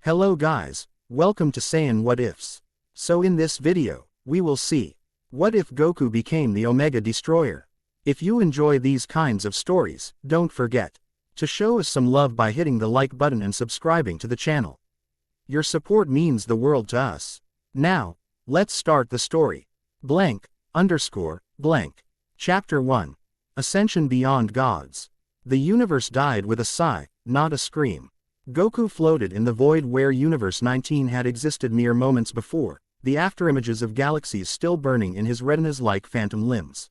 Hello guys, welcome to Saiyan What Ifs. So in this video, we will see, what if Goku became the Omega Destroyer? If you enjoy these kinds of stories, don't forget to show us some love by hitting the like button and subscribing to the channel. Your support means the world to us. Now, let's start the story. Chapter 1. Ascension Beyond Gods. The universe died with a sigh, not a scream. Goku floated in the void where Universe 19 had existed mere moments before, the afterimages of galaxies still burning in his retinas like phantom limbs.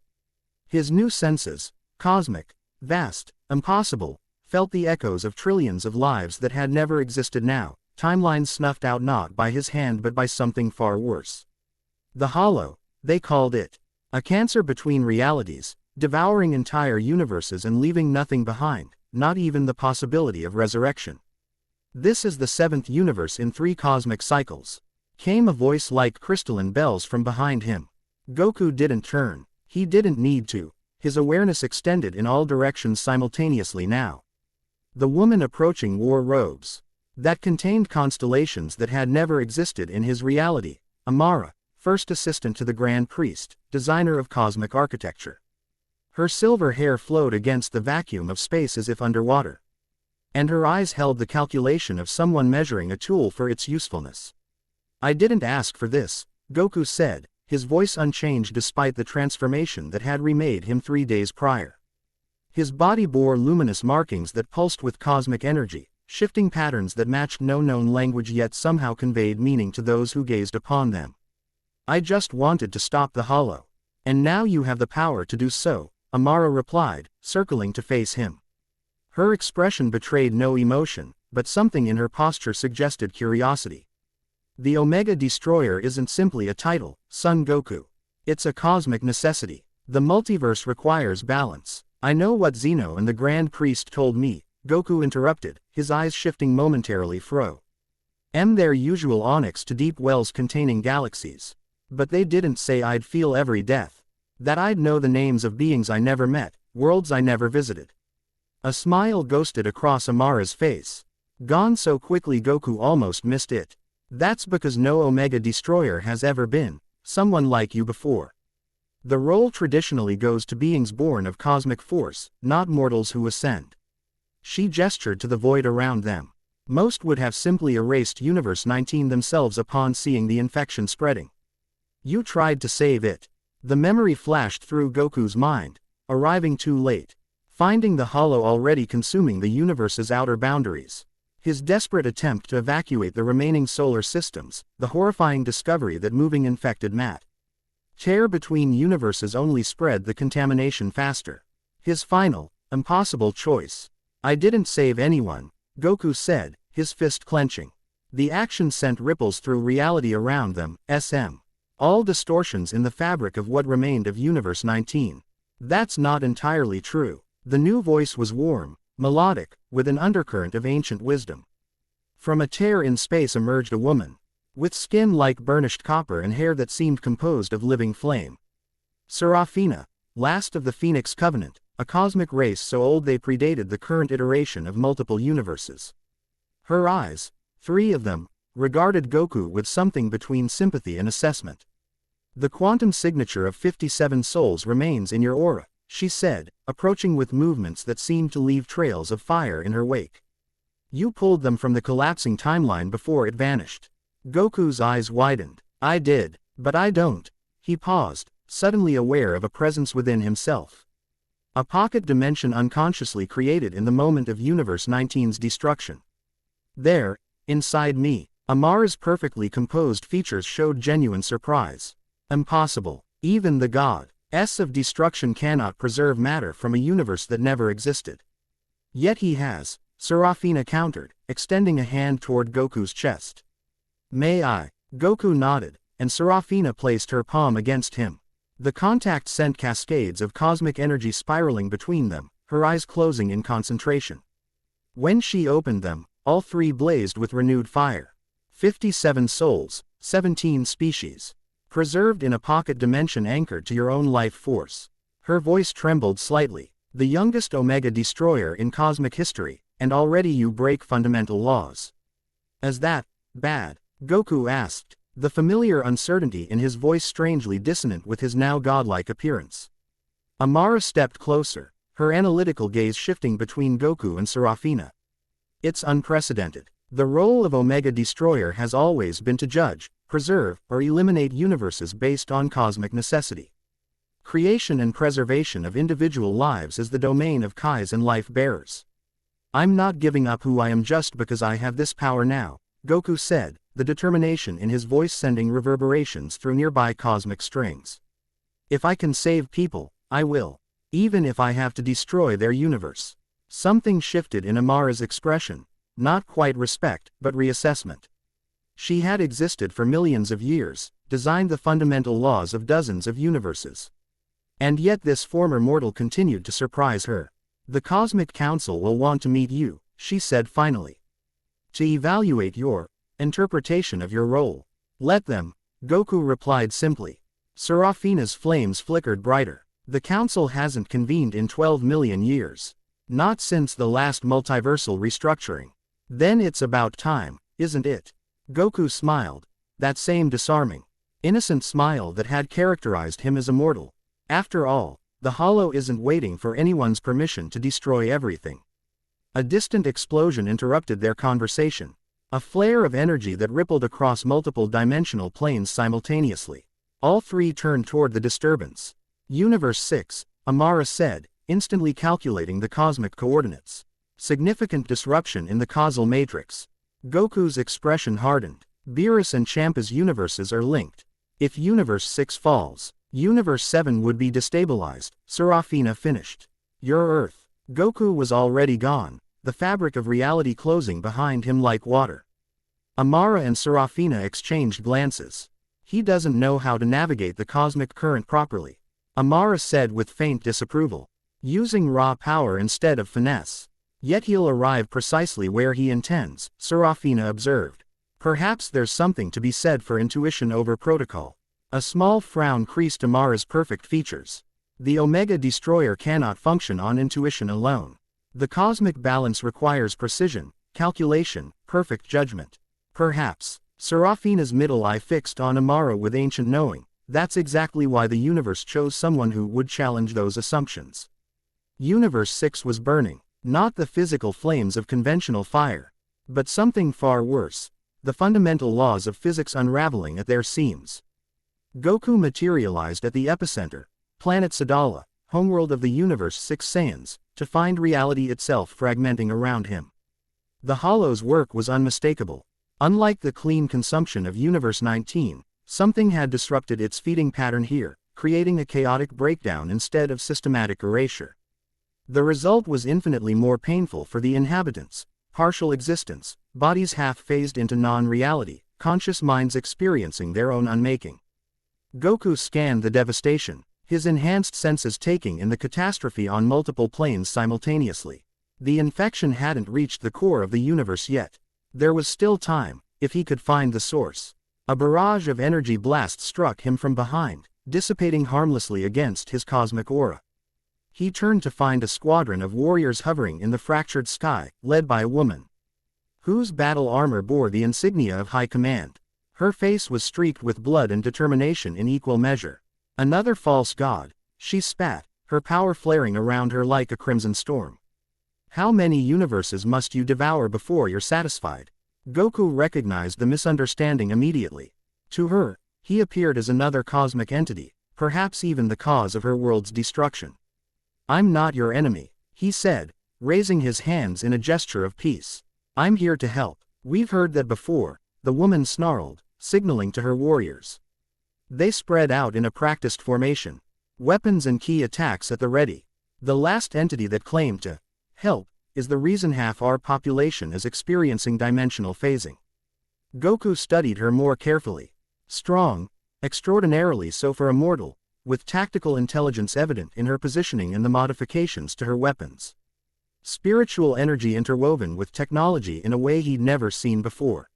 His new senses, cosmic, vast, impossible, felt the echoes of trillions of lives that had never existed now, timelines snuffed out not by his hand but by something far worse. The Hollow, they called it. A cancer between realities, devouring entire universes and leaving nothing behind, not even the possibility of resurrection. This is the seventh universe in 3 cosmic cycles. Came a voice like crystalline bells from behind him. Goku didn't turn. He didn't need to. His awareness extended in all directions simultaneously now. The woman approaching wore robes that contained constellations that had never existed in his reality. Amara, first assistant to the Grand Priest, designer of cosmic architecture. Her silver hair flowed against the vacuum of space as if underwater. And her eyes held the calculation of someone measuring a tool for its usefulness. I didn't ask for this, Goku said, his voice unchanged despite the transformation that had remade him 3 days prior. His body bore luminous markings that pulsed with cosmic energy, shifting patterns that matched no known language yet somehow conveyed meaning to those who gazed upon them. I just wanted to stop the Hollow. And now you have the power to do so, Amara replied, circling to face him. Her expression betrayed no emotion, but something in her posture suggested curiosity. The Omega Destroyer isn't simply a title, Son Goku. It's a cosmic necessity. The multiverse requires balance. I know what Zeno and the Grand Priest told me, Goku interrupted, his eyes shifting momentarily fro. Their usual onyx to deep wells containing galaxies. But they didn't say I'd feel every death. That I'd know the names of beings I never met, worlds I never visited. A smile ghosted across Amara's face. Gone so quickly Goku almost missed it. That's because no Omega Destroyer has ever been someone like you before. The role traditionally goes to beings born of cosmic force, not mortals who ascend. She gestured to the void around them. Most would have simply erased Universe 19 themselves upon seeing the infection spreading. You tried to save it. The memory flashed through Goku's mind, arriving too late. Finding the Hollow already consuming the universe's outer boundaries. His desperate attempt to evacuate the remaining solar systems, the horrifying discovery that moving infected matter between universes only spread the contamination faster. His final, impossible choice. I didn't save anyone, Goku said, his fist clenching. The action sent ripples through reality around them, all distortions in the fabric of what remained of Universe 19. That's not entirely true. The new voice was warm, melodic, with an undercurrent of ancient wisdom. From a tear in space emerged a woman, with skin like burnished copper and hair that seemed composed of living flame. Seraphina, last of the Phoenix Covenant, a cosmic race so old they predated the current iteration of multiple universes. Her eyes, 3 of them, regarded Goku with something between sympathy and assessment. The quantum signature of 57 souls remains in your aura, she said, approaching with movements that seemed to leave trails of fire in her wake. You pulled them from the collapsing timeline before it vanished. Goku's eyes widened. I did, but I don't. He paused, suddenly aware of a presence within himself. A pocket dimension unconsciously created in the moment of Universe 19's destruction. There, inside me, Amara's perfectly composed features showed genuine surprise. Impossible. Even the gods of destruction cannot preserve matter from a universe that never existed. Yet he has, Seraphina countered, extending a hand toward Goku's chest. May I? Goku nodded, and Seraphina placed her palm against him. The contact sent cascades of cosmic energy spiraling between them, her eyes closing in concentration. When she opened them, all 3 blazed with renewed fire. 57 souls, 17 species. Preserved in a pocket dimension anchored to your own life force. Her voice trembled slightly. The youngest Omega Destroyer in cosmic history, and already you break fundamental laws. Is that bad? Goku asked, the familiar uncertainty in his voice strangely dissonant with his now godlike appearance. Amara stepped closer, her analytical gaze shifting between Goku and Serafina. It's unprecedented. The role of Omega Destroyer has always been to judge, preserve, or eliminate universes based on cosmic necessity. Creation and preservation of individual lives is the domain of Kais and life-bearers. I'm not giving up who I am just because I have this power now, Goku said, the determination in his voice sending reverberations through nearby cosmic strings. If I can save people, I will. Even if I have to destroy their universe. Something shifted in Amara's expression, not quite respect, but reassessment. She had existed for millions of years, designed the fundamental laws of dozens of universes. And yet this former mortal continued to surprise her. The Cosmic Council will want to meet you, she said finally. To evaluate your interpretation of your role. Let them, Goku replied simply. Serafina's flames flickered brighter. The council hasn't convened in 12 million years. Not since the last multiversal restructuring. Then it's about time, isn't it? Goku smiled. That same disarming, innocent smile that had characterized him as immortal. After all, the Hollow isn't waiting for anyone's permission to destroy everything. A distant explosion interrupted their conversation. A flare of energy that rippled across multiple dimensional planes simultaneously. All three turned toward the disturbance. Universe 6, Amara said, instantly calculating the cosmic coordinates. Significant disruption in the causal matrix. Goku's expression hardened. Beerus and Champa's universes are linked. If Universe 6 falls, Universe 7 would be destabilized, Serafina finished. Your Earth. Goku was already gone, the fabric of reality closing behind him like water. Amara and Serafina exchanged glances. He doesn't know how to navigate the cosmic current properly. Amara said with faint disapproval. Using raw power instead of finesse. Yet he'll arrive precisely where he intends, Serafina observed. Perhaps there's something to be said for intuition over protocol. A small frown creased Amara's perfect features. The Omega Destroyer cannot function on intuition alone. The cosmic balance requires precision, calculation, perfect judgment. Perhaps. Serafina's middle eye fixed on Amara with ancient knowing. That's exactly why the universe chose someone who would challenge those assumptions. Universe 6 was burning, not the physical flames of conventional fire, but something far worse, the fundamental laws of physics unraveling at their seams. Goku materialized at the epicenter, planet Sadala, homeworld of the Universe 6 Saiyans, to find reality itself fragmenting around him. The Hollow's work was unmistakable. Unlike the clean consumption of Universe 19, something had disrupted its feeding pattern here, creating a chaotic breakdown instead of systematic erasure. The result was infinitely more painful for the inhabitants. Partial existence, bodies half-phased into non-reality, conscious minds experiencing their own unmaking. Goku scanned the devastation, his enhanced senses taking in the catastrophe on multiple planes simultaneously. The infection hadn't reached the core of the universe yet. There was still time, if he could find the source. A barrage of energy blasts struck him from behind, dissipating harmlessly against his cosmic aura. He turned to find a squadron of warriors hovering in the fractured sky, led by a woman, whose battle armor bore the insignia of high command. Her face was streaked with blood and determination in equal measure. Another false god, she spat, her power flaring around her like a crimson storm. How many universes must you devour before you're satisfied? Goku recognized the misunderstanding immediately. To her, he appeared as another cosmic entity, perhaps even the cause of her world's destruction. I'm not your enemy, he said, raising his hands in a gesture of peace. I'm here to help. We've heard that before, the woman snarled, signaling to her warriors. They spread out in a practiced formation, weapons and key attacks at the ready. The last entity that claimed to help is the reason half our population is experiencing dimensional phasing. Goku studied her more carefully. Strong, extraordinarily so for a mortal, with tactical intelligence evident in her positioning and the modifications to her weapons. Spiritual energy interwoven with technology in a way he'd never seen before.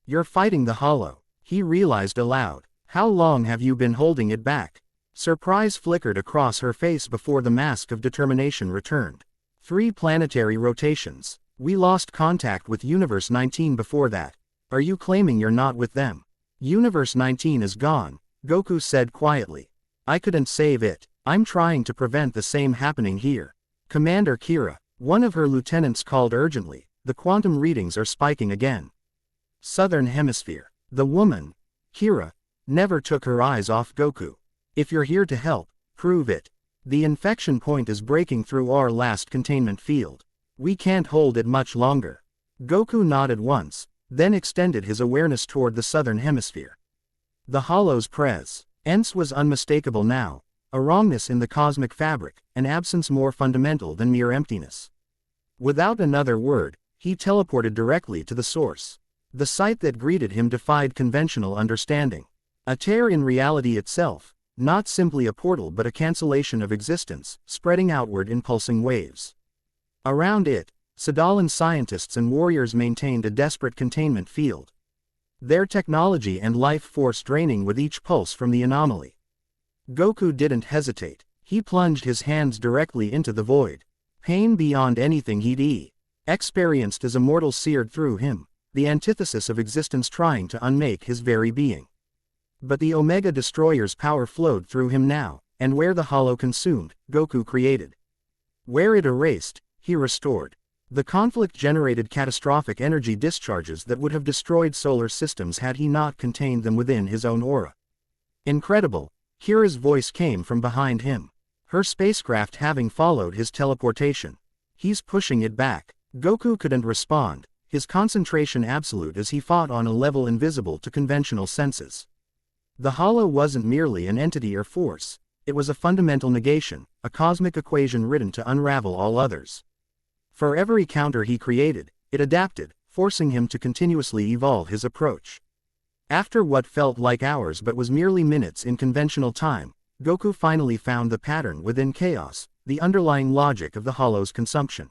You're fighting the Hollow, he realized aloud. How long have you been holding it back? Surprise flickered across her face before the mask of determination returned. 3 planetary rotations. We lost contact with Universe 19 before that. Are you claiming you're not with them? Universe 19 is gone, Goku said quietly. I couldn't save it. I'm trying to prevent the same happening here. Commander Kira, one of her lieutenants called urgently. The quantum readings are spiking again. Southern Hemisphere. The woman, Kira, never took her eyes off Goku. If you're here to help, prove it. The infection point is breaking through our last containment field. We can't hold it much longer. Goku nodded once, then extended his awareness toward the Southern Hemisphere. The Hollow's presence was unmistakable now, a wrongness in the cosmic fabric, an absence more fundamental than mere emptiness. Without another word, he teleported directly to the source. The sight that greeted him defied conventional understanding. A tear in reality itself, not simply a portal but a cancellation of existence, spreading outward in pulsing waves. Around it, Sadalan scientists and warriors maintained a desperate containment field. Their technology and life force draining with each pulse from the anomaly. Goku didn't hesitate. He plunged his hands directly into the void. Pain beyond anything he'd experienced as a mortal seared through him, the antithesis of existence trying to unmake his very being. But the Omega Destroyer's power flowed through him now, and where the Hollow consumed, Goku created. Where it erased, he restored. The conflict generated catastrophic energy discharges that would have destroyed solar systems had he not contained them within his own aura. Incredible, Kira's voice came from behind him. Her spacecraft having followed his teleportation. He's pushing it back. Goku couldn't respond, his concentration absolute as he fought on a level invisible to conventional senses. The Hollow wasn't merely an entity or force, it was a fundamental negation, a cosmic equation written to unravel all others. For every counter he created, it adapted, forcing him to continuously evolve his approach. After what felt like hours but was merely minutes in conventional time, Goku finally found the pattern within chaos, the underlying logic of the Hollow's consumption.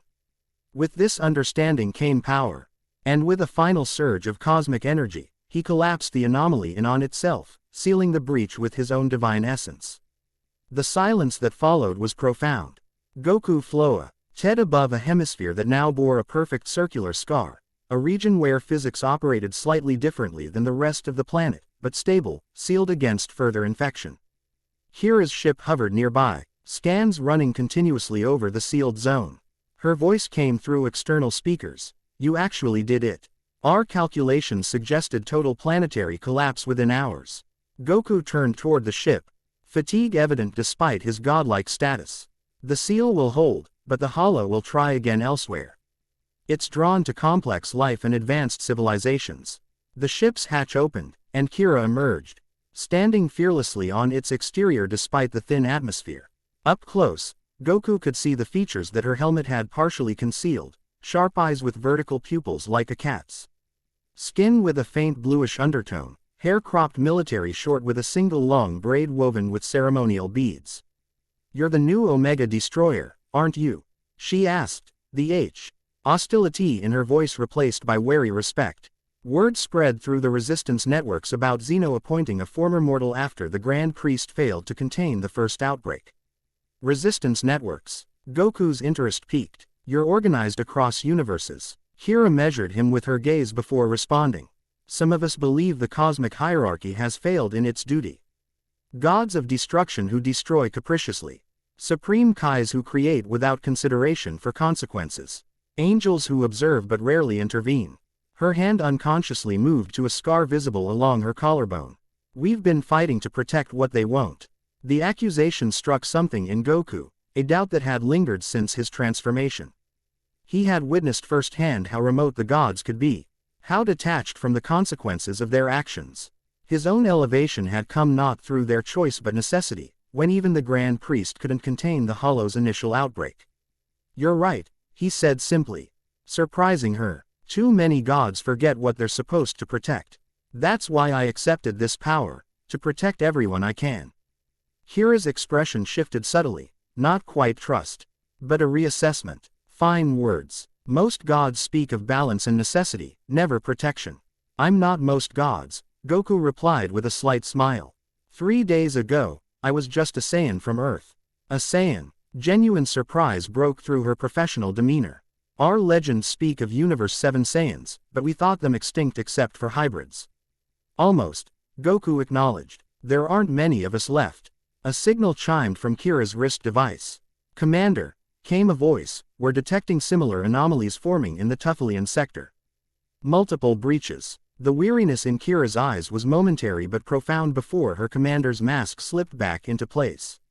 With this understanding came power, and with a final surge of cosmic energy, he collapsed the anomaly in on itself, sealing the breach with his own divine essence. The silence that followed was profound. Goku Floa, head above a hemisphere that now bore a perfect circular scar, a region where physics operated slightly differently than the rest of the planet, but stable, sealed against further infection. Kira's ship hovered nearby, scans running continuously over the sealed zone. Her voice came through external speakers. You actually did it. Our calculations suggested total planetary collapse within hours. Goku turned toward the ship, fatigue evident despite his godlike status. The seal will hold, but the Hollow will try again elsewhere. It's drawn to complex life and advanced civilizations. The ship's hatch opened, and Kira emerged, standing fearlessly on its exterior despite the thin atmosphere. Up close, Goku could see the features that her helmet had partially concealed, sharp eyes with vertical pupils like a cat's. Skin with a faint bluish undertone, hair cropped military short with a single long braid woven with ceremonial beads. You're the new Omega Destroyer, aren't you? She asked, the hostility in her voice replaced by wary respect. Word spread through the resistance networks about Zeno appointing a former mortal after the Grand Priest failed to contain the first outbreak. Resistance networks. Goku's interest peaked. You're organized across universes. Kira measured him with her gaze before responding. Some of us believe the cosmic hierarchy has failed in its duty. Gods of destruction who destroy capriciously. Supreme Kais who create without consideration for consequences. Angels who observe but rarely intervene. Her hand unconsciously moved to a scar visible along her collarbone. We've been fighting to protect what they won't. The accusation struck something in Goku, a doubt that had lingered since his transformation. He had witnessed firsthand how remote the gods could be, how detached from the consequences of their actions. His own elevation had come not through their choice but necessity, when even the Grand Priest couldn't contain the Hollow's initial outbreak. You're right, he said simply, surprising her. Too many gods forget what they're supposed to protect. That's why I accepted this power, to protect everyone I can. Kira's expression shifted subtly, not quite trust, but a reassessment. Fine words. Most gods speak of balance and necessity, never protection. I'm not most gods, Goku replied with a slight smile. 3 days ago, I was just a Saiyan from Earth. A Saiyan. Genuine surprise broke through her professional demeanor. Our legends speak of Universe 7 Saiyans, but we thought them extinct except for hybrids. Almost, Goku acknowledged. There aren't many of us left. A signal chimed from Kira's wrist device. Commander, came a voice, we're detecting similar anomalies forming in the Tuffalian sector. Multiple breaches. The weariness in Kira's eyes was momentary but profound before her commander's mask slipped back into place.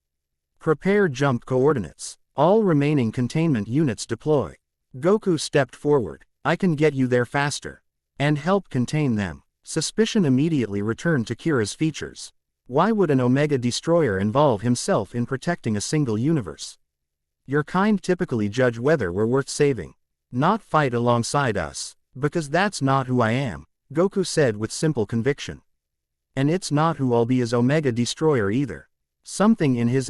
Prepare jump coordinates. All remaining containment units deploy. Goku stepped forward. I can get you there faster. And help contain them. Suspicion immediately returned to Kira's features. Why would an Omega Destroyer involve himself in protecting a single universe? Your kind typically judge whether we're worth saving. Not fight alongside us. Because that's not who I am, Goku said with simple conviction. And it's not who I'll be as Omega Destroyer either. Something in his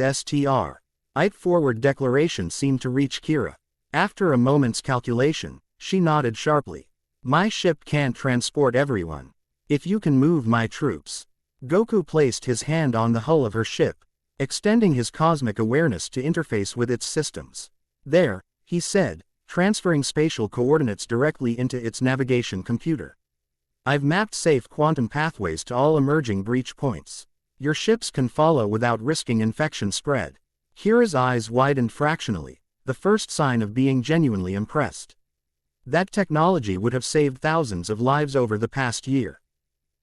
forward declaration seemed to reach Kira. After a moment's calculation, she nodded sharply. My ship can't transport everyone. If you can move my troops. Goku placed his hand on the hull of her ship, extending his cosmic awareness to interface with its systems. There, he said, transferring spatial coordinates directly into its navigation computer. I've mapped safe quantum pathways to all emerging breach points. Your ships can follow without risking infection spread. Kira's eyes widened fractionally, the first sign of being genuinely impressed. That technology would have saved thousands of lives over the past year.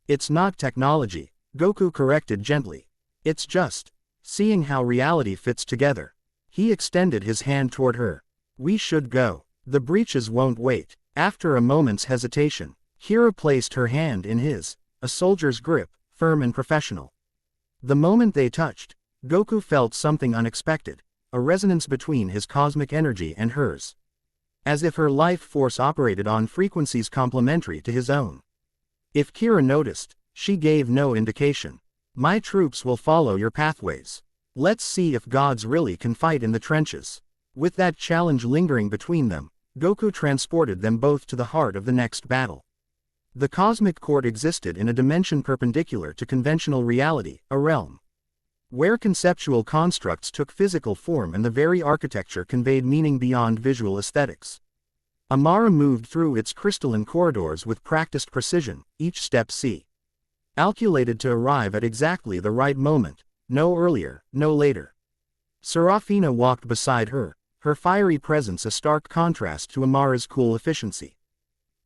It's not technology, Goku corrected gently. It's just seeing how reality fits together. He extended his hand toward her. We should go. The breaches won't wait. After a moment's hesitation, Kira placed her hand in his, a soldier's grip, firm and professional. The moment they touched, Goku felt something unexpected, a resonance between his cosmic energy and hers. As if her life force operated on frequencies complementary to his own. If Kira noticed, she gave no indication. My troops will follow your pathways. Let's see if gods really can fight in the trenches. With that challenge lingering between them, Goku transported them both to the heart of the next battle. The cosmic court existed in a dimension perpendicular to conventional reality, a realm where conceptual constructs took physical form and the very architecture conveyed meaning beyond visual aesthetics. Amara moved through its crystalline corridors with practiced precision, each step calculated to arrive at exactly the right moment, no earlier, no later. Serafina walked beside her, her fiery presence a stark contrast to Amara's cool efficiency.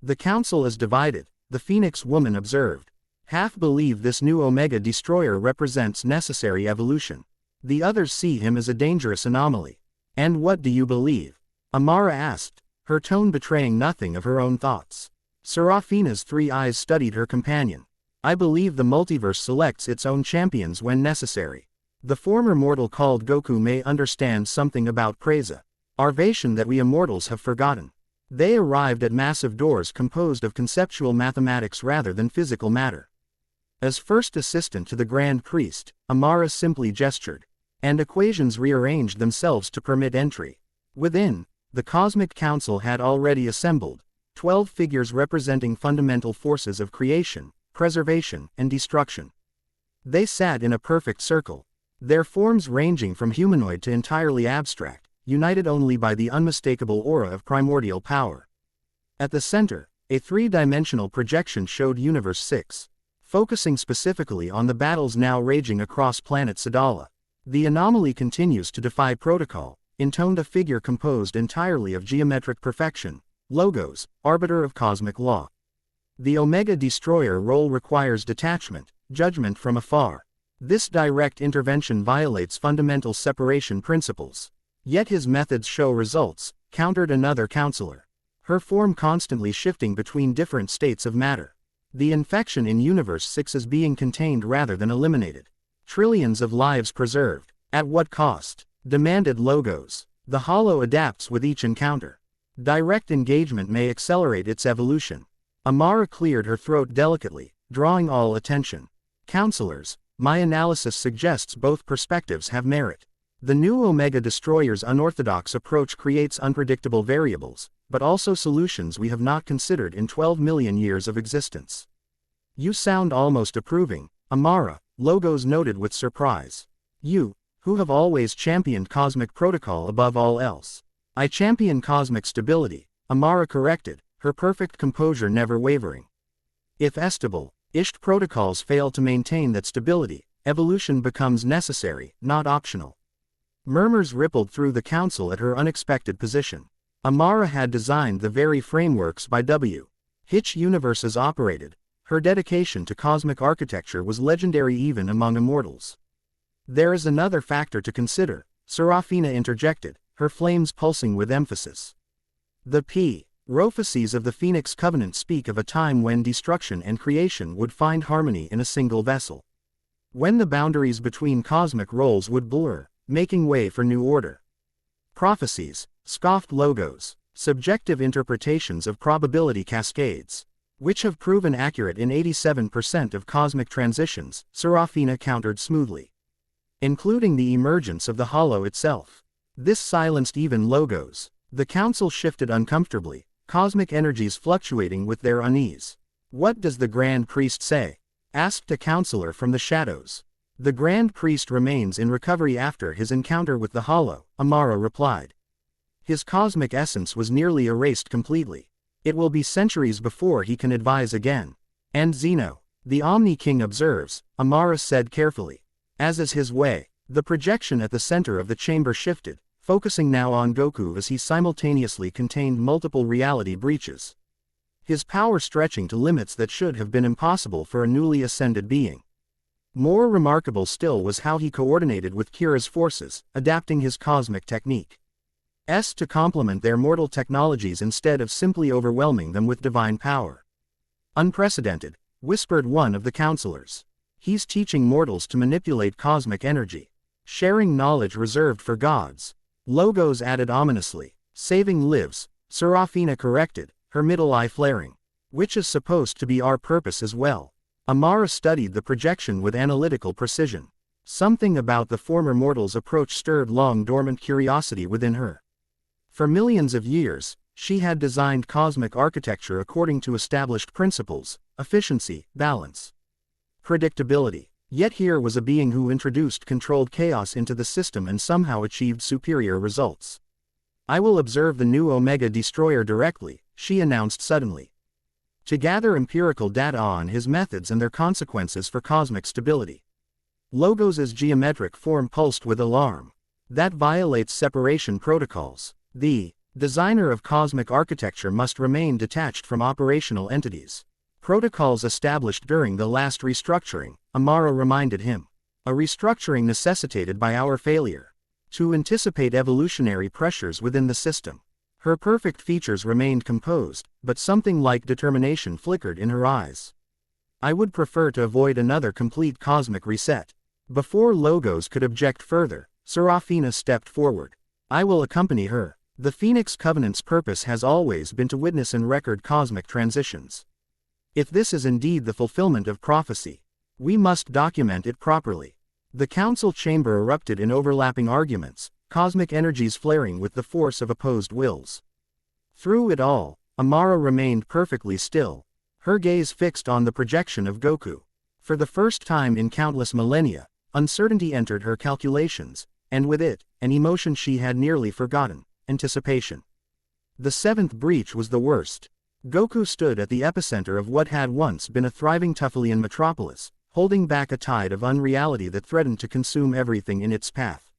The council is divided, the Phoenix woman observed. Half believe this new Omega Destroyer represents necessary evolution. The others see him as a dangerous anomaly. And what do you believe? Amara asked, her tone betraying nothing of her own thoughts. Serafina's three eyes studied her companion. I believe the multiverse selects its own champions when necessary. The former mortal called Goku may understand something about Preza, Arvation that we immortals have forgotten. They arrived at massive doors composed of conceptual mathematics rather than physical matter. As first assistant to the Grand Priest, Amara simply gestured, and equations rearranged themselves to permit entry. Within, the Cosmic Council had already assembled, 12 figures representing fundamental forces of creation, preservation, and destruction. They sat in a perfect circle, their forms ranging from humanoid to entirely abstract, united only by the unmistakable aura of primordial power. At the center, a three-dimensional projection showed Universe 6, focusing specifically on the battles now raging across planet Sadala. The anomaly continues to defy protocol, intoned a figure composed entirely of geometric perfection, Logos, arbiter of cosmic law. The Omega Destroyer role requires detachment, judgment from afar. This direct intervention violates fundamental separation principles. Yet his methods show results, countered another counselor. Her form constantly shifting between different states of matter. The infection in Universe 6 is being contained rather than eliminated. Trillions of lives preserved. At what cost? Demanded Logos. The Hollow adapts with each encounter. Direct engagement may accelerate its evolution. Amara cleared her throat delicately, drawing all attention. Counselors, my analysis suggests both perspectives have merit. The new Omega Destroyer's unorthodox approach creates unpredictable variables, but also solutions we have not considered in 12 million years of existence. You sound almost approving, Amara, Logos noted with surprise. You, who have always championed cosmic protocol above all else. I champion cosmic stability, Amara corrected, her perfect composure never wavering. If estable, IST protocols fail to maintain that stability, evolution becomes necessary, not optional. Murmurs rippled through the council at her unexpected position. Amara had designed the very frameworks by which universes operated. Her dedication to cosmic architecture was legendary even among immortals. There is another factor to consider, Serafina interjected, her flames pulsing with emphasis. The prophecies of the Phoenix Covenant speak of a time when destruction and creation would find harmony in a single vessel. When the boundaries between cosmic roles would blur, making way for new order. Prophecies, scoffed Logos, subjective interpretations of probability cascades, which have proven accurate in 87% of cosmic transitions, Serafina countered smoothly. Including the emergence of the hollow itself. This silenced even Logos. The council shifted uncomfortably, cosmic energies fluctuating with their unease. What does the Grand Priest say? Asked a counselor from the shadows. The Grand Priest remains in recovery after his encounter with the hollow, Amara replied. His cosmic essence was nearly erased completely. It will be centuries before he can advise again. And Zeno, the Omni King observes, Amara said carefully. As is his way, the projection at the center of the chamber shifted, focusing now on Goku as he simultaneously contained multiple reality breaches. His power stretching to limits that should have been impossible for a newly ascended being. More remarkable still was how he coordinated with Kira's forces, adapting his cosmic technique to complement their mortal technologies instead of simply overwhelming them with divine power. Unprecedented, whispered one of the counselors. He's teaching mortals to manipulate cosmic energy, sharing knowledge reserved for gods. Logos added ominously, saving lives, Serafina corrected, her middle eye flaring. Which is supposed to be our purpose as well. Amara studied the projection with analytical precision. Something about the former mortal's approach stirred long-dormant curiosity within her. For millions of years, she had designed cosmic architecture according to established principles, efficiency, balance, predictability. Yet here was a being who introduced controlled chaos into the system and somehow achieved superior results. I will observe the new Omega Destroyer directly, she announced suddenly. To gather empirical data on his methods and their consequences for cosmic stability. Logos' geometric form pulsed with alarm. That violates separation protocols. The designer of cosmic architecture must remain detached from operational entities. Protocols established during the last restructuring, Amara reminded him. A restructuring necessitated by our failure to anticipate evolutionary pressures within the system. Her perfect features remained composed, but something like determination flickered in her eyes. I would prefer to avoid another complete cosmic reset. Before Logos could object further, Serafina stepped forward. I will accompany her. The Phoenix Covenant's purpose has always been to witness and record cosmic transitions. If this is indeed the fulfillment of prophecy, we must document it properly. The council chamber erupted in overlapping arguments, cosmic energies flaring with the force of opposed wills. Through it all, Amara remained perfectly still, her gaze fixed on the projection of Goku. For the first time in countless millennia, uncertainty entered her calculations, and with it, an emotion she had nearly forgotten, anticipation. The seventh breach was the worst. Goku stood at the epicenter of what had once been a thriving Tuffalian metropolis, holding back a tide of unreality that threatened to consume everything in its path.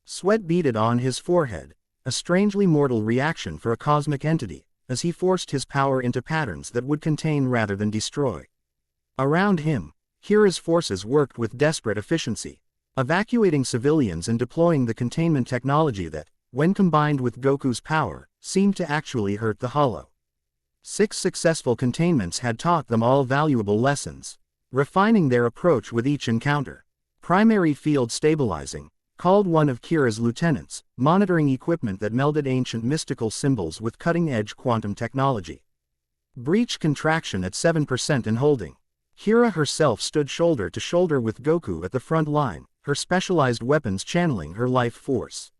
Sweat beaded on his forehead, a strangely mortal reaction for a cosmic entity, as he forced his power into patterns that would contain rather than destroy. Around him, Kira's forces worked with desperate efficiency, evacuating civilians and deploying the containment technology that, when combined with Goku's power, seemed to actually hurt the hollow. 6 successful containments had taught them all valuable lessons, refining their approach with each encounter. Primary Field Stabilizing, called one of Kira's lieutenants, monitoring equipment that melded ancient mystical symbols with cutting-edge quantum technology. Breach contraction at 7% and holding. Kira herself stood shoulder to shoulder with Goku at the front line, her specialized weapons channeling her life force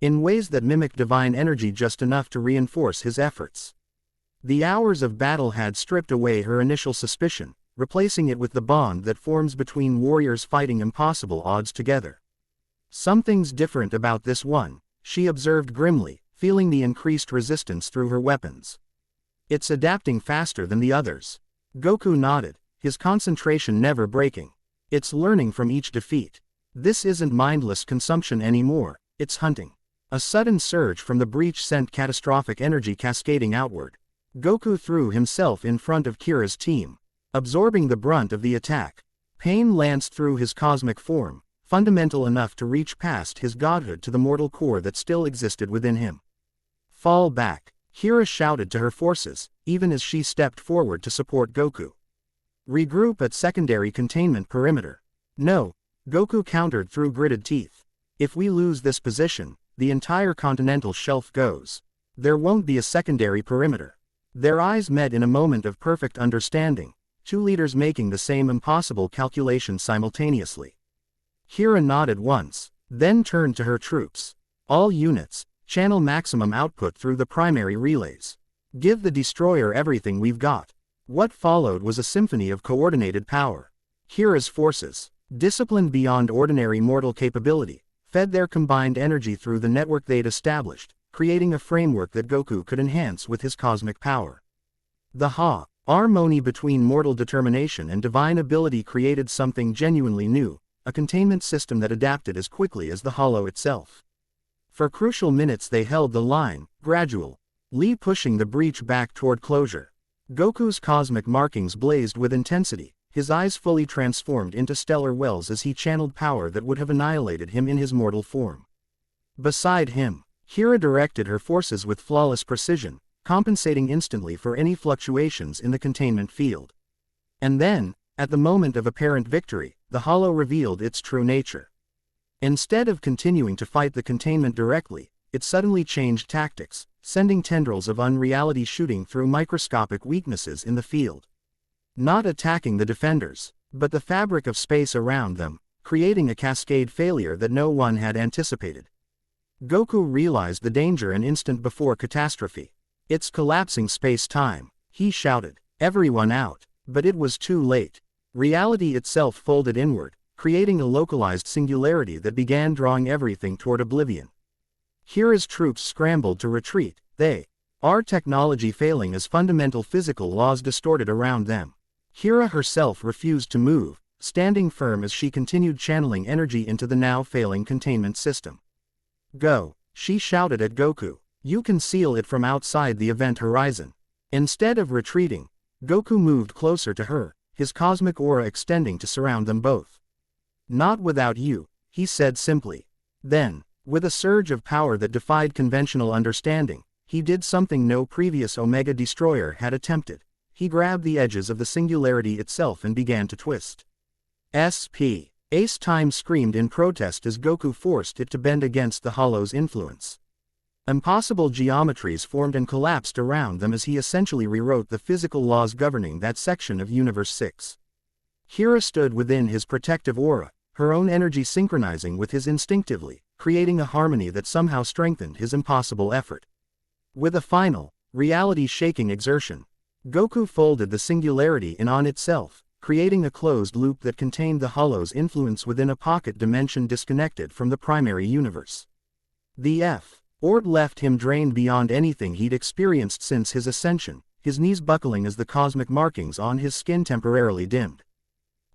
in ways that mimicked divine energy just enough to reinforce his efforts. The hours of battle had stripped away her initial suspicion, replacing it with the bond that forms between warriors fighting impossible odds together. Something's different about this one, she observed grimly, feeling the increased resistance through her weapons. It's adapting faster than the others. Goku nodded, his concentration never breaking. It's learning from each defeat. This isn't mindless consumption anymore, it's hunting. A sudden surge from the breach sent catastrophic energy cascading outward. Goku threw himself in front of Kira's team, absorbing the brunt of the attack. Pain lanced through his cosmic form, fundamental enough to reach past his godhood to the mortal core that still existed within him. Fall back, Kira shouted to her forces, even as she stepped forward to support Goku. Regroup at secondary containment perimeter. No, Goku countered through gritted teeth. If we lose this position, the entire continental shelf goes. There won't be a secondary perimeter. Their eyes met in a moment of perfect understanding, two leaders making the same impossible calculation simultaneously. Kira nodded once, then turned to her troops. All units, channel maximum output through the primary relays. Give the destroyer everything we've got. What followed was a symphony of coordinated power. Kira's forces, disciplined beyond ordinary mortal capability, fed their combined energy through the network they'd established, creating a framework that Goku could enhance with his cosmic power. The harmony between mortal determination and divine ability created something genuinely new, a containment system that adapted as quickly as the hollow itself. For crucial minutes they held the line, gradually pushing the breach back toward closure. Goku's cosmic markings blazed with intensity, his eyes fully transformed into stellar wells as he channeled power that would have annihilated him in his mortal form. Beside him, Kira directed her forces with flawless precision, compensating instantly for any fluctuations in the containment field. And then, at the moment of apparent victory, the hollow revealed its true nature. Instead of continuing to fight the containment directly, it suddenly changed tactics, sending tendrils of unreality shooting through microscopic weaknesses in the field. Not attacking the defenders, but the fabric of space around them, creating a cascade failure that no one had anticipated. Goku realized the danger an instant before catastrophe. It's collapsing space-time, he shouted. Everyone out, but it was too late. Reality itself folded inward, creating a localized singularity that began drawing everything toward oblivion. Kira's troops scrambled to retreat, our technology failing as fundamental physical laws distorted around them. Kira herself refused to move, standing firm as she continued channeling energy into the now failing containment system. Go, she shouted at Goku. You can seal it from outside the event horizon. Instead of retreating, Goku moved closer to her, his cosmic aura extending to surround them both. Not without you, he said simply. Then, with a surge of power that defied conventional understanding, he did something no previous Omega Destroyer had attempted. He grabbed the edges of the singularity itself and began to twist. Ace Time screamed in protest as Goku forced it to bend against the hollow's influence. Impossible geometries formed and collapsed around them as he essentially rewrote the physical laws governing that section of Universe 6. Kira stood within his protective aura, her own energy synchronizing with his instinctively, creating a harmony that somehow strengthened his impossible effort. With a final, reality-shaking exertion, Goku folded the singularity in on itself, creating a closed loop that contained the hollow's influence within a pocket dimension disconnected from the primary universe. The Ord left him drained beyond anything he'd experienced since his ascension, his knees buckling as the cosmic markings on his skin temporarily dimmed.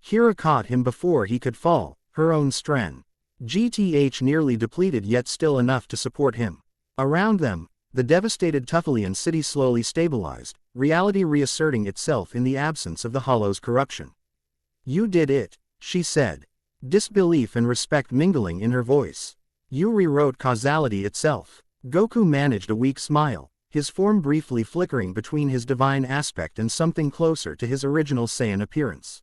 Kira caught him before he could fall, her own strength. GTH nearly depleted yet still enough to support him. Around them, the devastated Tuffalian city slowly stabilized, reality reasserting itself in the absence of the hollow's corruption. You did it, she said. Disbelief and respect mingling in her voice. You rewrote causality itself. Goku managed a weak smile, his form briefly flickering between his divine aspect and something closer to his original Saiyan appearance.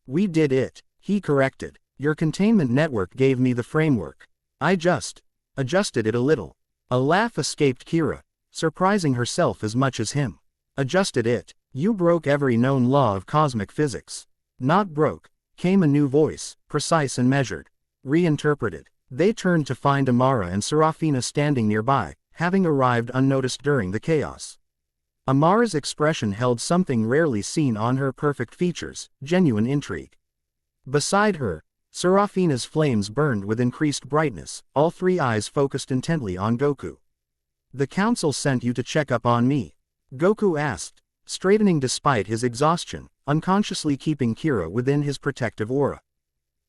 We did it, he corrected. Your containment network gave me the framework. I just adjusted it a little. A laugh escaped Kira, surprising herself as much as him. Adjusted it. You broke every known law of cosmic physics. Not broke, came a new voice, precise and measured. Reinterpreted. They turned to find Amara and Serafina standing nearby, having arrived unnoticed during the chaos. Amara's expression held something rarely seen on her perfect features, genuine intrigue. Beside her, Serafina's flames burned with increased brightness, all three eyes focused intently on Goku. The council sent you to check up on me? Goku asked, straightening despite his exhaustion, unconsciously keeping Kira within his protective aura.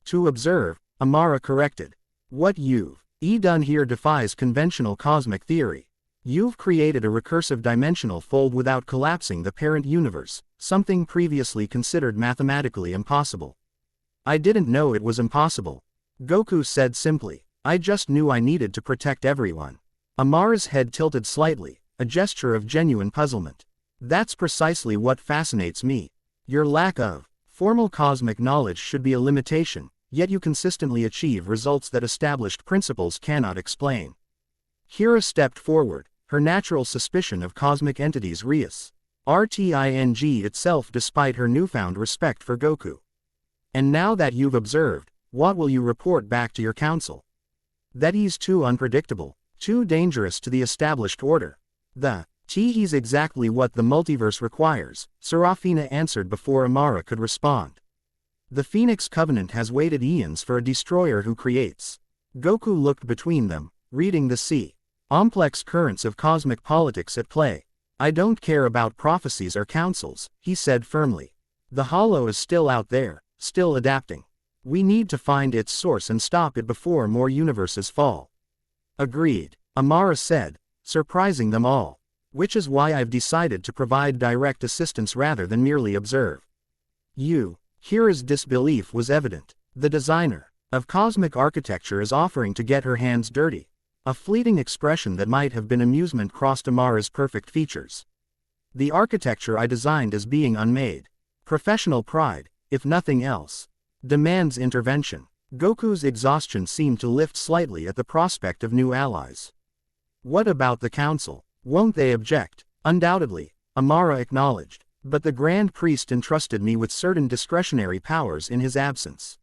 To observe, Amara corrected. What you've done here defies conventional cosmic theory. You've created a recursive dimensional fold without collapsing the parent universe, something previously considered mathematically impossible. I didn't know it was impossible. Goku said simply. I just knew I needed to protect everyone. Amara's head tilted slightly, a gesture of genuine puzzlement. That's precisely what fascinates me. Your lack of formal cosmic knowledge should be a limitation, yet you consistently achieve results that established principles cannot explain. Kira stepped forward, her natural suspicion of cosmic entities rting itself despite her newfound respect for Goku. And now that you've observed, what will you report back to your council? That he's too unpredictable, too dangerous to the established order. He's exactly what the multiverse requires, Serafina answered before Amara could respond. The Phoenix Covenant has waited eons for a destroyer who creates. Goku looked between them, reading the complex currents of cosmic politics at play. I don't care about prophecies or councils, he said firmly. The Hollow is still out there, still adapting. We need to find its source and stop it before more universes fall. Agreed, Amara said, surprising them all. Which is why I've decided to provide direct assistance rather than merely observe. Kira's disbelief was evident. The designer of cosmic architecture is offering to get her hands dirty. A fleeting expression that might have been amusement crossed Amara's perfect features. The architecture I designed is being unmade. Professional pride, if nothing else, demands intervention. Goku's exhaustion seemed to lift slightly at the prospect of new allies. What about the council? Won't they object? Undoubtedly, Amara acknowledged, but the Grand Priest entrusted me with certain discretionary powers in his absence.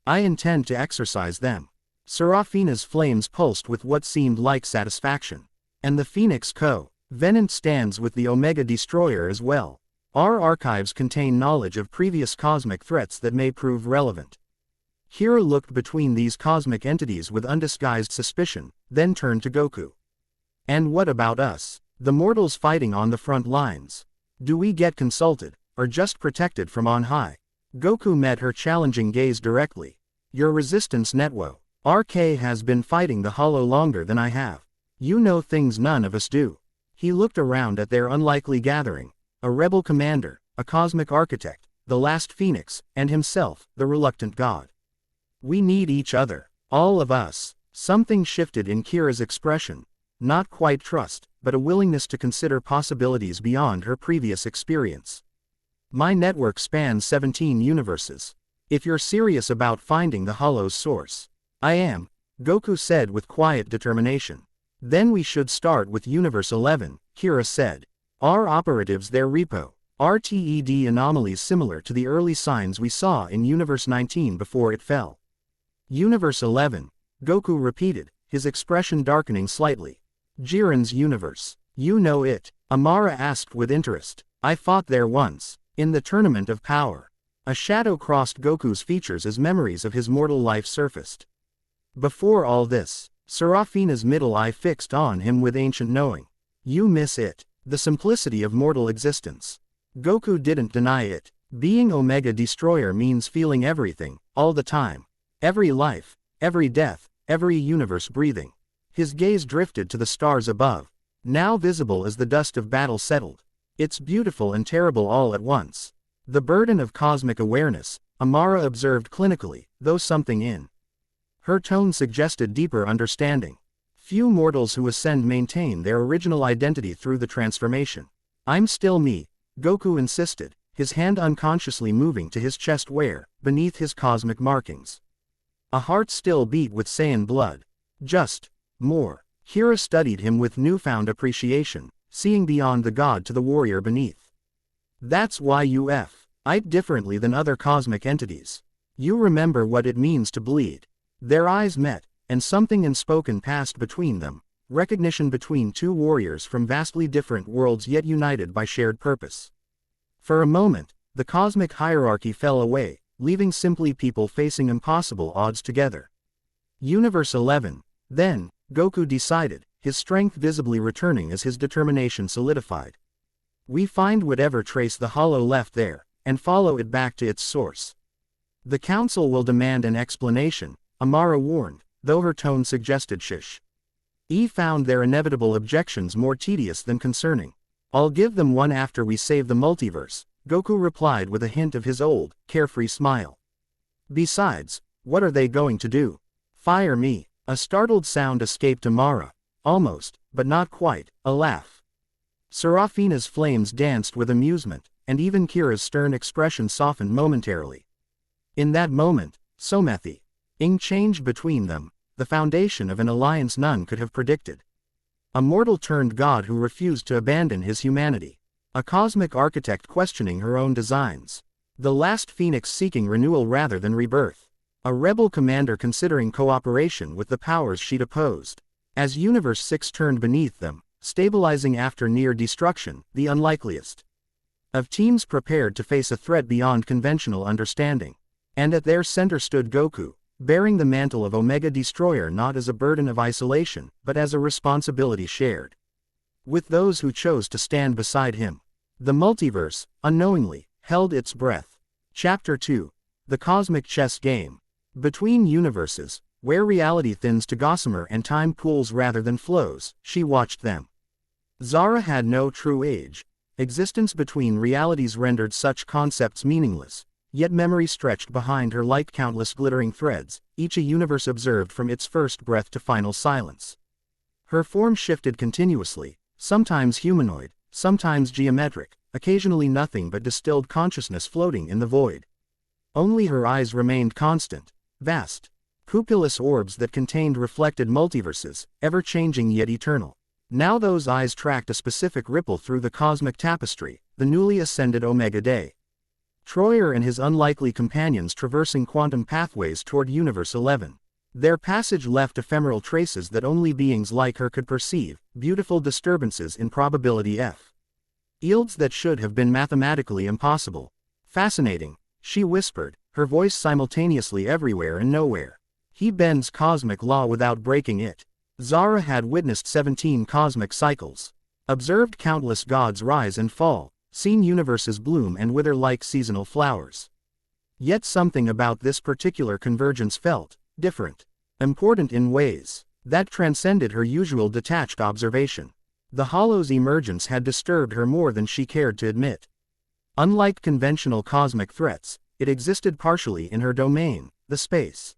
I intend to exercise them. Serafina's flames pulsed with what seemed like satisfaction. And the Phoenix Covenant stands with the Omega Destroyer as well. Our archives contain knowledge of previous cosmic threats that may prove relevant. Kira looked between these cosmic entities with undisguised suspicion, then turned to Goku. And what about us, the mortals fighting on the front lines? Do we get consulted, or just protected from on high? Goku met her challenging gaze directly. Your resistance Netwo. RK has been fighting the Hollow longer than I have. You know things none of us do. He looked around at their unlikely gathering. A rebel commander, a cosmic architect, the last phoenix, and himself, the reluctant god. We need each other. All of us. Something shifted in Kira's expression. Not quite trust, but a willingness to consider possibilities beyond her previous experience. My network spans 17 universes. If you're serious about finding the Hollow's source. I am, Goku said with quiet determination. Then we should start with Universe 11, Kira said. Our operatives there repo RTED anomalies similar to the early signs we saw in Universe 19 before it fell. Universe 11, Goku repeated, his expression darkening slightly. Jiren's universe. You know it? Amara asked with interest. I fought there once, in the Tournament of Power. A shadow crossed Goku's features as memories of his mortal life surfaced. Before all this, Serafina's middle eye fixed on him with ancient knowing. You miss it. The simplicity of mortal existence. Goku didn't deny it. Being Omega Destroyer means feeling everything, all the time. Every life, every death, every universe breathing. His gaze drifted to the stars above, now visible as the dust of battle settled. It's beautiful and terrible all at once. The burden of cosmic awareness, Amara observed clinically, though something in her tone suggested deeper understanding. Few mortals who ascend maintain their original identity through the transformation. I'm still me, Goku insisted, his hand unconsciously moving to his chest where, beneath his cosmic markings, a heart still beat with Saiyan blood. Just more. Kira studied him with newfound appreciation, seeing beyond the god to the warrior beneath. That's why you fight differently than other cosmic entities. You remember what it means to bleed. Their eyes met, and something unspoken passed between them, recognition between two warriors from vastly different worlds yet united by shared purpose. For a moment, the cosmic hierarchy fell away, leaving simply people facing impossible odds together. Universe 11, then, Goku decided, his strength visibly returning as his determination solidified. "We find whatever trace the hollow left there, and follow it back to its source. The council will demand an explanation," Amara warned, though her tone suggested shish. Found their inevitable objections more tedious than concerning. "I'll give them one after we save the multiverse," Goku replied with a hint of his old, carefree smile. "Besides, what are they going to do? Fire me?" A startled sound escaped Amara. Almost, but not quite, a laugh. Serafina's flames danced with amusement, and even Kira's stern expression softened momentarily. In that moment, Somethi-ing changed between them, the foundation of an alliance none could have predicted. A mortal turned god who refused to abandon his humanity. A cosmic architect questioning her own designs. The last phoenix seeking renewal rather than rebirth. A rebel commander considering cooperation with the powers she'd opposed. As Universe 6 turned beneath them, stabilizing after near destruction, the unlikeliest of teams prepared to face a threat beyond conventional understanding. And at their center stood Goku, bearing the mantle of Omega Destroyer not as a burden of isolation, but as a responsibility shared with those who chose to stand beside him. The multiverse, unknowingly, held its breath. Chapter 2. The Cosmic Chess Game. Between universes, where reality thins to gossamer and time pools rather than flows, she watched them. Zara had no true age. Existence between realities rendered such concepts meaningless, yet memory stretched behind her like countless glittering threads, each a universe observed from its first breath to final silence. Her form shifted continuously, sometimes humanoid, sometimes geometric, occasionally nothing but distilled consciousness floating in the void. Only her eyes remained constant, vast, pupilless orbs that contained reflected multiverses, ever-changing yet eternal. Now those eyes tracked a specific ripple through the cosmic tapestry, the newly ascended Omega Day. Troyer and his unlikely companions traversing quantum pathways toward Universe 11. Their passage left ephemeral traces that only beings like her could perceive, beautiful disturbances in probability F. Yields that should have been mathematically impossible. "Fascinating," she whispered, her voice simultaneously everywhere and nowhere. "He bends cosmic law without breaking it." Zara had witnessed 17 cosmic cycles, observed countless gods rise and fall, seen universes bloom and wither like seasonal flowers. Yet something about this particular convergence felt different, important in ways that transcended her usual detached observation. The hollow's emergence had disturbed her more than she cared to admit. Unlike conventional cosmic threats, it existed partially in her domain, the space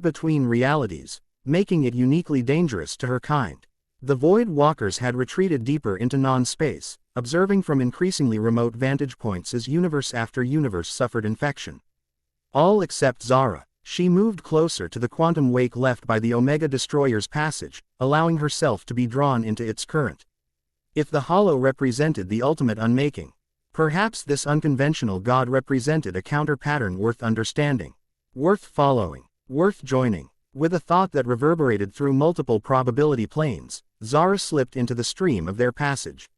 between realities, making it uniquely dangerous to her kind. The Void Walkers had retreated deeper into non-space, observing from increasingly remote vantage points as universe after universe suffered infection. All except Zara. She moved closer to the quantum wake left by the Omega Destroyer's passage, allowing herself to be drawn into its current. If the hollow represented the ultimate unmaking, perhaps this unconventional god represented a counter-pattern worth understanding, worth following, worth joining. With a thought that reverberated through multiple probability planes, Zara slipped into the stream of their passage,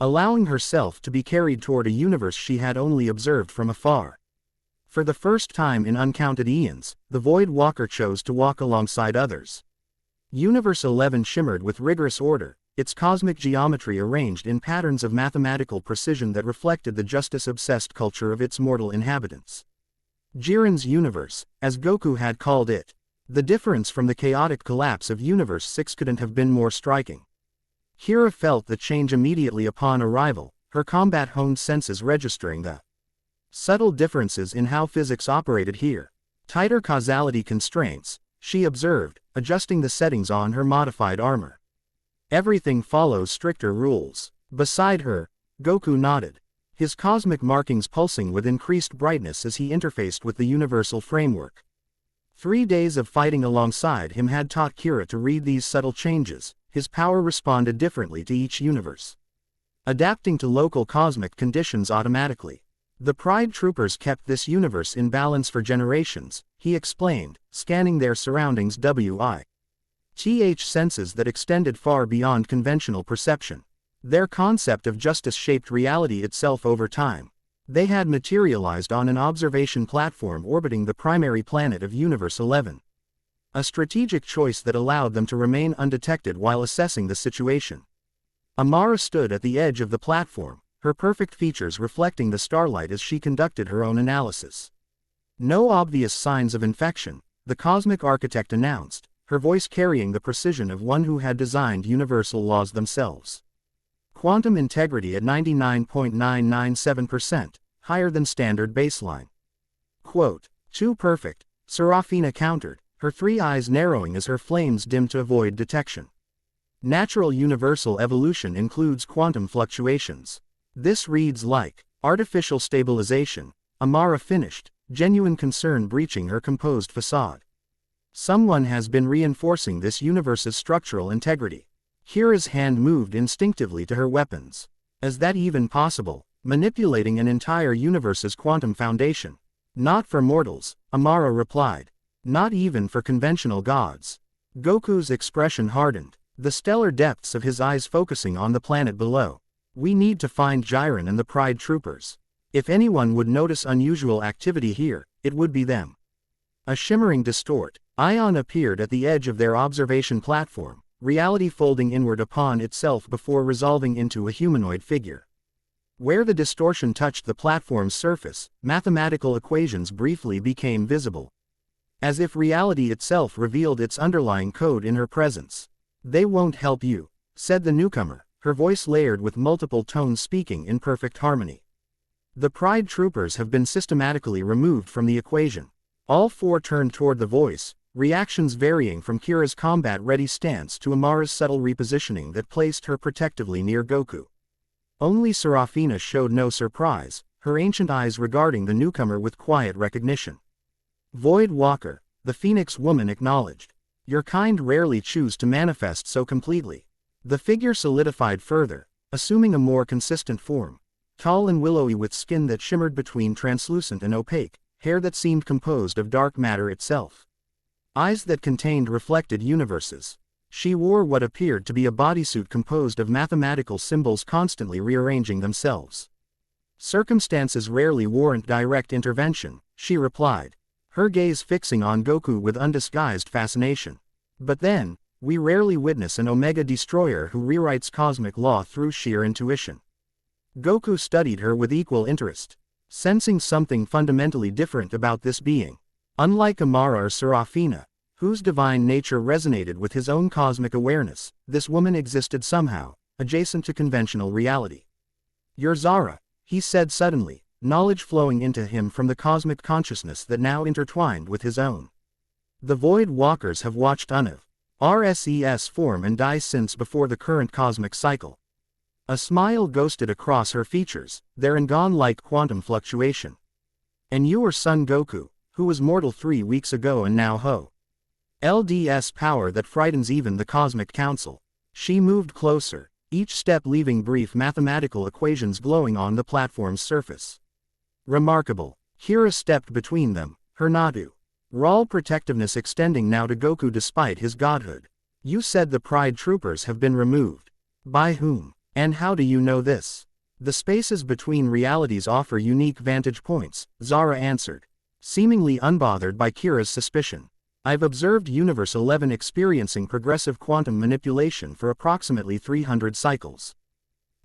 allowing herself to be carried toward a universe she had only observed from afar. For the first time in uncounted eons, the Void Walker chose to walk alongside others. Universe 11 shimmered with rigorous order, its cosmic geometry arranged in patterns of mathematical precision that reflected the justice-obsessed culture of its mortal inhabitants. Jiren's universe, as Goku had called it. The difference from the chaotic collapse of Universe 6 couldn't have been more striking. Kira felt the change immediately upon arrival, her combat-honed senses registering the subtle differences in how physics operated here. Tighter causality constraints, she observed, adjusting the settings on her modified armor. Everything follows stricter rules. Beside her, Goku nodded, his cosmic markings pulsing with increased brightness as he interfaced with the universal framework. 3 days of fighting alongside him had taught Kira to read these subtle changes. His power responded differently to each universe, adapting to local cosmic conditions automatically. The Pride Troopers kept this universe in balance for generations, he explained, scanning their surroundings with senses that extended far beyond conventional perception. Their concept of justice shaped reality itself over time. They had materialized on an observation platform orbiting the primary planet of Universe 11. A strategic choice that allowed them to remain undetected while assessing the situation. Amara stood at the edge of the platform, her perfect features reflecting the starlight as she conducted her own analysis. No obvious signs of infection, the cosmic architect announced, her voice carrying the precision of one who had designed universal laws themselves. Quantum integrity at 99.997%, higher than standard baseline. Quote, "Too perfect," Serafina countered, her three eyes narrowing as her flames dimmed to avoid detection. Natural universal evolution includes quantum fluctuations. This reads like artificial stabilization, Amara finished, genuine concern breaching her composed facade. Someone has been reinforcing this universe's structural integrity. Kira's hand moved instinctively to her weapons. Is that even possible? Manipulating an entire universe's quantum foundation? Not for mortals, Amara replied. Not even for conventional gods. Goku's expression hardened, the stellar depths of his eyes focusing on the planet below. We need to find Jiren and the Pride Troopers. If anyone would notice unusual activity here, it would be them. A shimmering distort ion appeared at the edge of their observation platform, reality folding inward upon itself before resolving into a humanoid figure. Where the distortion touched the platform's surface, mathematical equations briefly became visible. As if reality itself revealed its underlying code in her presence. "They won't help you," said the newcomer, her voice layered with multiple tones speaking in perfect harmony. "The Pride Troopers have been systematically removed from the equation." All four turned toward the voice, reactions varying from Kira's combat-ready stance to Amara's subtle repositioning that placed her protectively near Goku. Only Serafina showed no surprise, her ancient eyes regarding the newcomer with quiet recognition. "Void Walker," the Phoenix woman acknowledged. "Your kind rarely choose to manifest so completely." The figure solidified further, assuming a more consistent form. Tall and willowy with skin that shimmered between translucent and opaque, hair that seemed composed of dark matter itself. Eyes that contained reflected universes. She wore what appeared to be a bodysuit composed of mathematical symbols constantly rearranging themselves. "Circumstances rarely warrant direct intervention," she replied, her gaze fixing on Goku with undisguised fascination. "But then, we rarely witness an Omega Destroyer who rewrites cosmic law through sheer intuition." Goku studied her with equal interest, sensing something fundamentally different about this being. Unlike Amara or Serafina, whose divine nature resonated with his own cosmic awareness, this woman existed somehow, adjacent to conventional reality. "You're Zara," he said suddenly, knowledge flowing into him from the cosmic consciousness that now intertwined with his own. "The Void Walkers have watched RSES form and die since before the current cosmic cycle." A smile ghosted across her features, there and gone like quantum fluctuation. "And you are Son Goku, who was mortal 3 weeks ago and now LDS power that frightens even the Cosmic Council." She moved closer, each step leaving brief mathematical equations glowing on the platform's surface. "Remarkable." Kira stepped between them, her Nadu. Raw protectiveness extending now to Goku despite his godhood. "You said the Pride Troopers have been removed. By whom? And how do you know this?" "The spaces between realities offer unique vantage points," Zara answered, seemingly unbothered by Kira's suspicion. "I've observed Universe 11 experiencing progressive quantum manipulation for approximately 300 cycles.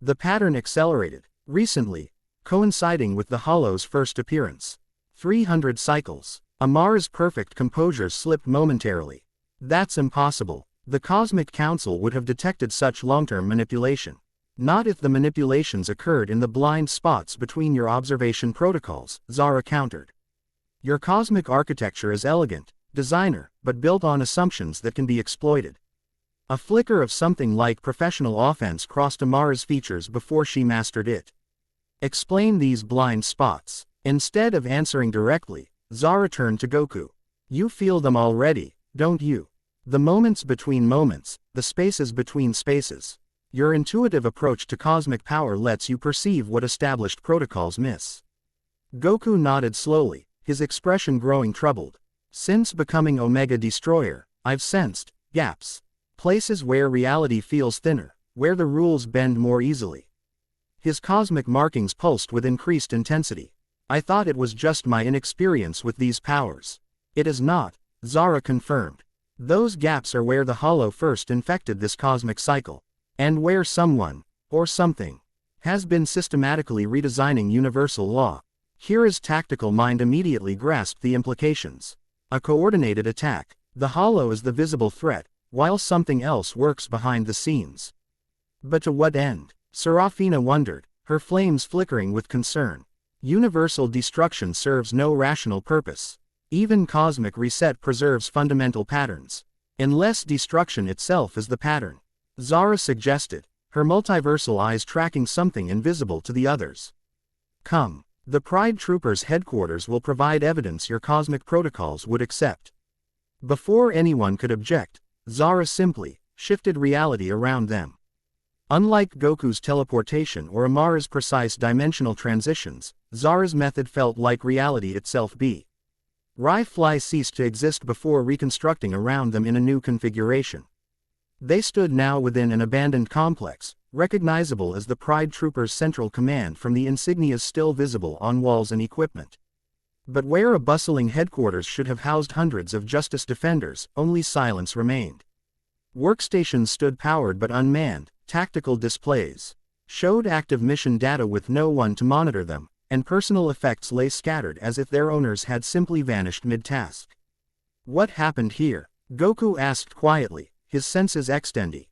The pattern accelerated, recently, coinciding with the Hollow's first appearance. 300 cycles. Amara's perfect composure slipped momentarily. "That's impossible. The Cosmic Council would have detected such long-term manipulation. Not if the manipulations occurred in the blind spots between your observation protocols," Zara countered. "Your cosmic architecture is elegant, designer, but built on assumptions that can be exploited." A flicker of something like professional offense crossed Amara's features before she mastered it. "Explain these blind spots." Instead of answering directly, Zara turned to Goku. "You feel them already, don't you? The moments between moments, the spaces between spaces. Your intuitive approach to cosmic power lets you perceive what established protocols miss." Goku nodded slowly, his expression growing troubled. "Since becoming Omega Destroyer, I've sensed gaps. Places where reality feels thinner, where the rules bend more easily." His cosmic markings pulsed with increased intensity. "I thought it was just my inexperience with these powers." "It is not," Zara confirmed. Those gaps are where the hollow first infected this cosmic cycle, and where someone, or something, has been systematically redesigning universal law. Kira's tactical mind immediately grasped the implications. A coordinated attack. The hollow is the visible threat, while something else works behind the scenes. But to what end? Serafina wondered, her flames flickering with concern. Universal destruction serves no rational purpose. Even cosmic reset preserves fundamental patterns. Unless destruction itself is the pattern. Zara suggested, her multiversal eyes tracking something invisible to the others. Come. The Pride Troopers' headquarters will provide evidence your cosmic protocols would accept. Before anyone could object, Zara simply shifted reality around them. Unlike Goku's teleportation or Amara's precise dimensional transitions, Zara's method felt like reality itself. Fly ceased to exist before reconstructing around them in a new configuration. They stood now within an abandoned complex, recognizable as the Pride Troopers' central command from the insignias still visible on walls and equipment. But where a bustling headquarters should have housed hundreds of justice defenders, only silence remained. Workstations stood powered but unmanned, tactical displays showed active mission data with no one to monitor them, and personal effects lay scattered as if their owners had simply vanished mid-task. What happened here? Goku asked quietly, his senses extending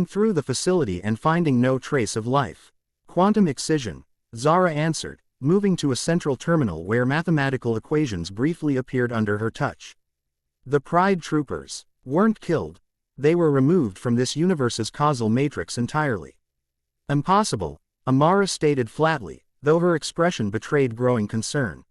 through the facility and finding no trace of life. Quantum excision, Zara answered, moving to a central terminal where mathematical equations briefly appeared under her touch. The Pride Troopers weren't killed, they were removed from this universe's causal matrix entirely. Impossible, Amara stated flatly, though her expression betrayed growing concern.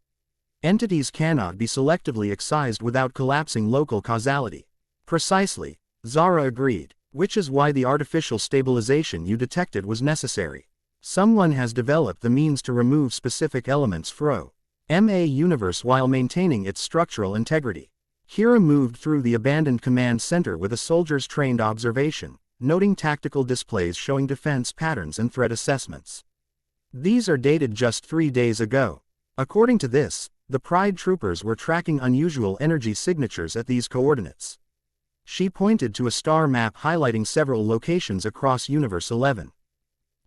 Entities cannot be selectively excised without collapsing local causality. Precisely, Zara agreed, which is why the artificial stabilization you detected was necessary. Someone has developed the means to remove specific elements from the universe while maintaining its structural integrity. Kira moved through the abandoned command center with a soldier's trained observation, noting tactical displays showing defense patterns and threat assessments. These are dated just 3 days ago. According to this, the Pride Troopers were tracking unusual energy signatures at these coordinates. She pointed to a star map highlighting several locations across Universe 11.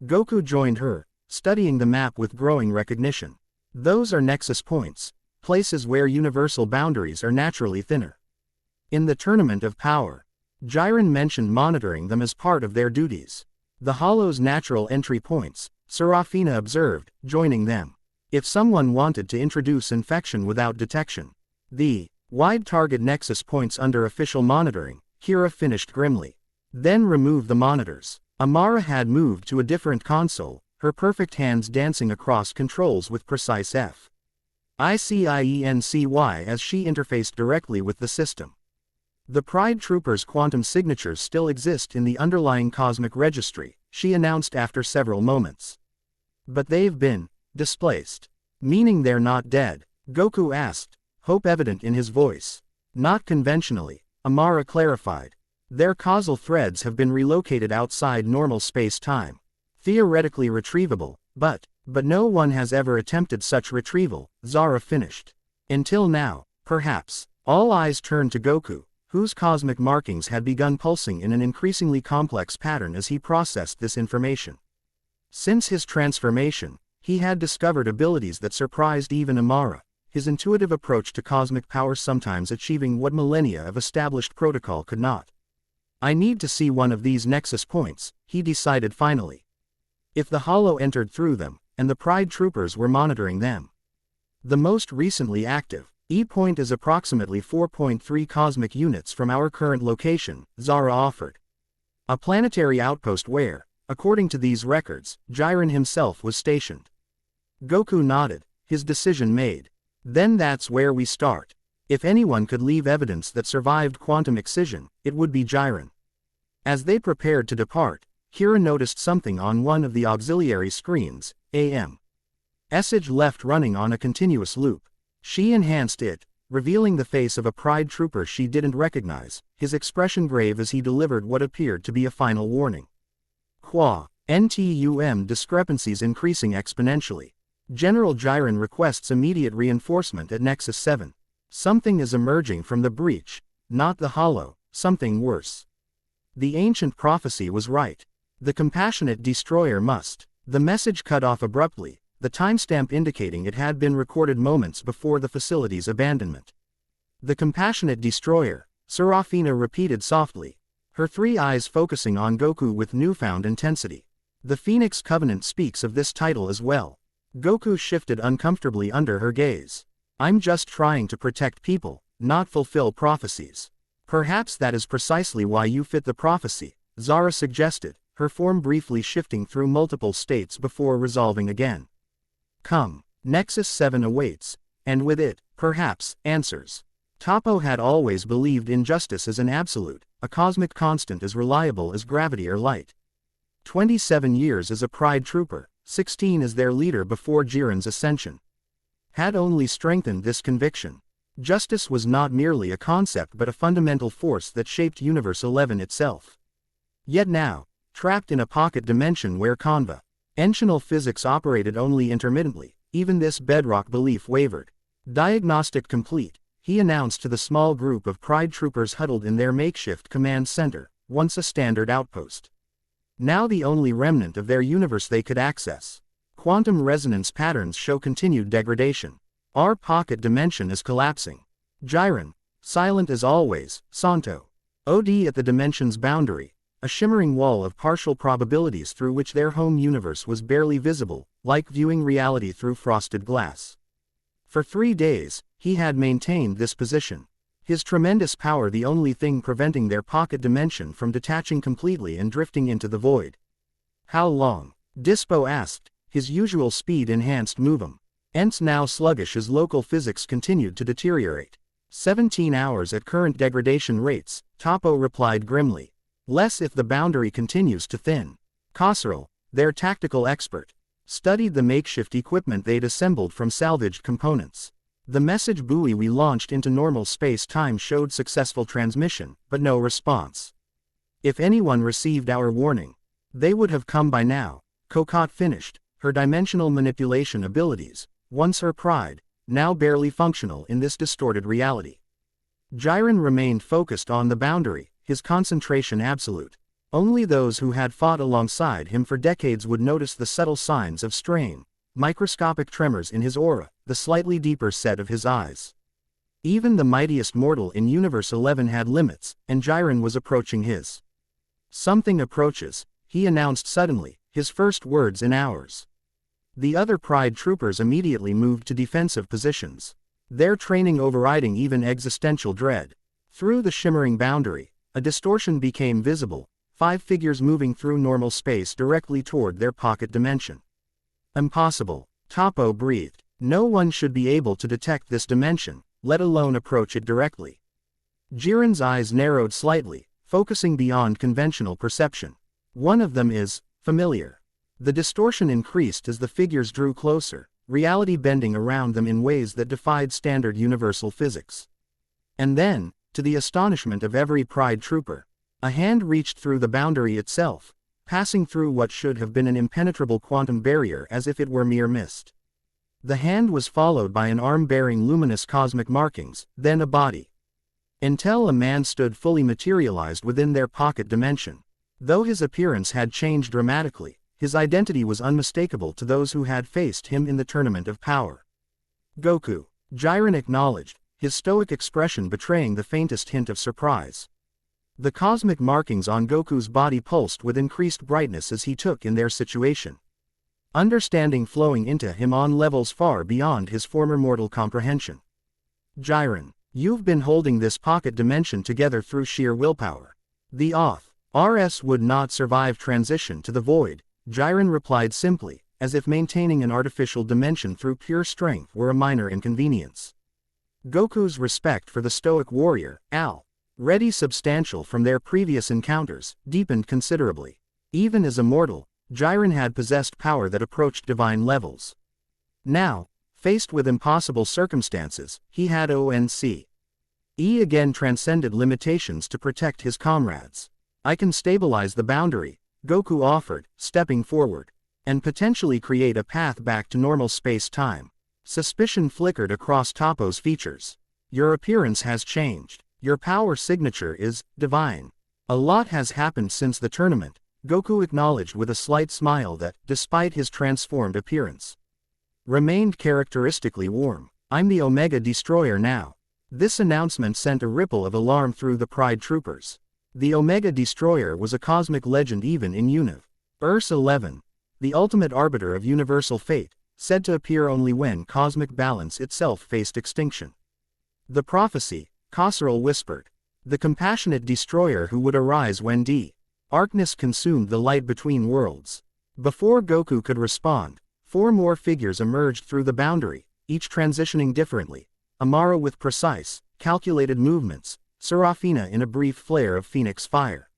Goku joined her, studying the map with growing recognition. Those are nexus points, places where universal boundaries are naturally thinner. In the Tournament of Power, Jiren mentioned monitoring them as part of their duties. The Hollow's natural entry points, Serafina observed, joining them. If someone wanted to introduce infection without detection, the wide target nexus points under official monitoring, Kira finished grimly. Then remove the monitors. Amara had moved to a different console, her perfect hands dancing across controls with precise ICIENCY as she interfaced directly with the system. The Pride Troopers' quantum signatures still exist in the underlying cosmic registry, she announced after several moments. But they've been displaced. Meaning they're not dead? Goku asked, hope evident in his voice. Not conventionally, Amara clarified. Their causal threads have been relocated outside normal space-time. Theoretically retrievable, but no one has ever attempted such retrieval, Zara finished. Until now, perhaps. All eyes turned to Goku, whose cosmic markings had begun pulsing in an increasingly complex pattern as he processed this information. Since his transformation, he had discovered abilities that surprised even Amara, his intuitive approach to cosmic power sometimes achieving what millennia of established protocol could not. I need to see one of these nexus points, he decided finally. If the Hollow entered through them, and the Pride Troopers were monitoring them. The most recently active E-point is approximately 4.3 cosmic units from our current location, Zara offered. A planetary outpost where, according to these records, Jiren himself was stationed. Goku nodded, his decision made. Then that's where we start. If anyone could leave evidence that survived quantum excision, it would be Jiren. As they prepared to depart, Kira noticed something on one of the auxiliary screens, message left running on a continuous loop. She enhanced it, revealing the face of a Pride Trooper she didn't recognize, his expression grave as he delivered what appeared to be a final warning. NTUM discrepancies increasing exponentially. General Jiren requests immediate reinforcement at Nexus 7. Something is emerging from the breach, not the Hollow, something worse. The ancient prophecy was right. The compassionate destroyer must. The message cut off abruptly, the timestamp indicating it had been recorded moments before the facility's abandonment. The compassionate destroyer, Serafina repeated softly, her three eyes focusing on Goku with newfound intensity. The Phoenix Covenant speaks of this title as well. Goku shifted uncomfortably under her gaze. I'm just trying to protect people, not fulfill prophecies. Perhaps that is precisely why you fit the prophecy, Zara suggested, her form briefly shifting through multiple states before resolving again. Come, Nexus 7 awaits, and with it, perhaps, answers. Toppo had always believed injustice as an absolute, a cosmic constant as reliable as gravity or light. 27 years as a Pride Trooper, 16 as their leader before Jiren's ascension, had only strengthened this conviction. Justice was not merely a concept but a fundamental force that shaped Universe 11 itself. Yet now, trapped in a pocket dimension where conventional physics operated only intermittently, even this bedrock belief wavered. Diagnostic complete, he announced to the small group of Pride Troopers huddled in their makeshift command center, once a standard outpost. Now the only remnant of their universe they could access. Quantum resonance patterns show continued degradation. Our pocket dimension is collapsing. Jiren, silent as always, Santo. OD at the dimension's boundary, a shimmering wall of partial probabilities through which their home universe was barely visible, like viewing reality through frosted glass. For 3 days, he had maintained this position. His tremendous power the only thing preventing their pocket dimension from detaching completely and drifting into the void. How long? Dispo asked, his usual speed-enhanced movem. Ents now sluggish as local physics continued to deteriorate. 17 hours at current degradation rates, Toppo replied grimly. Less if the boundary continues to thin. Khosrul, their tactical expert, studied the makeshift equipment they'd assembled from salvaged components. The message buoy we launched into normal space-time showed successful transmission, but no response. If anyone received our warning, they would have come by now. Kokot finished, her dimensional manipulation abilities, once her pride, now barely functional in this distorted reality. Jiren remained focused on the boundary, his concentration absolute. Only those who had fought alongside him for decades would notice the subtle signs of strain, microscopic tremors in his aura, the slightly deeper set of his eyes. Even the mightiest mortal in Universe 11 had limits, and Jiren was approaching his. Something approaches, he announced suddenly, his first words in hours. The other Pride Troopers immediately moved to defensive positions, their training overriding even existential dread. Through the shimmering boundary, a distortion became visible, 5 figures moving through normal space directly toward their pocket dimension. Impossible, Toppo breathed. No one should be able to detect this dimension, let alone approach it directly. Jiren's eyes narrowed slightly, focusing beyond conventional perception. One of them is familiar. The distortion increased as the figures drew closer, reality bending around them in ways that defied standard universal physics. And then, to the astonishment of every Pride Trooper, a hand reached through the boundary itself, passing through what should have been an impenetrable quantum barrier as if it were mere mist. The hand was followed by an arm bearing luminous cosmic markings, then a body. Until a man stood fully materialized within their pocket dimension. Though his appearance had changed dramatically, his identity was unmistakable to those who had faced him in the tournament of power. Goku, Jiren acknowledged, his stoic expression betraying the faintest hint of surprise. The cosmic markings on Goku's body pulsed with increased brightness as he took in their situation. Understanding flowing into him on levels far beyond his former mortal comprehension. Jiren, you've been holding this pocket dimension together through sheer willpower. The RS would not survive transition to the void, Jiren replied simply, as if maintaining an artificial dimension through pure strength were a minor inconvenience. Goku's respect for the stoic warrior, already substantial from their previous encounters, deepened considerably. Even as a mortal, Jiren had possessed power that approached divine levels. Now, faced with impossible circumstances, he had ONC. Again transcended limitations to protect his comrades. I can stabilize the boundary, Goku offered, stepping forward, and potentially create a path back to normal space-time. Suspicion flickered across Toppo's features. Your appearance has changed. Your power signature is divine. A lot has happened since the tournament, Goku acknowledged with a slight smile that, despite his transformed appearance, remained characteristically warm. I'm the Omega Destroyer now. This announcement sent a ripple of alarm through the Pride troopers. The Omega Destroyer was a cosmic legend even in Universe 11, the ultimate arbiter of universal fate, said to appear only when cosmic balance itself faced extinction. The prophecy, Khosrul whispered. The compassionate destroyer who would arise when darkness consumed the light between worlds. Before Goku could respond, 4 more figures emerged through the boundary, each transitioning differently. Amara with precise, calculated movements, Serafina in a brief flare of phoenix fire.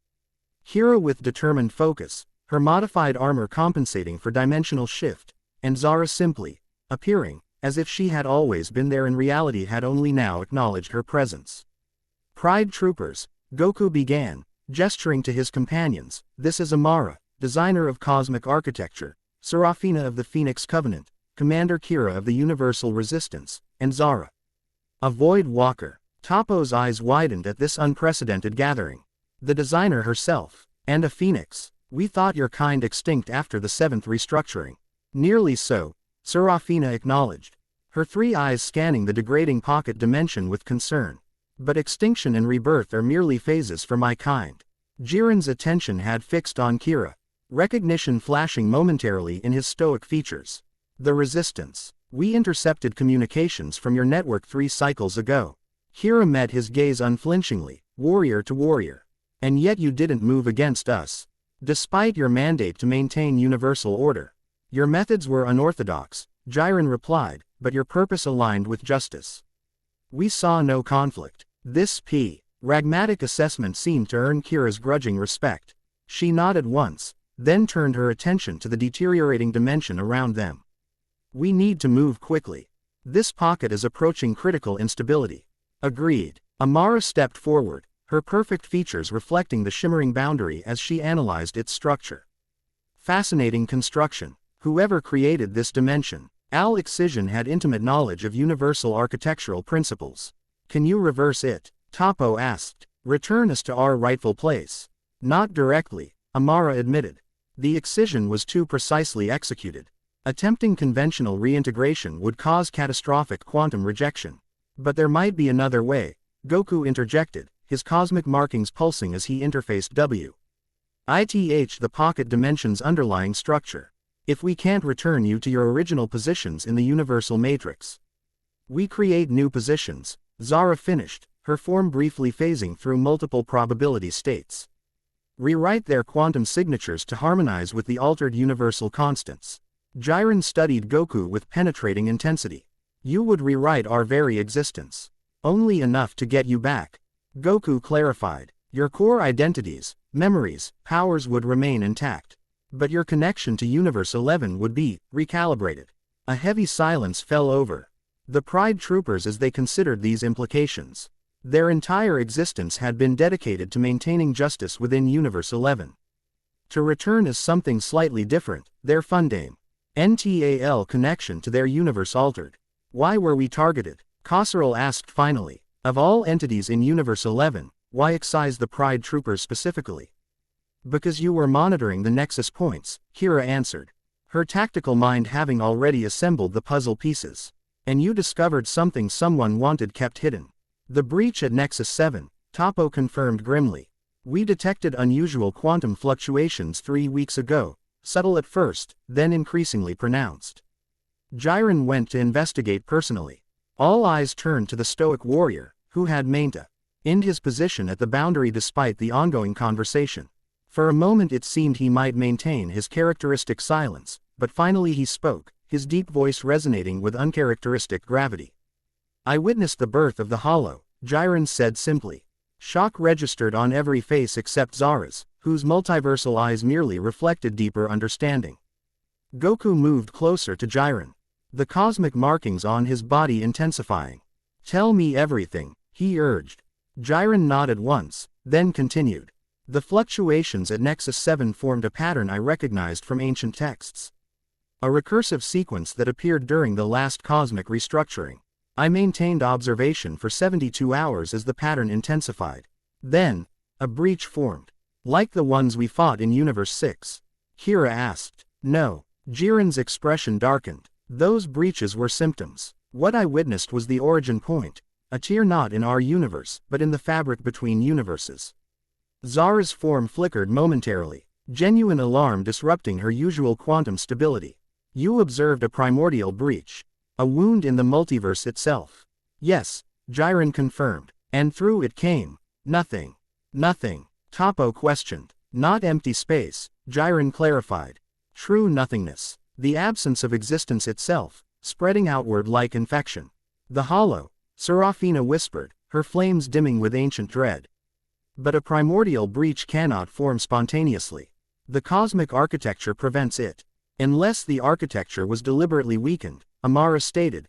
Kira with determined focus, her modified armor compensating for dimensional shift, and Zara simply appearing, as if she had always been there in reality had only now acknowledged her presence. Pride troopers, Goku began, gesturing to his companions. This is Amara, designer of cosmic architecture, Serafina of the Phoenix Covenant, Commander Kira of the Universal Resistance, and Zara, a Void Walker. Toppo's eyes widened at this unprecedented gathering. The designer herself, and a phoenix. We thought your kind extinct after the 7th restructuring. Nearly so, Serafina acknowledged, her 3 eyes scanning the degrading pocket dimension with concern. But extinction and rebirth are merely phases for my kind. Jiren's attention had fixed on Kira, recognition flashing momentarily in his stoic features. The resistance. We intercepted communications from your network 3 cycles ago. Kira met his gaze unflinchingly, warrior to warrior. And yet you didn't move against us. Despite your mandate to maintain universal order. Your methods were unorthodox, Jiren replied, but your purpose aligned with justice. We saw no conflict. This pragmatic assessment seemed to earn Kira's grudging respect. She nodded once, then turned her attention to the deteriorating dimension around them. We need to move quickly. This pocket is approaching critical instability. Agreed. Amara stepped forward, her perfect features reflecting the shimmering boundary as she analyzed its structure. Fascinating construction. Whoever created this dimension, Al-Excision had intimate knowledge of universal architectural principles. Can you reverse it? Toppo asked. Return us to our rightful place. Not directly, Amara admitted. The excision was too precisely executed. Attempting conventional reintegration would cause catastrophic quantum rejection. But there might be another way, Goku interjected, his cosmic markings pulsing as he interfaced with the pocket dimension's underlying structure. If we can't return you to your original positions in the universal matrix, we create new positions, Zara finished, her form briefly phasing through multiple probability states. Rewrite their quantum signatures to harmonize with the altered universal constants. Jiren studied Goku with penetrating intensity. You would rewrite our very existence. Only enough to get you back. Goku clarified. Your core identities, memories, powers would remain intact. But your connection to Universe 11 would be recalibrated. A heavy silence fell over the Pride troopers as they considered these implications. Their entire existence had been dedicated to maintaining justice within Universe 11. To return as something slightly different, their Fundame NTAL connection to their universe altered. Why were we targeted? Khosrul asked finally. Of all entities in Universe 11, why excise the Pride troopers specifically? Because you were monitoring the nexus points, Kira answered, her tactical mind having already assembled the puzzle pieces. And you discovered something someone wanted kept hidden. The breach at Nexus 7, Toppo confirmed grimly. We detected unusual quantum fluctuations 3 weeks ago, subtle at first, then increasingly pronounced. Jiren went to investigate personally. All eyes turned to the stoic warrior, who had maintained his position at the boundary despite the ongoing conversation. For a moment it seemed he might maintain his characteristic silence, but finally he spoke, his deep voice resonating with uncharacteristic gravity. I witnessed the birth of the Hollow, Jiren said simply. Shock registered on every face except Zara's, whose multiversal eyes merely reflected deeper understanding. Goku moved closer to Jiren, the cosmic markings on his body intensifying. Tell me everything, he urged. Jiren nodded once, then continued. The fluctuations at Nexus 7 formed a pattern I recognized from ancient texts. A recursive sequence that appeared during the last cosmic restructuring. I maintained observation for 72 hours as the pattern intensified. Then, a breach formed. Like the ones we fought in Universe 6. Kira asked. No. Jiren's expression darkened. Those breaches were symptoms. What I witnessed was the origin point. A tear not in our universe, but in the fabric between universes. Zara's form flickered momentarily, genuine alarm disrupting her usual quantum stability. You observed a primordial breach. A wound in the multiverse itself. Yes, Jiren confirmed. And through it came nothing. Nothing. Toppo questioned. Not empty space, Jiren clarified. True nothingness. The absence of existence itself, spreading outward like infection. The hollow, Serafina whispered, her flames dimming with ancient dread. But a primordial breach cannot form spontaneously. The cosmic architecture prevents it. Unless the architecture was deliberately weakened, Amara stated,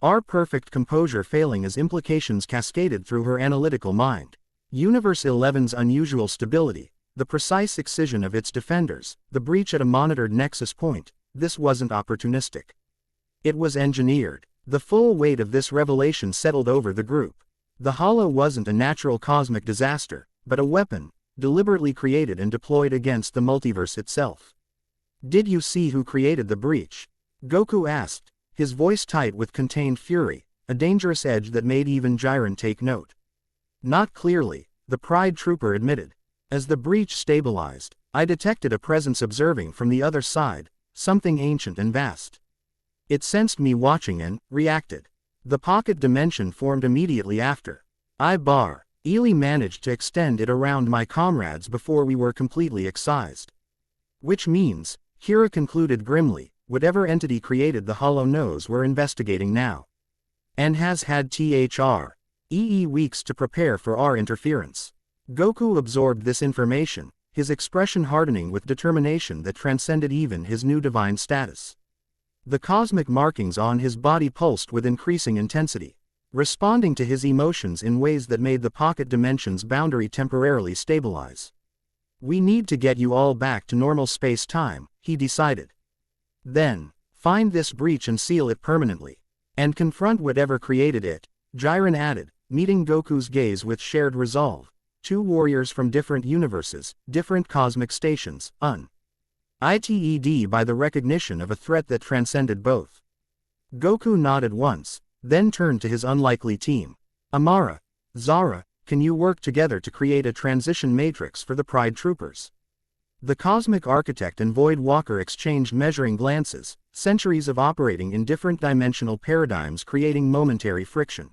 our perfect composure failing as implications cascaded through her analytical mind. Universe 11's unusual stability, the precise excision of its defenders, the breach at a monitored nexus point, this wasn't opportunistic. It was engineered. The full weight of this revelation settled over the group. The hollow wasn't a natural cosmic disaster, but a weapon, deliberately created and deployed against the multiverse itself. Did you see who created the breach? Goku asked, his voice tight with contained fury, a dangerous edge that made even Jiren take note. Not clearly, the Pride Trooper admitted. As the breach stabilized, I detected a presence observing from the other side, something ancient and vast. It sensed me watching and reacted. The pocket dimension formed immediately after. Ely managed to extend it around my comrades before we were completely excised. Which means, Kira concluded grimly, whatever entity created the hollow knows we're investigating now. And has had weeks to prepare for our interference. Goku absorbed this information, his expression hardening with determination that transcended even his new divine status. The cosmic markings on his body pulsed with increasing intensity, responding to his emotions in ways that made the pocket dimension's boundary temporarily stabilize. We need to get you all back to normal space-time, he decided. Then, find this breach and seal it permanently. And confront whatever created it, Jiren added, meeting Goku's gaze with shared resolve. Two warriors from different universes, different cosmic stations, unitted by the recognition of a threat that transcended both. Goku nodded once, then turned to his unlikely team. Amara, Zara, can you work together to create a transition matrix for the Pride Troopers? The Cosmic Architect and Void Walker exchanged measuring glances, centuries of operating in different dimensional paradigms creating momentary friction.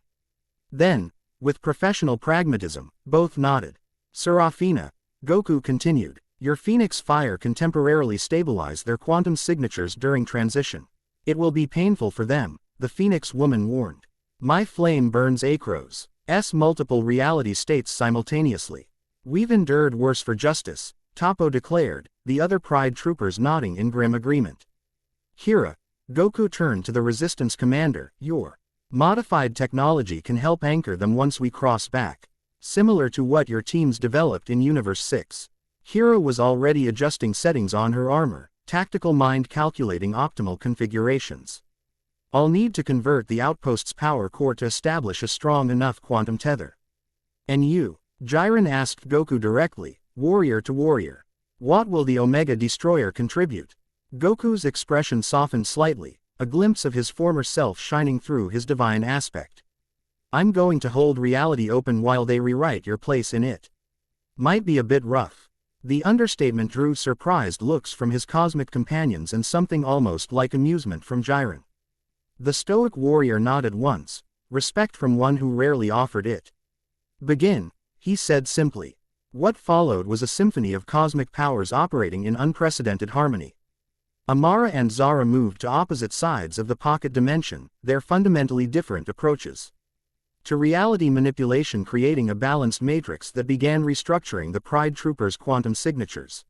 Then, with professional pragmatism, both nodded. Serafina, Goku continued, your Phoenix Fire can temporarily stabilize their quantum signatures during transition. It will be painful for them, the Phoenix woman warned. My flame burns Acro's multiple reality states simultaneously. We've endured worse for justice, Toppo declared, the other Pride Troopers nodding in grim agreement. Kira, Goku turned to the Resistance commander, your modified technology can help anchor them once we cross back. Similar to what your teams developed in Universe 6. Kira was already adjusting settings on her armor, tactical mind calculating optimal configurations. I'll need to convert the outpost's power core to establish a strong enough quantum tether. And you? Jiren asked Goku directly, warrior to warrior. What will the Omega Destroyer contribute? Goku's expression softened slightly, a glimpse of his former self shining through his divine aspect. I'm going to hold reality open while they rewrite your place in it. Might be a bit rough. The understatement drew surprised looks from his cosmic companions and something almost like amusement from Jiren. The stoic warrior nodded once, respect from one who rarely offered it. Begin, he said simply. What followed was a symphony of cosmic powers operating in unprecedented harmony. Amara and Zara moved to opposite sides of the pocket dimension, their fundamentally different approaches to reality manipulation creating a balanced matrix that began restructuring the Pride Troopers' quantum signatures.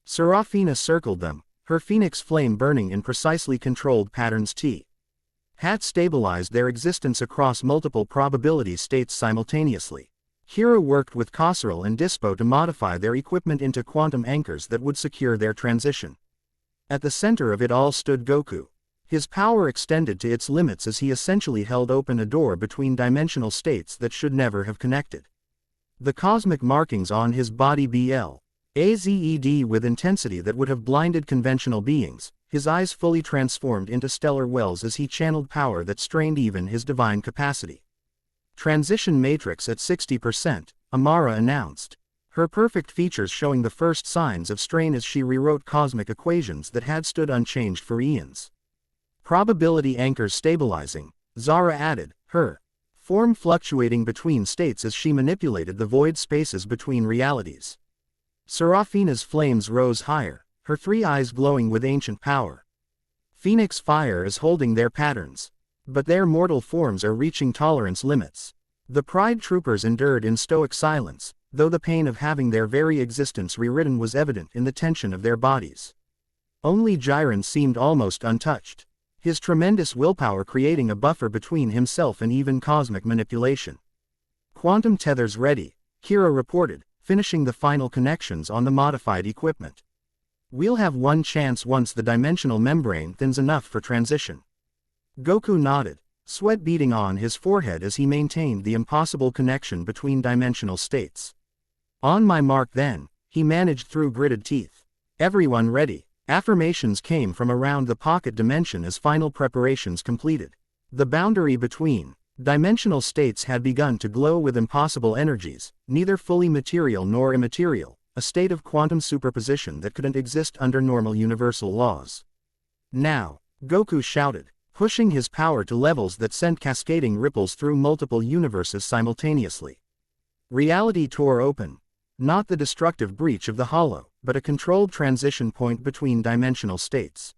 Serafina circled them, her phoenix flame burning in precisely controlled patterns had stabilized their existence across multiple probability states simultaneously. Kira worked with Khosrul and Dispo to modify their equipment into quantum anchors that would secure their transition. At the center of it all stood Goku. His power extended to its limits as he essentially held open a door between dimensional states that should never have connected. The cosmic markings on his body blazed with intensity that would have blinded conventional beings, his eyes fully transformed into stellar wells as he channeled power that strained even his divine capacity. Transition matrix at 60%, Amara announced, her perfect features showing the first signs of strain as she rewrote cosmic equations that had stood unchanged for eons. Probability anchors stabilizing, Zara added, her form fluctuating between states as she manipulated the void spaces between realities. Serafina's flames rose higher, her 3 eyes glowing with ancient power. Phoenix fire is holding their patterns. But their mortal forms are reaching tolerance limits. The Pride troopers endured in stoic silence, though the pain of having their very existence rewritten was evident in the tension of their bodies. Only Jiren seemed almost untouched, his tremendous willpower creating a buffer between himself and even cosmic manipulation. Quantum tethers ready, Kira reported, finishing the final connections on the modified equipment. We'll have one chance once the dimensional membrane thins enough for transition. Goku nodded, sweat beading on his forehead as he maintained the impossible connection between dimensional states. On my mark then, he managed through gritted teeth. Everyone ready. Affirmations came from around the pocket dimension as final preparations completed. The boundary between dimensional states had begun to glow with impossible energies, neither fully material nor immaterial, a state of quantum superposition that couldn't exist under normal universal laws. Now, Goku shouted, pushing his power to levels that sent cascading ripples through multiple universes simultaneously. Reality tore open. Not the destructive breach of the hollow, but a controlled transition point between dimensional states.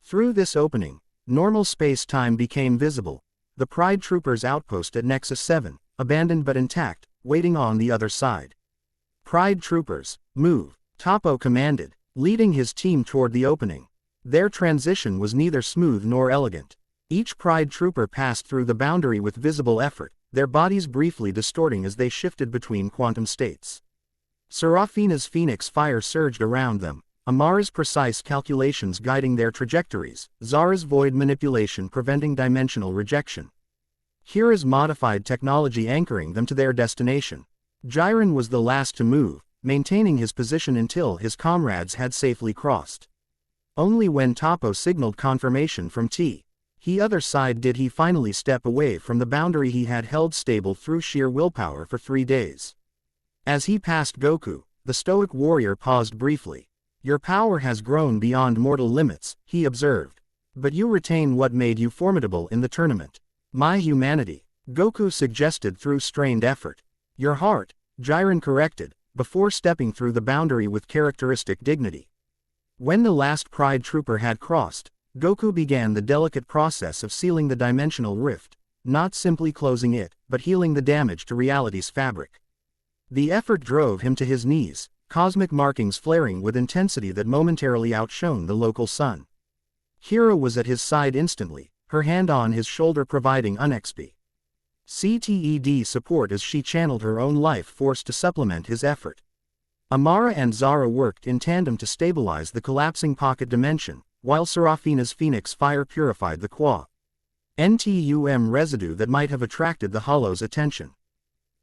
Through this opening, normal space-time became visible, the Pride troopers' outpost at Nexus 7, abandoned but intact, waiting on the other side. Pride troopers, move, Toppo commanded, leading his team toward the opening. Their transition was neither smooth nor elegant. Each Pride trooper passed through the boundary with visible effort, their bodies briefly distorting as they shifted between quantum states. Serafina's phoenix fire surged around them, Amara's precise calculations guiding their trajectories, Zara's void manipulation preventing dimensional rejection. Kira's modified technology anchoring them to their destination. Jiren was the last to move, maintaining his position until his comrades had safely crossed. Only when Toppo signaled confirmation from he other side did he finally step away from the boundary he had held stable through sheer willpower for 3 days. As he passed Goku, the stoic warrior paused briefly. Your power has grown beyond mortal limits, he observed. But you retain what made you formidable in the tournament. My humanity, Goku suggested through strained effort. Your heart, Jiren corrected, before stepping through the boundary with characteristic dignity. When the last Pride trooper had crossed, Goku began the delicate process of sealing the dimensional rift, not simply closing it, but healing the damage to reality's fabric. The effort drove him to his knees, cosmic markings flaring with intensity that momentarily outshone the local sun. Kira was at his side instantly, her hand on his shoulder providing unexpected support as she channeled her own life force to supplement his effort. Amara and Zara worked in tandem to stabilize the collapsing pocket dimension, while Serafina's phoenix fire purified the quantum residue that might have attracted the hollow's attention.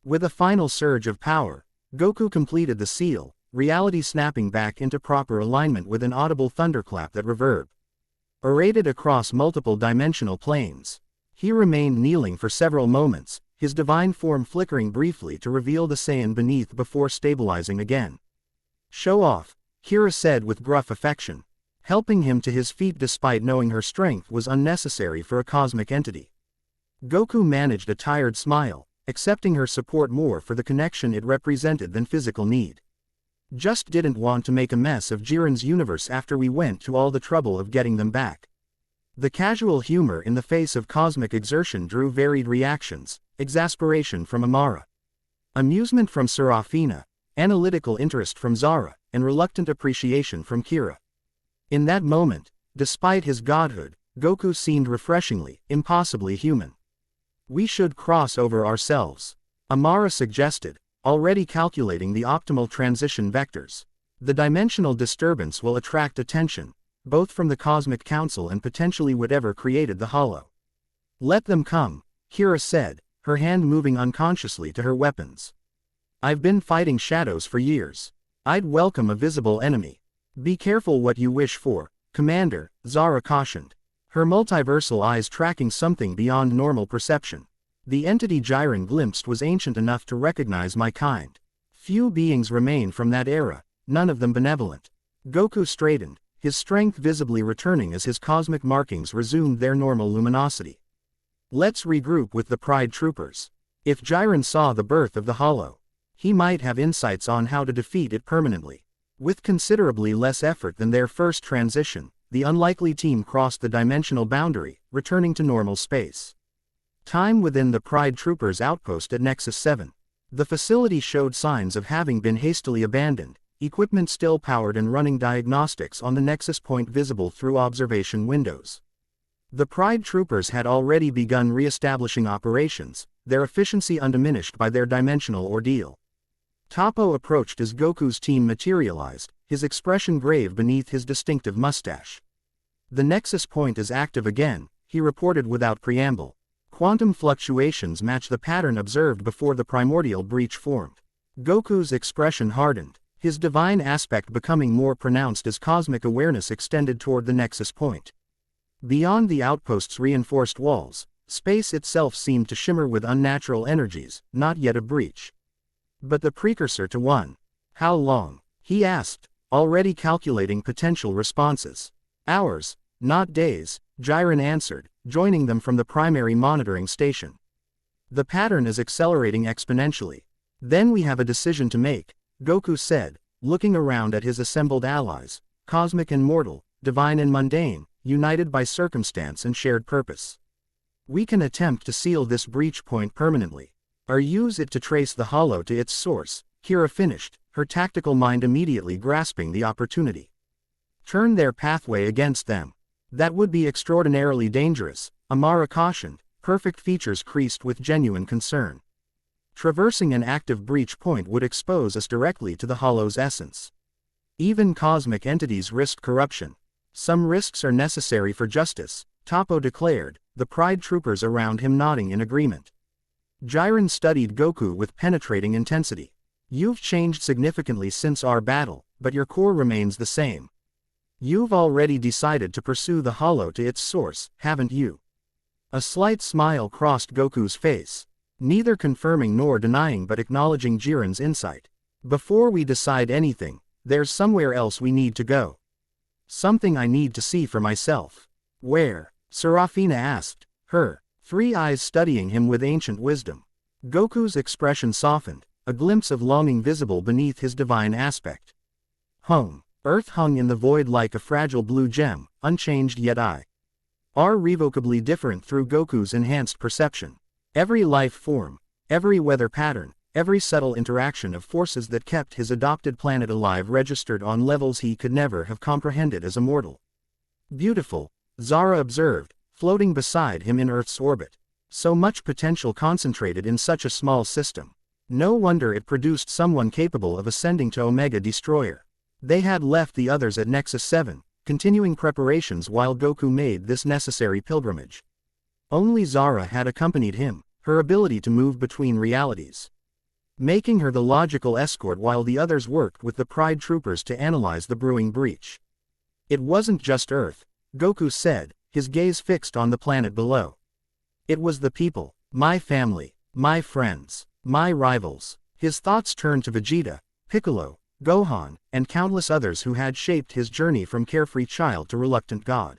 With a final surge of power, Goku completed the seal, reality snapping back into proper alignment with an audible thunderclap that reverberated across multiple dimensional planes. He remained kneeling for several moments, his divine form flickering briefly to reveal the Saiyan beneath before stabilizing again. Show off, Kira said with gruff affection, helping him to his feet despite knowing her strength was unnecessary for a cosmic entity. Goku managed a tired smile, accepting her support more for the connection it represented than physical need. Just didn't want to make a mess of Jiren's universe after we went to all the trouble of getting them back. The casual humor in the face of cosmic exertion drew varied reactions, exasperation from Amara, amusement from Serafina, analytical interest from Zara, and reluctant appreciation from Kira. In that moment, despite his godhood, Goku seemed refreshingly, impossibly human. We should cross over ourselves, Amara suggested, already calculating the optimal transition vectors. The dimensional disturbance will attract attention. both from the Cosmic Council and potentially whatever created the Hollow. Let them come, Kira said, her hand moving unconsciously to her weapons. I've been fighting shadows for years. I'd welcome a visible enemy. Be careful what you wish for, Commander, Zara cautioned, her multiversal eyes tracking something beyond normal perception. The entity Jiren glimpsed was ancient enough to recognize my kind. Few beings remain from that era, none of them benevolent. Goku straightened, his strength visibly returning as his cosmic markings resumed their normal luminosity. Let's regroup with the Pride Troopers. If Jiren saw the birth of the Hollow, he might have insights on how to defeat it permanently. With considerably less effort than their first transition, the unlikely team crossed the dimensional boundary, returning to normal space. Time within the Pride Troopers' outpost at Nexus 7. The facility showed signs of having been hastily abandoned, equipment still powered and running diagnostics on the Nexus point visible through observation windows. The Pride Troopers had already begun re-establishing operations, their efficiency undiminished by their dimensional ordeal. Toppo approached as Goku's team materialized, his expression grave beneath his distinctive mustache. The Nexus point is active again, he reported without preamble. Quantum fluctuations match the pattern observed before the primordial breach formed. Goku's expression hardened, his divine aspect becoming more pronounced as cosmic awareness extended toward the Nexus point. Beyond the outpost's reinforced walls, space itself seemed to shimmer with unnatural energies, not yet a breach, but the precursor to one. How long? He asked, already calculating potential responses. Hours, not days, Jiren answered, joining them from the primary monitoring station. The pattern is accelerating exponentially. Then we have a decision to make, Goku said, looking around at his assembled allies, cosmic and mortal, divine and mundane, united by circumstance and shared purpose. We can attempt to seal this breach point permanently, or use it to trace the Hollow to its source, Kira finished, her tactical mind immediately grasping the opportunity. Turn their pathway against them. That would be extraordinarily dangerous, Amara cautioned, perfect features creased with genuine concern. Traversing an active breach point would expose us directly to the Hollow's essence. Even cosmic entities risk corruption. Some risks are necessary for justice, Toppo declared, the Pride Troopers around him nodding in agreement. Jiren studied Goku with penetrating intensity. You've changed significantly since our battle, but your core remains the same. You've already decided to pursue the Hollow to its source, haven't you? A slight smile crossed Goku's face, neither confirming nor denying but acknowledging Jiren's insight. Before we decide anything, there's somewhere else we need to go. Something I need to see for myself. Where? Serafina asked, her three eyes studying him with ancient wisdom. Goku's expression softened, a glimpse of longing visible beneath his divine aspect. Home. Earth hung in the void like a fragile blue gem, unchanged yet irrevocably different through Goku's enhanced perception. Every life form, every weather pattern, every subtle interaction of forces that kept his adopted planet alive registered on levels he could never have comprehended as a mortal. Beautiful, Zara observed, floating beside him in Earth's orbit. So much potential concentrated in such a small system. No wonder it produced someone capable of ascending to Omega Destroyer. They had left the others at Nexus 7, continuing preparations while Goku made this necessary pilgrimage. Only Zara had accompanied him, her ability to move between realities, making her the logical escort while the others worked with the Pride Troopers to analyze the brewing breach. It wasn't just Earth, Goku said, his gaze fixed on the planet below. It was the people, my family, my friends, my rivals. His thoughts turned to Vegeta, Piccolo, Gohan, and countless others who had shaped his journey from carefree child to reluctant god.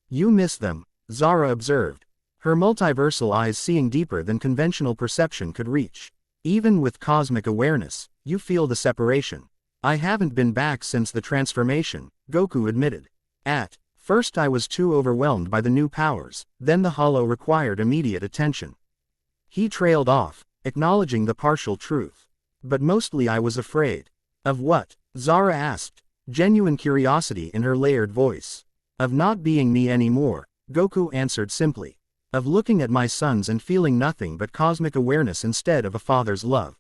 You miss them, Zara observed, her multiversal eyes seeing deeper than conventional perception could reach. Even with cosmic awareness, you feel the separation. I haven't been back since the transformation, Goku admitted. At first I was too overwhelmed by the new powers, then the Hollow required immediate attention. He trailed off, acknowledging the partial truth. But mostly I was afraid. Of what? Zara asked, genuine curiosity in her layered voice. Of not being me anymore, Goku answered simply. Of looking at my sons and feeling nothing but cosmic awareness instead of a father's love.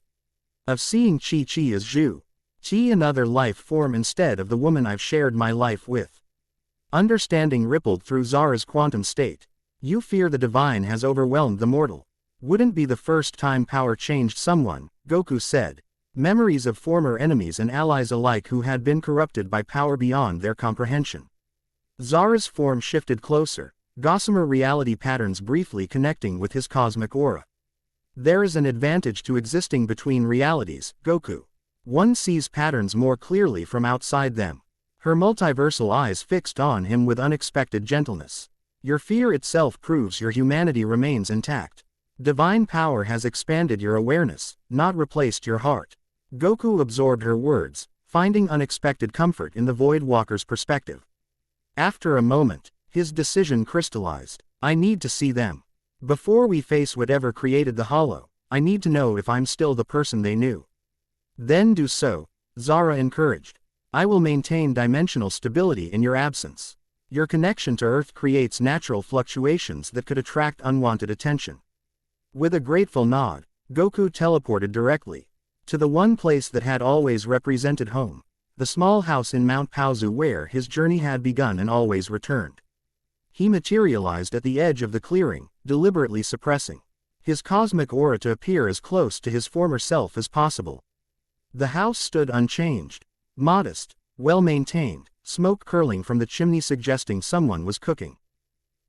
Of seeing Chi-Chi as Zhu. Chi another life form instead of the woman I've shared my life with. Understanding rippled through Zara's quantum state. You fear the divine has overwhelmed the mortal. Wouldn't be the first time power changed someone, Goku said. Memories of former enemies and allies alike who had been corrupted by power beyond their comprehension. Zara's form shifted closer, gossamer reality patterns briefly connecting with his cosmic aura. There is an advantage to existing between realities, Goku. One sees patterns more clearly from outside them. Her multiversal eyes fixed on him with unexpected gentleness. Your fear itself proves your humanity remains intact. Divine power has expanded your awareness, not replaced your heart. Goku absorbed her words, finding unexpected comfort in the Void Walker's perspective. After a moment, his decision crystallized. I need to see them. Before we face whatever created the hollow, I need to know if I'm still the person they knew. Then do so, Zara encouraged. I will maintain dimensional stability in your absence. Your connection to Earth creates natural fluctuations that could attract unwanted attention. With a grateful nod, Goku teleported directly to the one place that had always represented home, the small house in Mount Paozu where his journey had begun and always returned. He materialized at the edge of the clearing, deliberately suppressing his cosmic aura to appear as close to his former self as possible. The house stood unchanged, modest, well-maintained, smoke curling from the chimney suggesting someone was cooking.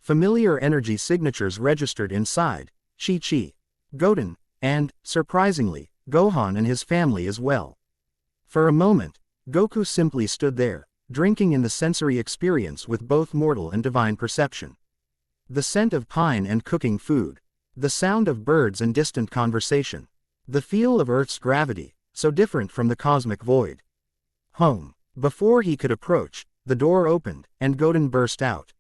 Familiar energy signatures registered inside, Chi-Chi, Goten, and, surprisingly, Gohan and his family as well. For a moment, Goku simply stood there, drinking in the sensory experience with both mortal and divine perception. The scent of pine and cooking food, the sound of birds and distant conversation, the feel of Earth's gravity, so different from the cosmic void. Home. Before he could approach, the door opened, and Goten burst out.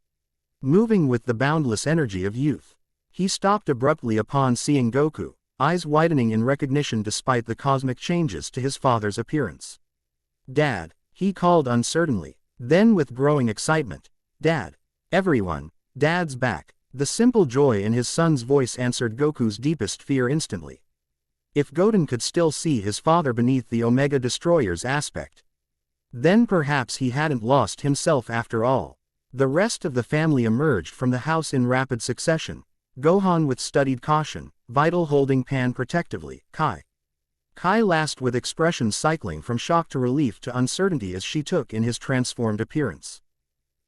Moving with the boundless energy of youth. He stopped abruptly upon seeing Goku, eyes widening in recognition despite the cosmic changes to his father's appearance. Dad, he called uncertainly, then with growing excitement. Dad. Everyone, Dad's back. The simple joy in his son's voice answered Goku's deepest fear instantly. If Goten could still see his father beneath the Omega Destroyer's aspect, then perhaps he hadn't lost himself after all. The rest of the family emerged from the house in rapid succession. Gohan with studied caution, Vital holding Pan protectively, Kai last with expressions cycling from shock to relief to uncertainty as she took in his transformed appearance.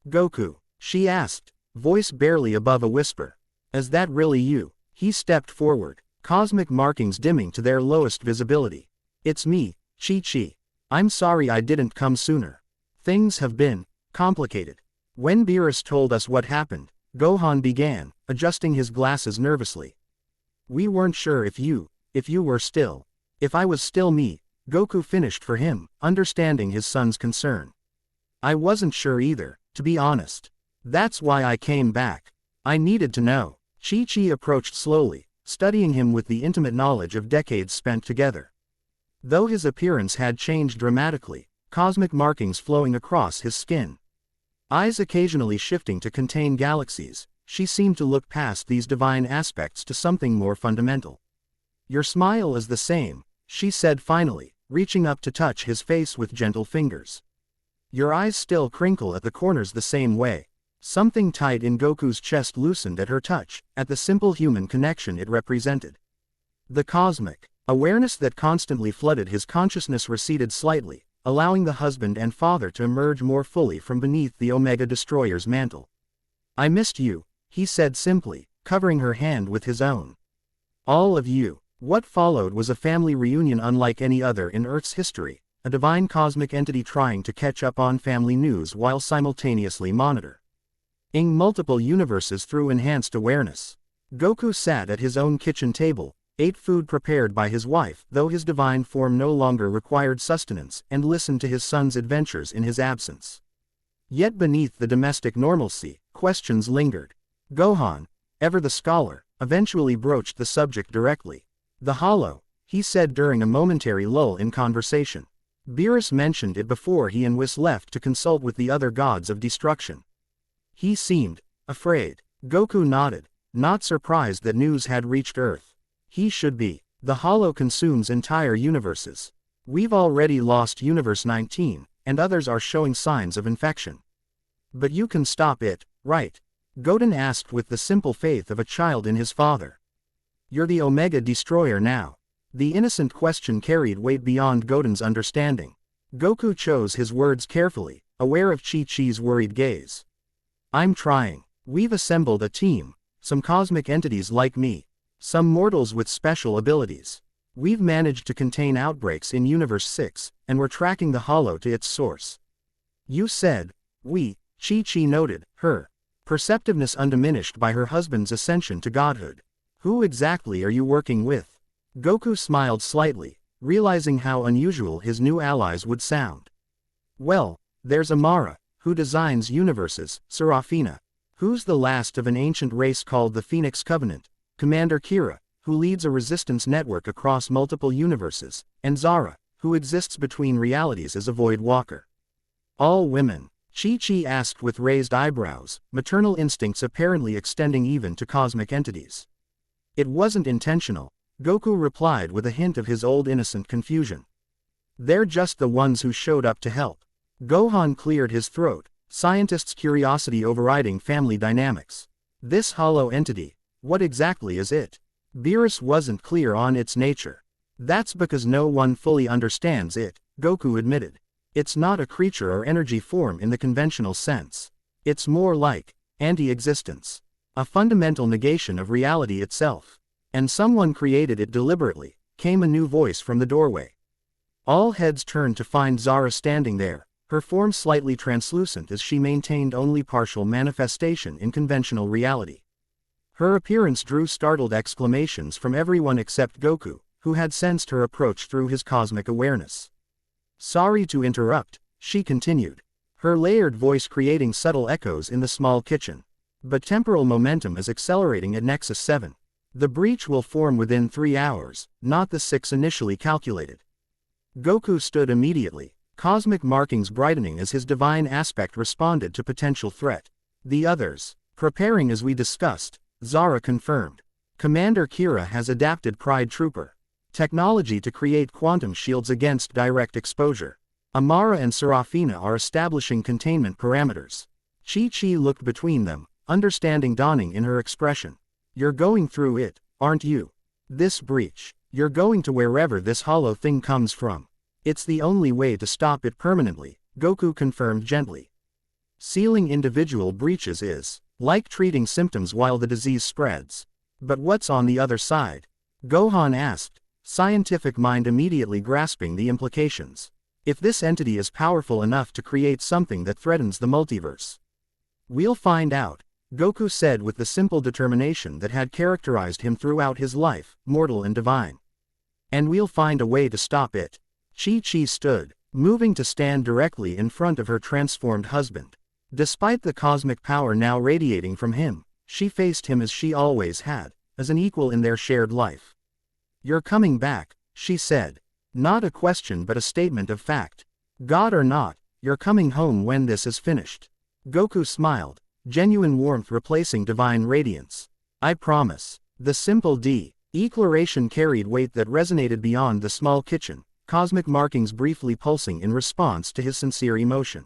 Goku, she asked, voice barely above a whisper. Is that really you? He stepped forward, cosmic markings dimming to their lowest visibility. It's me, Chi-Chi. I'm sorry I didn't come sooner. Things have been complicated. When Beerus told us what happened, Gohan began, adjusting his glasses nervously. We weren't sure if you were still. If I was still me, Goku finished for him, understanding his son's concern. I wasn't sure either, to be honest. That's why I came back. I needed to know. Chi-Chi approached slowly, studying him with the intimate knowledge of decades spent together. Though his appearance had changed dramatically, cosmic markings flowing across his skin, eyes occasionally shifting to contain galaxies, she seemed to look past these divine aspects to something more fundamental. Your smile is the same, she said finally, reaching up to touch his face with gentle fingers. Your eyes still crinkle at the corners the same way. Something tight in Goku's chest loosened at her touch, at the simple human connection it represented. The cosmic awareness that constantly flooded his consciousness receded slightly, allowing the husband and father to emerge more fully from beneath the Omega Destroyer's mantle. I missed you, he said simply, covering her hand with his own. All of you. What followed was a family reunion unlike any other in Earth's history, a divine cosmic entity trying to catch up on family news while simultaneously monitoring multiple universes through enhanced awareness. Goku sat at his own kitchen table, ate food prepared by his wife, though his divine form no longer required sustenance, and listened to his son's adventures in his absence. Yet beneath the domestic normalcy, questions lingered. Gohan, ever the scholar, eventually broached the subject directly. The hollow, he said during a momentary lull in conversation. Beerus mentioned it before he and Whis left to consult with the other gods of destruction. He seemed afraid. Goku nodded, not surprised that news had reached Earth. He should be. The hollow consumes entire universes. We've already lost Universe 19, and others are showing signs of infection. But you can stop it, right? Goten asked with the simple faith of a child in his father. You're the Omega Destroyer now. The innocent question carried weight beyond Goten's understanding. Goku chose his words carefully, aware of Chi-Chi's worried gaze. I'm trying. We've assembled a team, some cosmic entities like me, some mortals with special abilities. We've managed to contain outbreaks in Universe 6, and we're tracking the hollow to its source. You said, we, Chi-Chi noted, her perceptiveness undiminished by her husband's ascension to godhood. Who exactly are you working with? Goku smiled slightly, realizing how unusual his new allies would sound. Well, there's Amara, who designs universes, Serafina, who's the last of an ancient race called the Phoenix Covenant, Commander Kira, who leads a resistance network across multiple universes, and Zara, who exists between realities as a Void Walker. All women? Chi-Chi asked with raised eyebrows, maternal instincts apparently extending even to cosmic entities. It wasn't intentional, Goku replied with a hint of his old innocent confusion. They're just the ones who showed up to help. Gohan cleared his throat, scientists' curiosity overriding family dynamics. This hollow entity, what exactly is it? Beerus wasn't clear on its nature. That's because no one fully understands it, Goku admitted. It's not a creature or energy form in the conventional sense. It's more like anti-existence. A fundamental negation of reality itself. And someone created it deliberately, came a new voice from the doorway. All heads turned to find Zara standing there, her form slightly translucent as she maintained only partial manifestation in conventional reality. Her appearance drew startled exclamations from everyone except Goku, who had sensed her approach through his cosmic awareness. Sorry to interrupt, she continued, her layered voice creating subtle echoes in the small kitchen. But temporal momentum is accelerating at Nexus 7. The breach will form within 3 hours, not the 6 initially calculated. Goku stood immediately, cosmic markings brightening as his divine aspect responded to potential threat. The others, preparing as we discussed, Zara confirmed. Commander Kira has adapted Pride Trooper technology to create quantum shields against direct exposure. Amara and Serafina are establishing containment parameters. Chi-Chi looked between them, understanding dawning in her expression. You're going through it, aren't you? This breach. You're going to wherever this hollow thing comes from. It's the only way to stop it permanently, Goku confirmed gently. Sealing individual breaches is like treating symptoms while the disease spreads. But what's on the other side? Gohan asked, scientific mind immediately grasping the implications. If this entity is powerful enough to create something that threatens the multiverse. We'll find out, Goku said with the simple determination that had characterized him throughout his life, mortal and divine. And we'll find a way to stop it. Chi-Chi stood, moving to stand directly in front of her transformed husband. Despite the cosmic power now radiating from him, she faced him as she always had, as an equal in their shared life. You're coming back, she said. Not a question but a statement of fact. God or not, you're coming home when this is finished. Goku smiled, genuine warmth replacing divine radiance. I promise. The simple declaration carried weight that resonated beyond the small kitchen, cosmic markings briefly pulsing in response to his sincere emotion.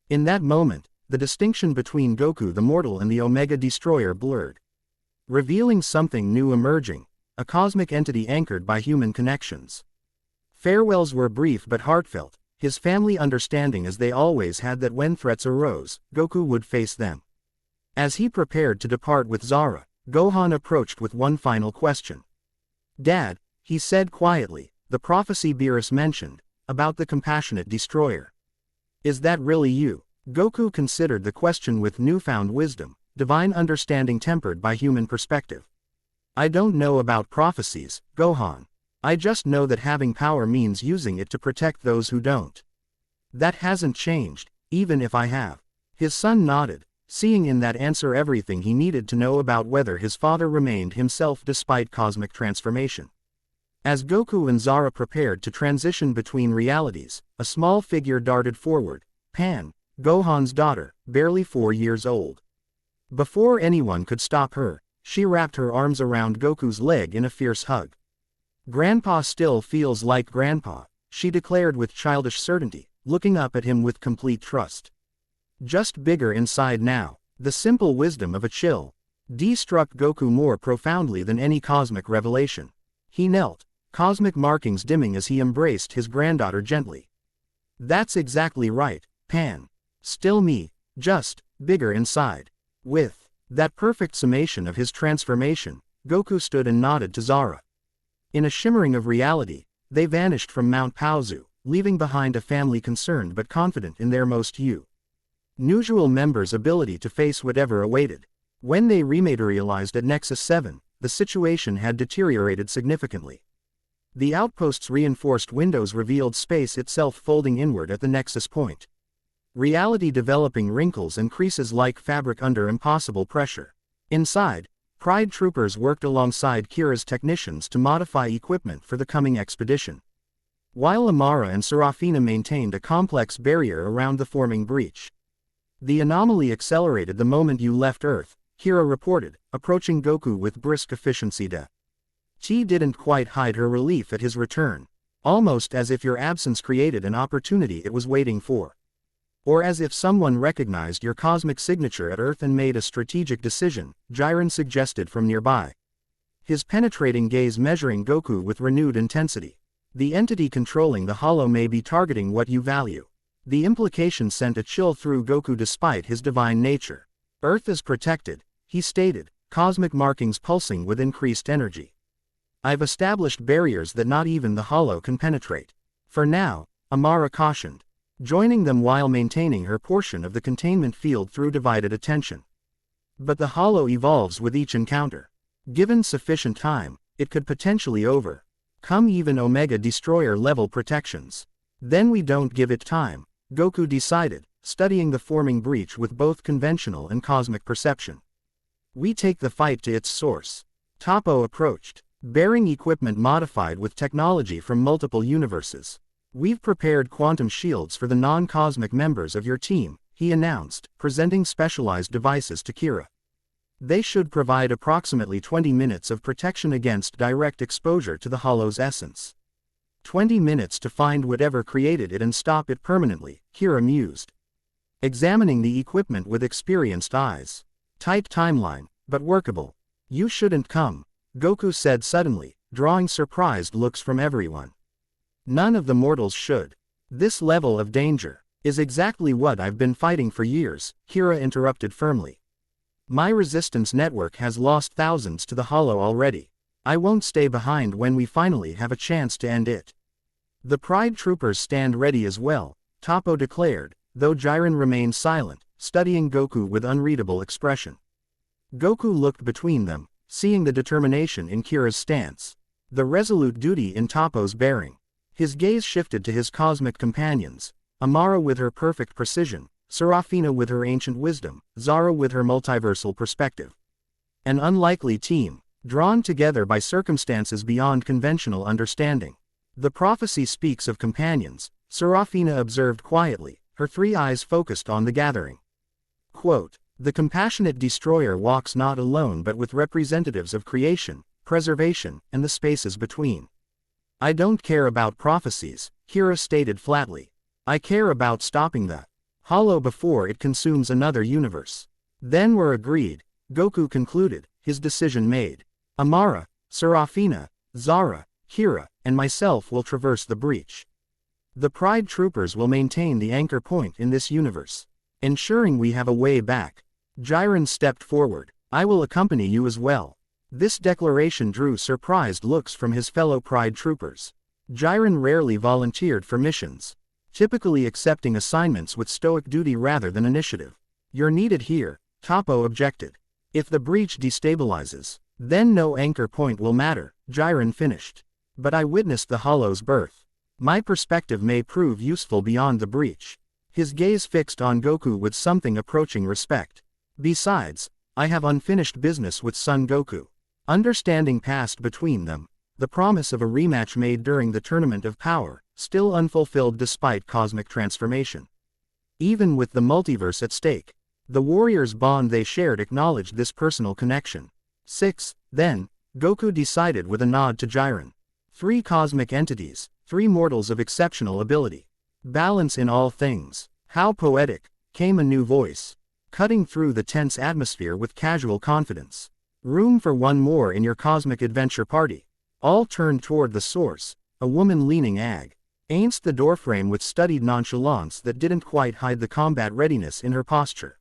In that moment, the distinction between Goku the mortal and the Omega Destroyer blurred. Revealing something new emerging, a cosmic entity anchored by human connections. Farewells were brief but heartfelt, his family understanding as they always had that when threats arose, Goku would face them. As he prepared to depart with Zara, Gohan approached with one final question. Dad, he said quietly, the prophecy Beerus mentioned, about the compassionate destroyer. Is that really you? Goku considered the question with newfound wisdom, divine understanding tempered by human perspective. I don't know about prophecies, Gohan. I just know that having power means using it to protect those who don't. That hasn't changed, even if I have. His son nodded, seeing in that answer everything he needed to know about whether his father remained himself despite cosmic transformation. As Goku and Zara prepared to transition between realities, a small figure darted forward, Pan, Gohan's daughter, barely 4 years old. Before anyone could stop her, she wrapped her arms around Goku's leg in a fierce hug. Grandpa still feels like Grandpa, she declared with childish certainty, looking up at him with complete trust. Just bigger inside now. The simple wisdom of a chill. D struck Goku more profoundly than any cosmic revelation. He knelt, cosmic markings dimming as he embraced his granddaughter gently. That's exactly right, Pan. Still me, just bigger inside. With that perfect summation of his transformation, Goku stood and nodded to Zara. In a shimmering of reality, they vanished from Mount Paozu, leaving behind a family concerned but confident in their most usual members' ability to face whatever awaited. When they rematerialized at Nexus 7, the situation had deteriorated significantly. The outpost's reinforced windows revealed space itself folding inward at the nexus point. Reality developing wrinkles and creases like fabric under impossible pressure. Inside, Pride troopers worked alongside Kira's technicians to modify equipment for the coming expedition. While Amara and Serafina maintained a complex barrier around the forming breach. The anomaly accelerated the moment you left Earth, Kira reported, approaching Goku with brisk efficiency. She didn't quite hide her relief at his return. Almost as if your absence created an opportunity it was waiting for. Or as if someone recognized your cosmic signature at Earth and made a strategic decision, Jiren suggested from nearby. His penetrating gaze measuring Goku with renewed intensity. The entity controlling the hollow may be targeting what you value. The implication sent a chill through Goku despite his divine nature. Earth is protected, he stated, cosmic markings pulsing with increased energy. I've established barriers that not even the hollow can penetrate. For now, Amara cautioned, joining them while maintaining her portion of the containment field through divided attention. But the hollow evolves with each encounter. Given sufficient time, it could potentially overcome even Omega Destroyer level protections. Then we don't give it time, Goku decided, studying the forming breach with both conventional and cosmic perception. We take the fight to its source. Toppo approached, bearing equipment modified with technology from multiple universes. We've prepared quantum shields for the non-cosmic members of your team, he announced, presenting specialized devices to Kira. They should provide approximately 20 minutes of protection against direct exposure to the hollow's essence. 20 minutes to find whatever created it and stop it permanently, Kira mused. Examining the equipment with experienced eyes. Tight timeline, but workable. You shouldn't come, Goku said suddenly, drawing surprised looks from everyone. None of the mortals should. This level of danger is exactly what I've been fighting for years, Kira interrupted firmly. My resistance network has lost thousands to the hollow already. I won't stay behind when we finally have a chance to end it. The Pride troopers stand ready as well, Toppo declared, though Jiren remained silent, studying Goku with unreadable expression. Goku looked between them, seeing the determination in Kira's stance. The resolute duty in Toppo's bearing. His gaze shifted to his cosmic companions, Amara with her perfect precision, Serafina with her ancient wisdom, Zara with her multiversal perspective. An unlikely team, drawn together by circumstances beyond conventional understanding. The prophecy speaks of companions, Serafina observed quietly, her three eyes focused on the gathering. Quote, the compassionate destroyer walks not alone but with representatives of creation, preservation, and the spaces between. I don't care about prophecies, Kira stated flatly. I care about stopping the hollow before it consumes another universe. Then we're agreed, Goku concluded, his decision made. Amara, Serafina, Zara, Kira, and myself will traverse the breach. The Pride troopers will maintain the anchor point in this universe, ensuring we have a way back. Jiren stepped forward. I will accompany you as well. This declaration drew surprised looks from his fellow Pride troopers. Jiren rarely volunteered for missions, typically accepting assignments with stoic duty rather than initiative. You're needed here, Toppo objected. If the breach destabilizes, then no anchor point will matter, Jiren finished. But I witnessed the hollow's birth. My perspective may prove useful beyond the breach. His gaze fixed on Goku with something approaching respect. Besides, I have unfinished business with Son Goku. Understanding passed between them, the promise of a rematch made during the Tournament of Power, still unfulfilled despite cosmic transformation. Even with the multiverse at stake, the warriors' bond they shared acknowledged this personal connection. 6. Then, Goku decided with a nod to Jiren. 3 cosmic entities, 3 mortals of exceptional ability. Balance in all things. How poetic. came a new voice, cutting through the tense atmosphere with casual confidence. Room for one more in your cosmic adventure party. All turned toward the source, a woman leaning against the doorframe with studied nonchalance that didn't quite hide the combat readiness in her posture.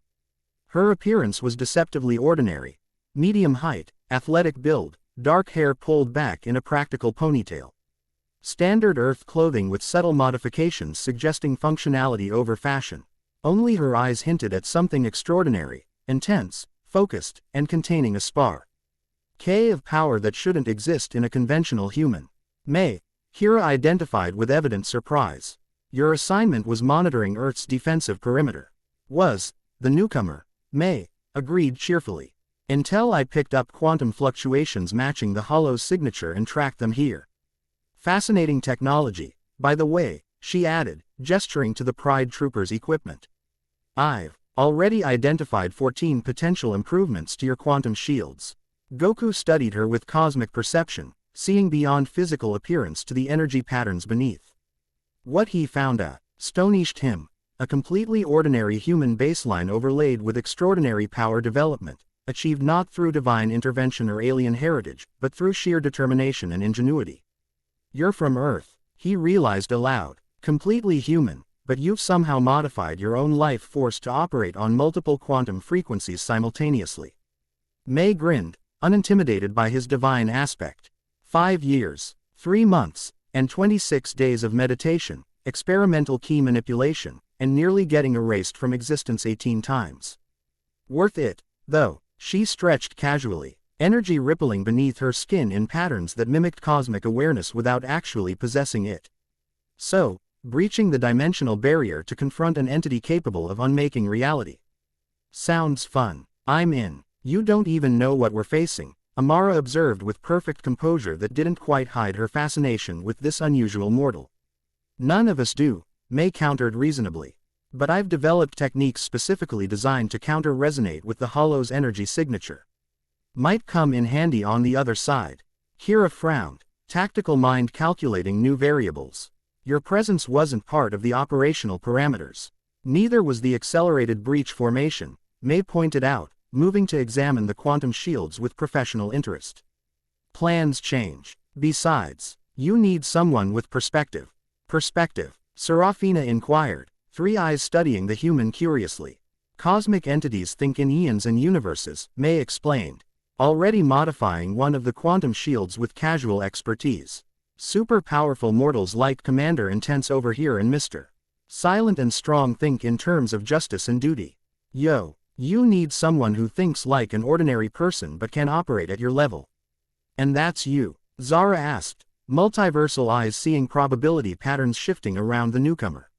Her appearance was deceptively ordinary. Medium height, athletic build, dark hair pulled back in a practical ponytail. Standard Earth clothing with subtle modifications suggesting functionality over fashion. Only her eyes hinted at something extraordinary, intense, focused, and containing a spark of power that shouldn't exist in a conventional human. May, Kira identified with evident surprise. Your assignment was monitoring Earth's defensive perimeter. Was, the newcomer. May agreed cheerfully. Until I picked up quantum fluctuations matching the Hollow's signature and tracked them here. Fascinating technology, by the way, she added, gesturing to the Pride Trooper's equipment. I've already identified 14 potential improvements to your quantum shields. Goku studied her with cosmic perception, seeing beyond physical appearance to the energy patterns beneath. What he found astonished him, a completely ordinary human baseline overlaid with extraordinary power development, achieved not through divine intervention or alien heritage, but through sheer determination and ingenuity. You're from Earth, he realized aloud, completely human, but you've somehow modified your own life force to operate on multiple quantum frequencies simultaneously. May grinned, unintimidated by his divine aspect. 5 years, 3 months, and 26 days of meditation, experimental key manipulation, and nearly getting erased from existence 18 times. Worth it, though, she stretched casually, energy rippling beneath her skin in patterns that mimicked cosmic awareness without actually possessing it. So, breaching the dimensional barrier to confront an entity capable of unmaking reality. Sounds fun. I'm in. You don't even know what we're facing, Amara observed with perfect composure that didn't quite hide her fascination with this unusual mortal. None of us do, May countered reasonably. But I've developed techniques specifically designed to counter-resonate with the Hollow's energy signature. Might come in handy on the other side. Kira frowned, tactical mind calculating new variables. Your presence wasn't part of the operational parameters. Neither was the accelerated breach formation, May pointed out, moving to examine the quantum shields with professional interest. Plans change. Besides, you need someone with perspective. Perspective, Serafina inquired, 3 eyes studying the human curiously. Cosmic entities think in eons and universes, May explained, already modifying one of the quantum shields with casual expertise. Super powerful mortals like Commander Intense over here and Mr. Silent and Strong think in terms of justice and duty. Yo, you need someone who thinks like an ordinary person but can operate at your level. And that's you, Zara asked, multiversal eyes seeing probability patterns shifting around the newcomer.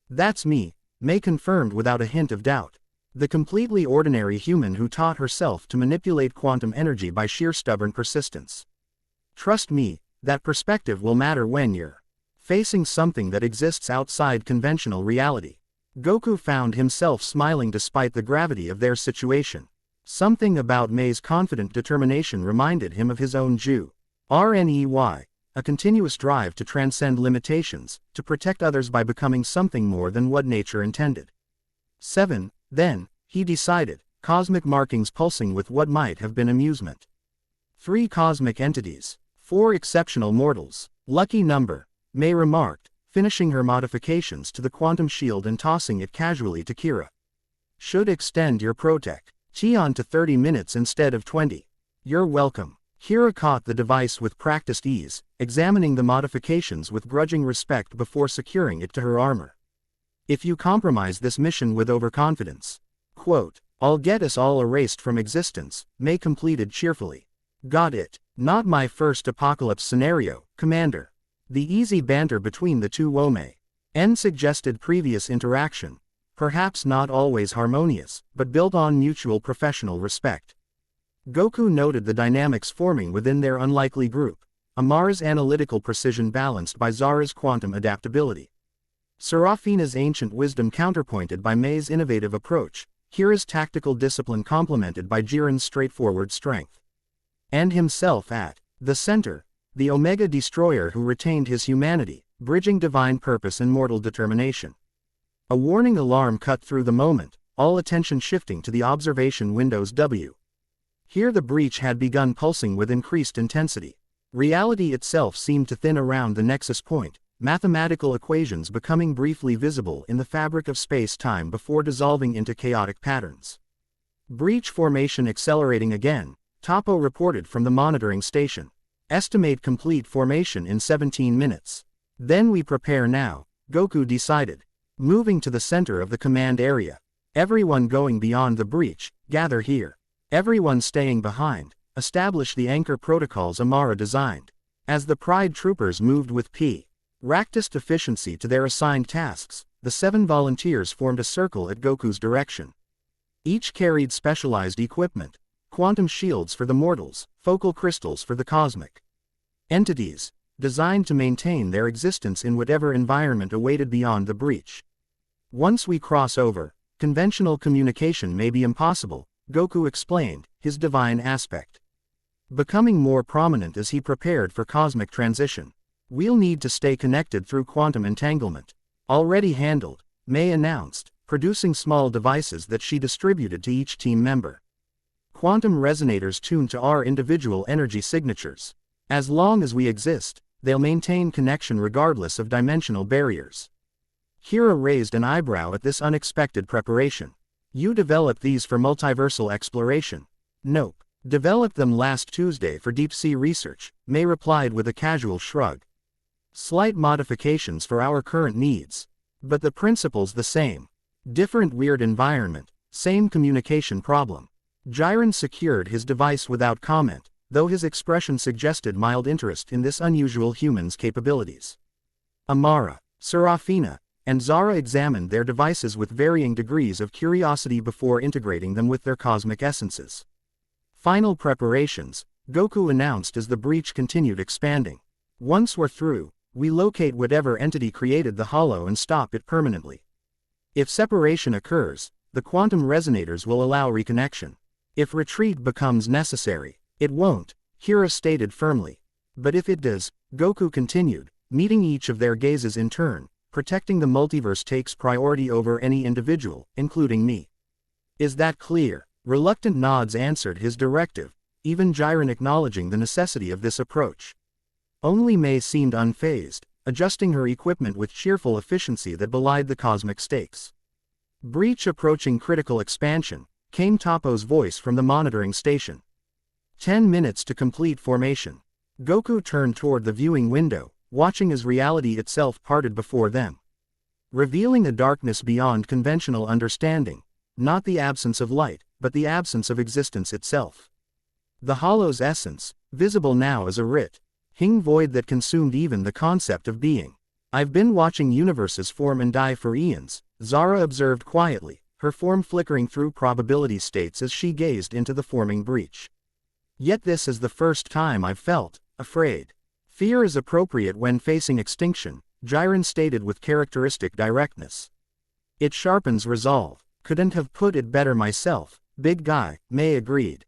That's me, May confirmed without a hint of doubt. The completely ordinary human who taught herself to manipulate quantum energy by sheer stubborn persistence. Trust me, that perspective will matter when you're facing something that exists outside conventional reality. Goku found himself smiling despite the gravity of their situation. Something about May's confident determination reminded him of his own RNEY, a continuous drive to transcend limitations, to protect others by becoming something more than what nature intended. 7. Then, he decided, cosmic markings pulsing with what might have been amusement. 3 cosmic entities. 4 exceptional mortals. Lucky number, May remarked, finishing her modifications to the quantum shield and tossing it casually to Kira. Should extend your protect on to 30 minutes instead of 20. You're welcome. Kira caught the device with practiced ease, examining the modifications with grudging respect before securing it to her armor. If you compromise this mission with overconfidence, quote, I'll get us all erased from existence, May completed cheerfully. Got it. Not my first apocalypse scenario, Commander. The easy banter between the two Wome suggested previous interaction, perhaps not always harmonious, but built on mutual professional respect. Goku noted the dynamics forming within their unlikely group, Amara's analytical precision balanced by Zara's quantum adaptability. Serafina's ancient wisdom counterpointed by May's innovative approach, Kira's tactical discipline complemented by Jiren's straightforward strength. And himself at the center, the Omega Destroyer who retained his humanity, bridging divine purpose and mortal determination. A warning alarm cut through the moment, all attention shifting to the observation windows W. Here the breach had begun pulsing with increased intensity. Reality itself seemed to thin around the nexus point, mathematical equations becoming briefly visible in the fabric of space-time before dissolving into chaotic patterns. Breach formation accelerating again, Topo reported from the monitoring station. Estimate complete formation in 17 minutes. Then we prepare now, Goku decided. Moving to the center of the command area. Everyone going beyond the breach, gather here. Everyone staying behind, establish the anchor protocols Amara designed. As the Pride troopers moved with practiced efficiency to their assigned tasks, the 7 volunteers formed a circle at Goku's direction. Each carried specialized equipment. Quantum shields for the mortals, focal crystals for the cosmic entities, designed to maintain their existence in whatever environment awaited beyond the breach. Once we cross over, conventional communication may be impossible, Goku explained, his divine aspect becoming more prominent as he prepared for cosmic transition. We'll need to stay connected through quantum entanglement. Already handled, May announced, producing small devices that she distributed to each team member. Quantum resonators tuned to our individual energy signatures. As long as we exist, they'll maintain connection regardless of dimensional barriers. Kira raised an eyebrow at this unexpected preparation. You developed these for multiversal exploration? Nope. Developed them last Tuesday for deep-sea research, May replied with a casual shrug. Slight modifications for our current needs. But the principle's the same. Different weird environment, same communication problem. Jiren secured his device without comment, though his expression suggested mild interest in this unusual human's capabilities. Amara, Serafina, and Zara examined their devices with varying degrees of curiosity before integrating them with their cosmic essences. Final preparations, Goku announced as the breach continued expanding. Once we're through, we locate whatever entity created the hollow and stop it permanently. If separation occurs, the quantum resonators will allow reconnection. If retreat becomes necessary, it won't, Kira stated firmly. But if it does, Goku continued, meeting each of their gazes in turn, protecting the multiverse takes priority over any individual, including me. Is that clear? Reluctant nods answered his directive, even Jiren acknowledging the necessity of this approach. Only May seemed unfazed, adjusting her equipment with cheerful efficiency that belied the cosmic stakes. Breach approaching critical expansion, came Topo's voice from the monitoring station. 10 minutes to complete formation. Goku turned toward the viewing window, watching as reality itself parted before them. Revealing a darkness beyond conventional understanding, not the absence of light, but the absence of existence itself. The hollow's essence, visible now as a writ-hing void that consumed even the concept of being. I've been watching universes form and die for eons, Zara observed quietly, her form flickering through probability states as she gazed into the forming breach. Yet this is the first time I've felt afraid. Fear is appropriate when facing extinction, Jiren stated with characteristic directness. It sharpens resolve. Couldn't have put it better myself, big guy, May agreed.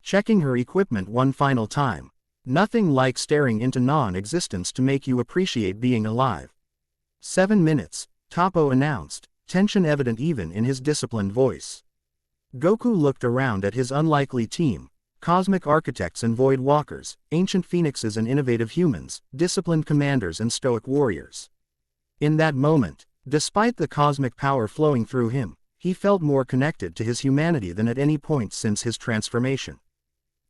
Checking her equipment one final time. Nothing like staring into non-existence to make you appreciate being alive. 7 minutes, Topo announced, tension evident even in his disciplined voice. Goku looked around at his unlikely team, cosmic architects and void walkers, ancient phoenixes and innovative humans, disciplined commanders and stoic warriors. In that moment, despite the cosmic power flowing through him, he felt more connected to his humanity than at any point since his transformation.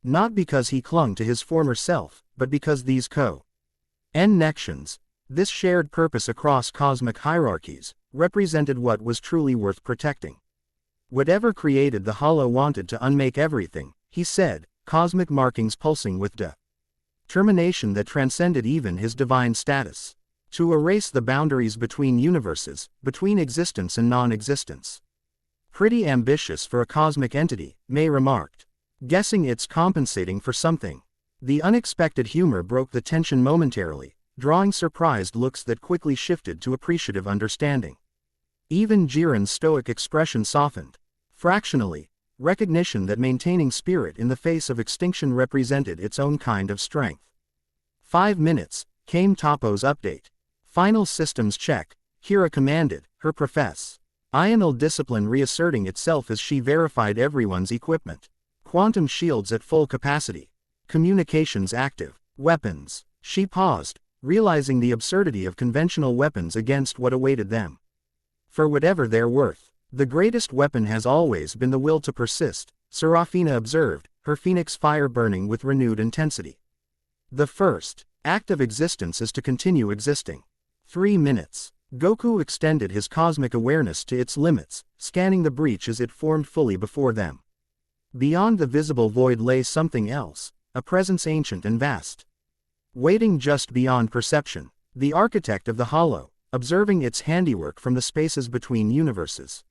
Not because he clung to his former self, but because these connections, this shared purpose across cosmic hierarchies, represented what was truly worth protecting. Whatever created the hollow wanted to unmake everything, he said, cosmic markings pulsing with determination that transcended even his divine status. To erase the boundaries between universes, between existence and non-existence. Pretty ambitious for a cosmic entity, May remarked. Guessing it's compensating for something. The unexpected humor broke the tension momentarily, drawing surprised looks that quickly shifted to appreciative understanding. Even Jiren's stoic expression softened. Fractionally, recognition that maintaining spirit in the face of extinction represented its own kind of strength. 5 minutes, came Topo's update. Final systems check, Kira commanded, her profess. Ional discipline reasserting itself as she verified everyone's equipment. Quantum shields at full capacity. Communications active. Weapons. She paused, realizing the absurdity of conventional weapons against what awaited them. For whatever they're worth, the greatest weapon has always been the will to persist, Serafina observed, her phoenix fire burning with renewed intensity. The first act of existence is to continue existing. 3 minutes. Goku extended his cosmic awareness to its limits, scanning the breach as it formed fully before them. Beyond the visible void lay something else, a presence ancient and vast. Waiting just beyond perception, the architect of the hollow, observing its handiwork from the spaces between universes.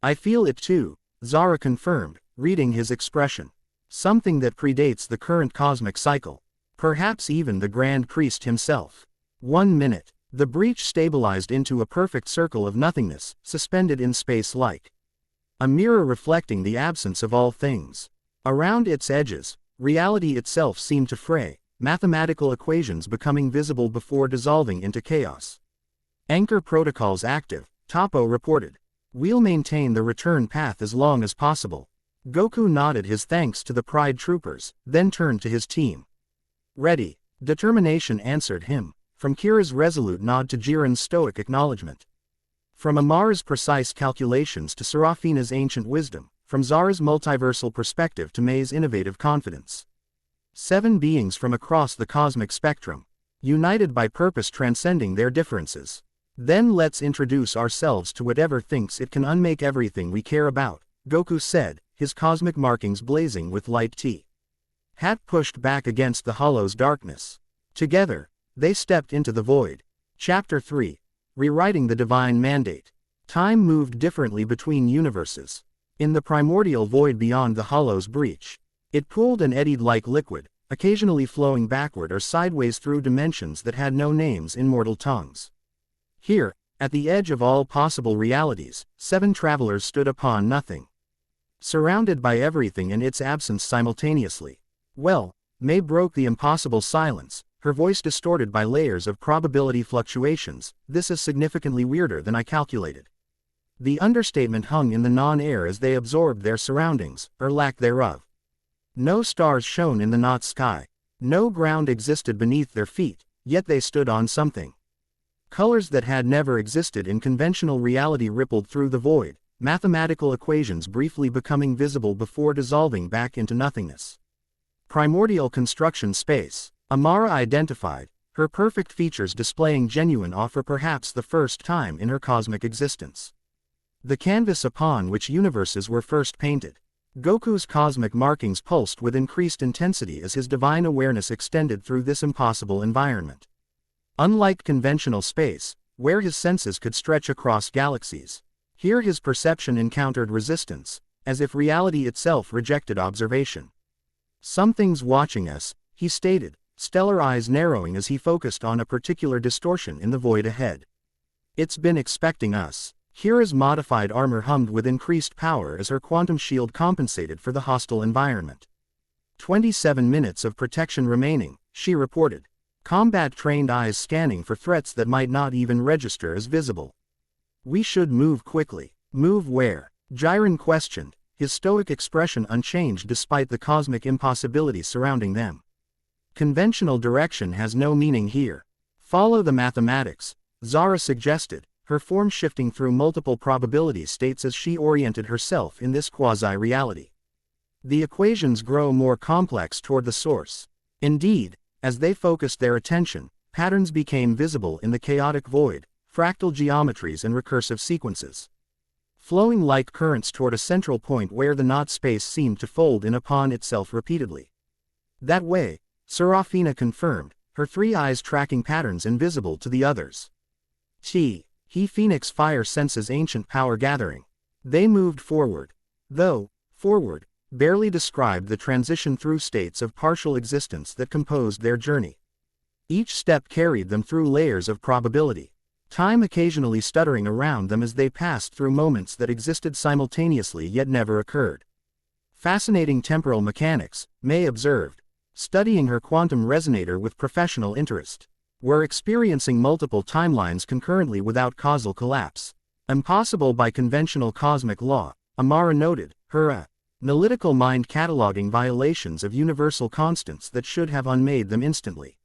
I feel it too, Zara confirmed, reading his expression. Something that predates the current cosmic cycle. Perhaps even the Grand Priest himself. 1 minute. The breach stabilized into a perfect circle of nothingness, suspended in space like a mirror reflecting the absence of all things. Around its edges, reality itself seemed to fray, mathematical equations becoming visible before dissolving into chaos. Anchor protocols active, Topo reported. We'll maintain the return path as long as possible. Goku nodded his thanks to the Pride troopers, then turned to his team. Ready. Determination answered him, from Kira's resolute nod to Jiren's stoic acknowledgement. From Amara's precise calculations to Serafina's ancient wisdom, from Zara's multiversal perspective to Mei's innovative confidence. 7 beings from across the cosmic spectrum, united by purpose transcending their differences. Then let's introduce ourselves to whatever thinks it can unmake everything we care about, Goku said, his cosmic markings blazing with light T. Hat pushed back against the hollow's darkness. Together, they stepped into the void. Chapter 3. Rewriting the Divine Mandate. Time moved differently between universes. In the primordial void beyond the hollow's breach, it pooled and eddied like liquid, occasionally flowing backward or sideways through dimensions that had no names in mortal tongues. Here, at the edge of all possible realities, 7 travelers stood upon nothing. Surrounded by everything and its absence simultaneously. Well, Mei broke the impossible silence, her voice distorted by layers of probability fluctuations. This is significantly weirder than I calculated. The understatement hung in the non-air as they absorbed their surroundings, or lack thereof. No stars shone in the night sky. No ground existed beneath their feet, yet they stood on something. Colors that had never existed in conventional reality rippled through the void, mathematical equations briefly becoming visible before dissolving back into nothingness. Primordial construction space. Amara identified, her perfect features displaying genuine awe for perhaps the first time in her cosmic existence. The canvas upon which universes were first painted. Goku's cosmic markings pulsed with increased intensity as his divine awareness extended through this impossible environment. Unlike conventional space, where his senses could stretch across galaxies, here his perception encountered resistance, as if reality itself rejected observation. Something's watching us, he stated, stellar eyes narrowing as he focused on a particular distortion in the void ahead. It's been expecting us. Kira's modified armor hummed with increased power as her quantum shield compensated for the hostile environment. 27 minutes of protection remaining, she reported. Combat-trained eyes scanning for threats that might not even register as visible. We should move quickly. Move where? Jiren questioned, his stoic expression unchanged despite the cosmic impossibility surrounding them. Conventional direction has no meaning here. Follow the mathematics, Zara suggested, her form shifting through multiple probability states as she oriented herself in this quasi-reality. The equations grow more complex toward the source. Indeed, as they focused their attention, patterns became visible in the chaotic void, fractal geometries and recursive sequences. Flowing like currents toward a central point where the knot space seemed to fold in upon itself repeatedly. That way, Serafina confirmed, her 3 eyes tracking patterns invisible to the others. He Phoenix fire senses ancient power gathering. They moved forward. Though, forward, barely described the transition through states of partial existence that composed their journey. Each step carried them through layers of probability, time occasionally stuttering around them as they passed through moments that existed simultaneously yet never occurred. Fascinating temporal mechanics, Mei observed, studying her quantum resonator with professional interest. We're experiencing multiple timelines concurrently without causal collapse. Impossible by conventional cosmic law, Amara noted, her analytical mind cataloging violations of universal constants that should have unmade them instantly.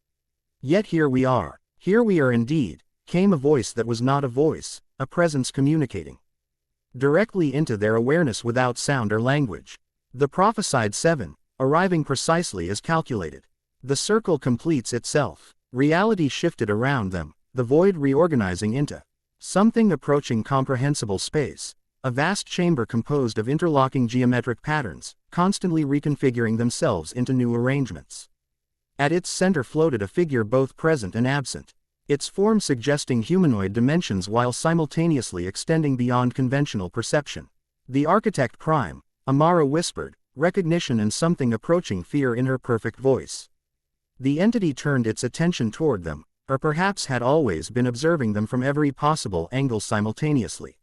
Yet here we are indeed, came a voice that was not a voice, a presence communicating directly into their awareness without sound or language. The prophesied 7, arriving precisely as calculated. The circle completes itself. Reality shifted around them, the void reorganizing into something approaching comprehensible space, a vast chamber composed of interlocking geometric patterns, constantly reconfiguring themselves into new arrangements. At its center floated a figure both present and absent, its form suggesting humanoid dimensions while simultaneously extending beyond conventional perception. The Architect Prime, Amara whispered, recognition and something approaching fear in her perfect voice. The entity turned its attention toward them, or perhaps had always been observing them from every possible angle simultaneously.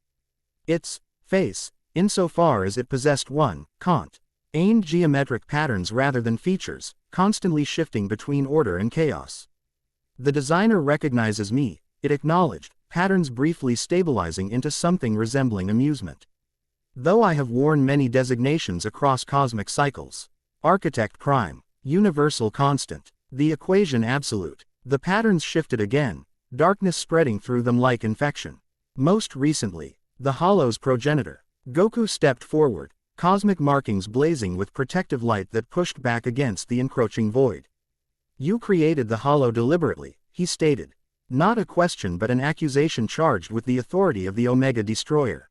Its face, insofar as it possessed contained geometric patterns rather than features, constantly shifting between order and chaos. The designer recognizes me, it acknowledged, patterns briefly stabilizing into something resembling amusement. Though I have worn many designations across cosmic cycles. Architect Prime, Universal Constant, the equation absolute. The patterns shifted again, darkness spreading through them like infection. Most recently, the Hollow's progenitor. Goku stepped forward, cosmic markings blazing with protective light that pushed back against the encroaching void. You created the Hollow deliberately, he stated. Not a question but an accusation charged with the authority of the Omega Destroyer.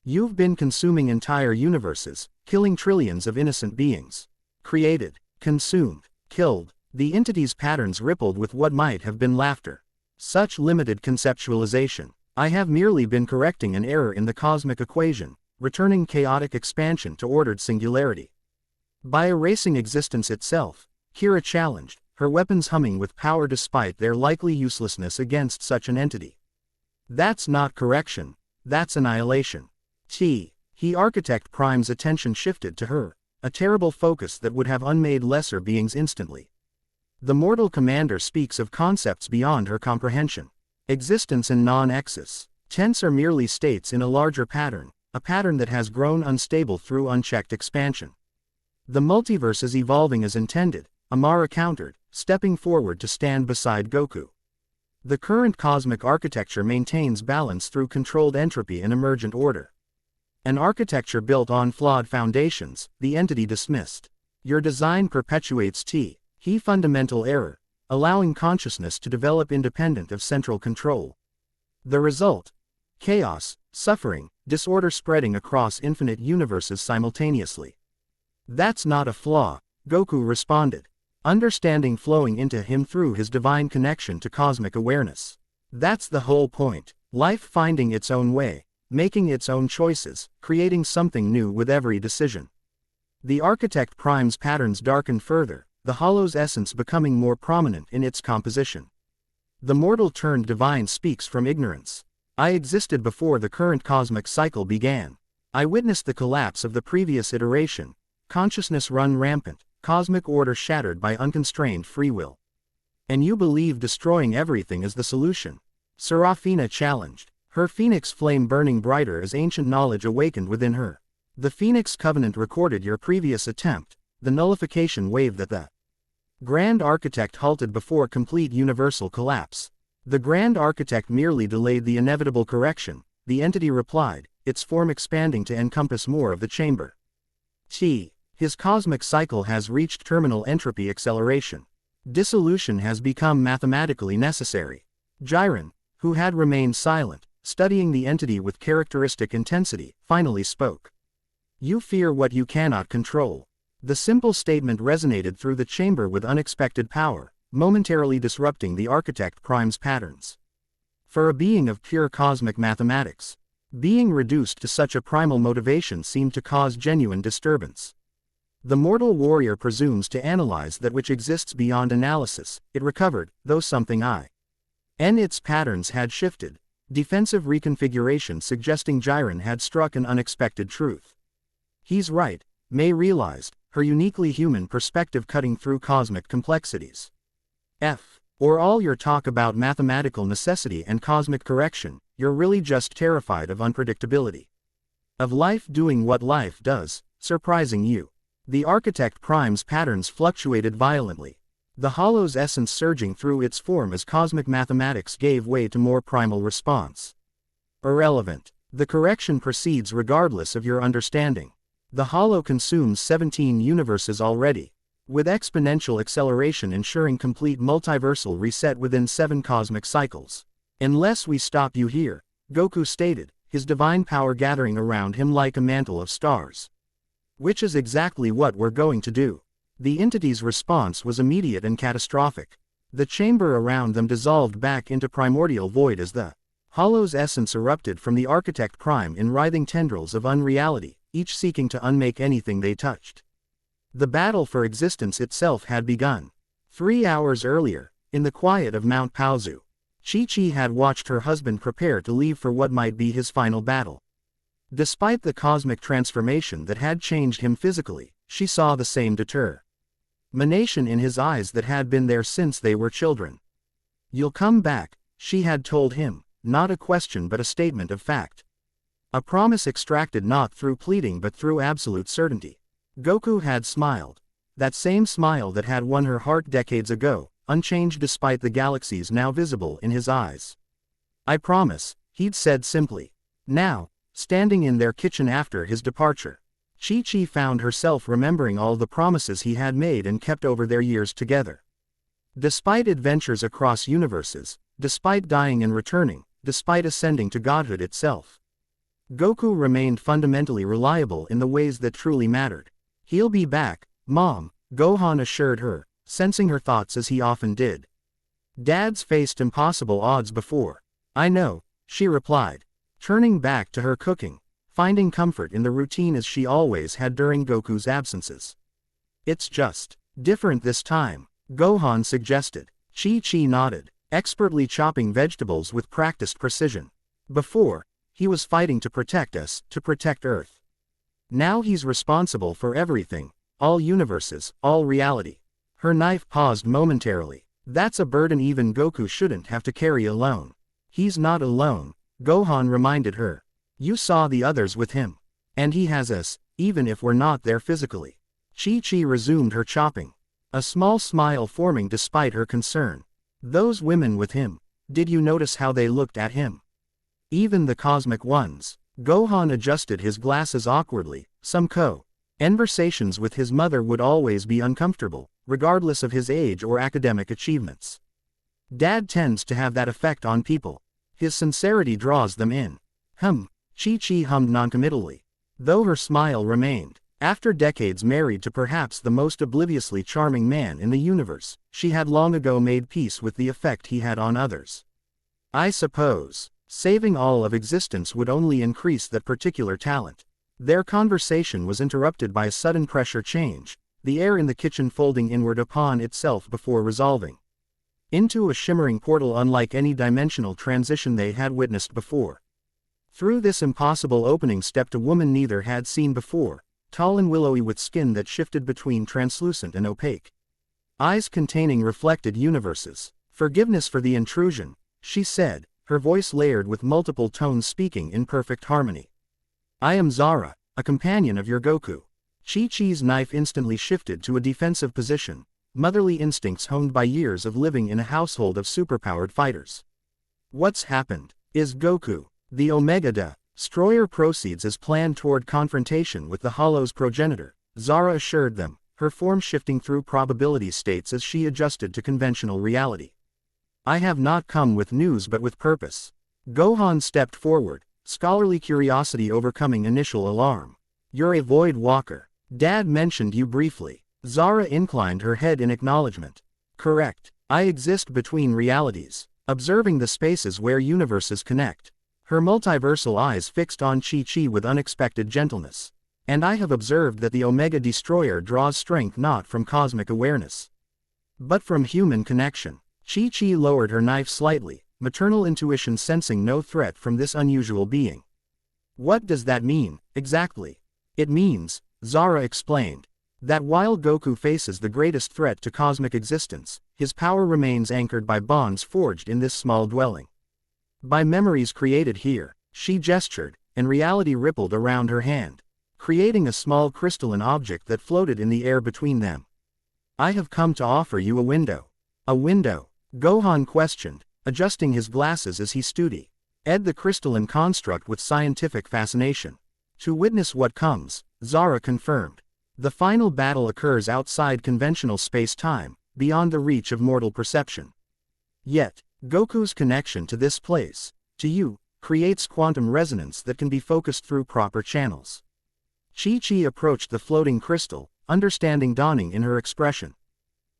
You've been consuming entire universes, killing trillions of innocent beings. Created, consumed, killed. The entity's patterns rippled with what might have been laughter. Such limited conceptualization. I have merely been correcting an error in the cosmic equation, returning chaotic expansion to ordered singularity. By erasing existence itself, Kira challenged, her weapons humming with power despite their likely uselessness against such an entity. That's not correction, that's annihilation. He Architect Prime's attention shifted to her, a terrible focus that would have unmade lesser beings instantly. The mortal commander speaks of concepts beyond her comprehension. Existence and non-exis. Tense are merely states in a larger pattern, a pattern that has grown unstable through unchecked expansion. The multiverse is evolving as intended, Amara countered, stepping forward to stand beside Goku. The current cosmic architecture maintains balance through controlled entropy and emergent order. An architecture built on flawed foundations, the entity dismissed. Your design perpetuates fundamental error, allowing consciousness to develop independent of central control. The result? Chaos, suffering, disorder spreading across infinite universes simultaneously. That's not a flaw, Goku responded, understanding flowing into him through his divine connection to cosmic awareness. That's the whole point, life finding its own way, making its own choices, creating something new with every decision. The Architect Prime's patterns darkened further, the Hollow's essence becoming more prominent in its composition. The mortal turned divine speaks from ignorance. I existed before the current cosmic cycle began. I witnessed the collapse of the previous iteration, consciousness run rampant, cosmic order shattered by unconstrained free will. And you believe destroying everything is the solution? Serafina challenged, her phoenix flame burning brighter as ancient knowledge awakened within her. The Phoenix Covenant recorded your previous attempt, the nullification wave that the Grand Architect halted before complete universal collapse. The Grand Architect merely delayed the inevitable correction, the entity replied, its form expanding to encompass more of the chamber. His cosmic cycle has reached terminal entropy acceleration. Dissolution has become mathematically necessary. Jiren, who had remained silent, studying the entity with characteristic intensity, finally spoke. You fear what you cannot control. The simple statement resonated through the chamber with unexpected power, momentarily disrupting the Architect Prime's patterns. For a being of pure cosmic mathematics, being reduced to such a primal motivation seemed to cause genuine disturbance. The mortal warrior presumes to analyze that which exists beyond analysis, it recovered, though something its patterns had shifted, defensive reconfiguration suggesting Jiren had struck an unexpected truth. He's right, May realized, her uniquely human perspective cutting through cosmic complexities. Or all your talk about mathematical necessity and cosmic correction, you're really just terrified of unpredictability. Of life doing what life does, surprising you. The Architect Prime's patterns fluctuated violently. The hollow's essence surging through its form as cosmic mathematics gave way to more primal response. Irrelevant. The correction proceeds regardless of your understanding. The hollow consumes 17 universes already, with exponential acceleration ensuring complete multiversal reset within 7 cosmic cycles. Unless we stop you here, Goku stated, his divine power gathering around him like a mantle of stars. Which is exactly what we're going to do. The entity's response was immediate and catastrophic. The chamber around them dissolved back into primordial void as the hollow's essence erupted from the Architect Prime in writhing tendrils of unreality, each seeking to unmake anything they touched. The battle for existence itself had begun. 3 hours earlier, in the quiet of Mount Paozu, Chi-Chi had watched her husband prepare to leave for what might be his final battle. Despite the cosmic transformation that had changed him physically, she saw the same determination in his eyes that had been there since they were children. "You'll come back," she had told him, not a question but a statement of fact. A promise extracted not through pleading but through absolute certainty. Goku had smiled. That same smile that had won her heart decades ago, unchanged despite the galaxies now visible in his eyes. "I promise," he'd said simply. Now, standing in their kitchen after his departure, Chi-Chi found herself remembering all the promises he had made and kept over their years together. Despite adventures across universes, despite dying and returning, despite ascending to godhood itself, Goku remained fundamentally reliable in the ways that truly mattered. "He'll be back, Mom," Gohan assured her, sensing her thoughts as he often did. "Dad's faced impossible odds before." "I know," she replied, turning back to her cooking, finding comfort in the routine as she always had during Goku's absences. "It's just different this time," Gohan suggested. Chi-Chi nodded, expertly chopping vegetables with practiced precision. "Before, he was fighting to protect us, to protect Earth. Now he's responsible for everything, all universes, all reality." Her knife paused momentarily. "That's a burden even Goku shouldn't have to carry alone." "He's not alone," Gohan reminded her. "You saw the others with him. And he has us, even if we're not there physically." Chi-Chi resumed her chopping, a small smile forming despite her concern. "Those women with him, did you notice how they looked at him? Even the cosmic ones." Gohan adjusted his glasses awkwardly. Some conversations with his mother would always be uncomfortable, regardless of his age or academic achievements. Dad tends to have that effect on people. His sincerity draws them in. Chi-Chi hummed noncommittally, though her smile remained. After decades married to perhaps the most obliviously charming man in the universe, she had long ago made peace with the effect he had on others. "I suppose saving all of existence would only increase that particular talent." Their conversation was interrupted by a sudden pressure change, the air in the kitchen folding inward upon itself before resolving into a shimmering portal unlike any dimensional transition they had witnessed before. Through this impossible opening stepped a woman neither had seen before, tall and willowy with skin that shifted between translucent and opaque eyes containing reflected universes. "Forgiveness for the intrusion," she said, her voice layered with multiple tones speaking in perfect harmony. "I am Zara, a companion of your Goku." Chi-Chi's knife instantly shifted to a defensive position, motherly instincts honed by years of living in a household of superpowered fighters. "What's happened? Is Goku the Omega Destroyer proceeds as planned toward confrontation with the Hollow's progenitor," Zara assured them, her form shifting through probability states as she adjusted to conventional reality. "I have not come with news but with purpose." Gohan stepped forward, scholarly curiosity overcoming initial alarm. "You're a Void Walker. Dad mentioned you briefly." Zara inclined her head in acknowledgement. "Correct. I exist between realities, observing the spaces where universes connect." Her multiversal eyes fixed on Chi-Chi with unexpected gentleness. "And I have observed that the Omega Destroyer draws strength not from cosmic awareness, but from human connection." Chi-Chi lowered her knife slightly, maternal intuition sensing no threat from this unusual being. "What does that mean, exactly?" "It means," Zara explained, That while Goku faces the greatest threat to cosmic existence, his power remains anchored by bonds forged in this small dwelling. By memories created here, she gestured, and reality rippled around her hand, creating a small crystalline object that floated in the air between them. I have come to offer you a window. A window? Gohan questioned, adjusting his glasses as he studied the crystalline construct with scientific fascination. To witness what comes, Zara confirmed. The final battle occurs outside conventional space-time, beyond the reach of mortal perception. Yet, Goku's connection to this place, to you, creates quantum resonance that can be focused through proper channels. Chi-Chi approached the floating crystal, understanding dawning in her expression.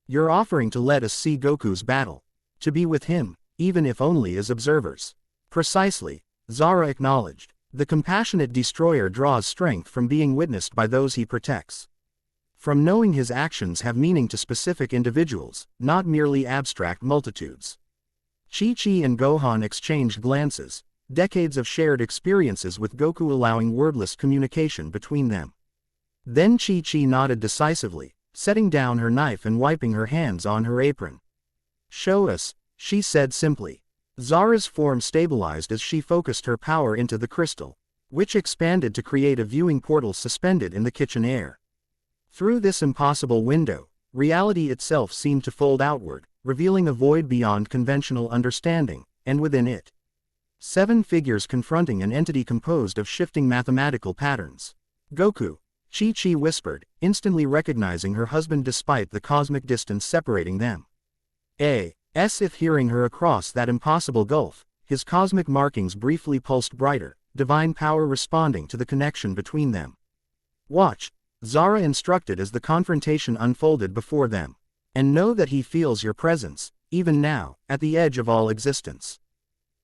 You're offering to let us see Goku's battle. To be with him, even if only as observers. Precisely, Zara acknowledged. The compassionate destroyer draws strength from being witnessed by those he protects. From knowing his actions have meaning to specific individuals, not merely abstract multitudes. Chi-Chi and Gohan exchanged glances, decades of shared experiences with Goku allowing wordless communication between them. Then Chi-Chi nodded decisively, setting down her knife and wiping her hands on her apron. Show us, she said simply. Zara's form stabilized as she focused her power into the crystal, which expanded to create a viewing portal suspended in the kitchen air. Through this impossible window, reality itself seemed to fold outward, revealing a void beyond conventional understanding, and within it, 7 figures confronting an entity composed of shifting mathematical patterns. Goku, Chi-Chi whispered, instantly recognizing her husband despite the cosmic distance separating them. As if hearing her across that impossible gulf, his cosmic markings briefly pulsed brighter, divine power responding to the connection between them. Watch, Zara instructed as the confrontation unfolded before them. And know that he feels your presence, even now, at the edge of all existence.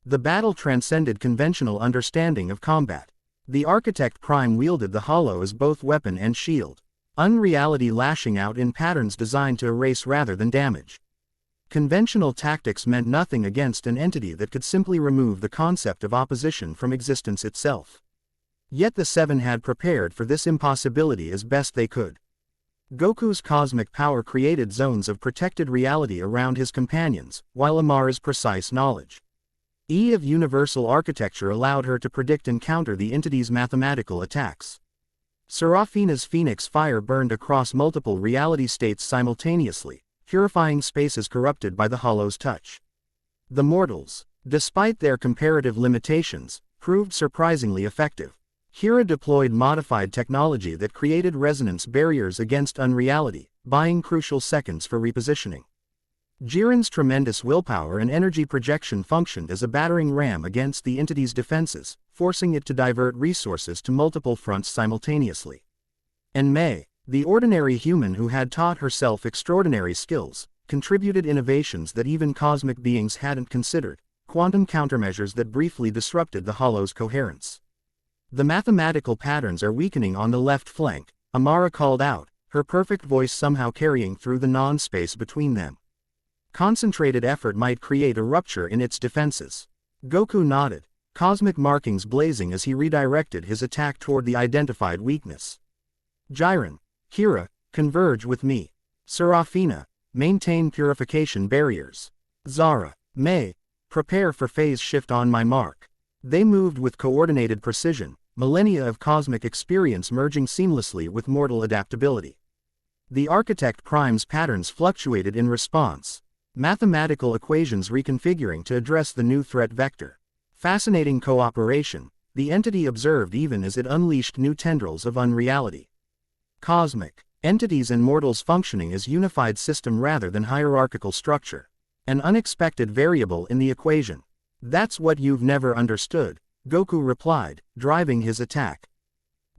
The battle transcended conventional understanding of combat. The Architect Prime wielded the hollow as both weapon and shield, unreality lashing out in patterns designed to erase rather than damage. Conventional tactics meant nothing against an entity that could simply remove the concept of opposition from existence itself. Yet the 7 had prepared for this impossibility as best they could. Goku's cosmic power created zones of protected reality around his companions, while Amara's precise knowledge of universal architecture allowed her to predict and counter the entity's mathematical attacks. Serafina's phoenix fire burned across multiple reality states simultaneously, purifying spaces corrupted by the hollow's touch. The mortals, despite their comparative limitations, proved surprisingly effective. Hira deployed modified technology that created resonance barriers against unreality, buying crucial seconds for repositioning. Jiren's tremendous willpower and energy projection functioned as a battering ram against the entity's defenses, forcing it to divert resources to multiple fronts simultaneously. And Mei, the ordinary human who had taught herself extraordinary skills, contributed innovations that even cosmic beings hadn't considered, quantum countermeasures that briefly disrupted the hollow's coherence. The mathematical patterns are weakening on the left flank, Amara called out, her perfect voice somehow carrying through the non-space between them. Concentrated effort might create a rupture in its defenses. Goku nodded, cosmic markings blazing as he redirected his attack toward the identified weakness. Jiren, Hira, converge with me. Serafina, maintain purification barriers. Zara, Mei, prepare for phase shift on my mark. They moved with coordinated precision, millennia of cosmic experience merging seamlessly with mortal adaptability. The Architect Prime's patterns fluctuated in response, mathematical equations reconfiguring to address the new threat vector. Fascinating cooperation, the entity observed even as it unleashed new tendrils of unreality. Cosmic entities and mortals functioning as unified system rather than hierarchical structure. An unexpected variable in the equation. That's what you've never understood, Goku replied, driving his attack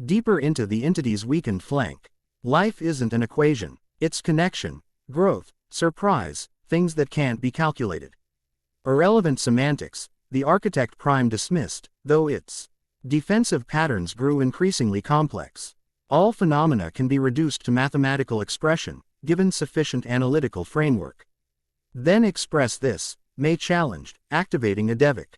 deeper into the entity's weakened flank. Life isn't an equation, it's connection, growth, surprise, things that can't be calculated. Irrelevant semantics, the Architect Prime dismissed, though its defensive patterns grew increasingly complex. All phenomena can be reduced to mathematical expression, given sufficient analytical framework. Then express this, Mei challenged, activating a Devic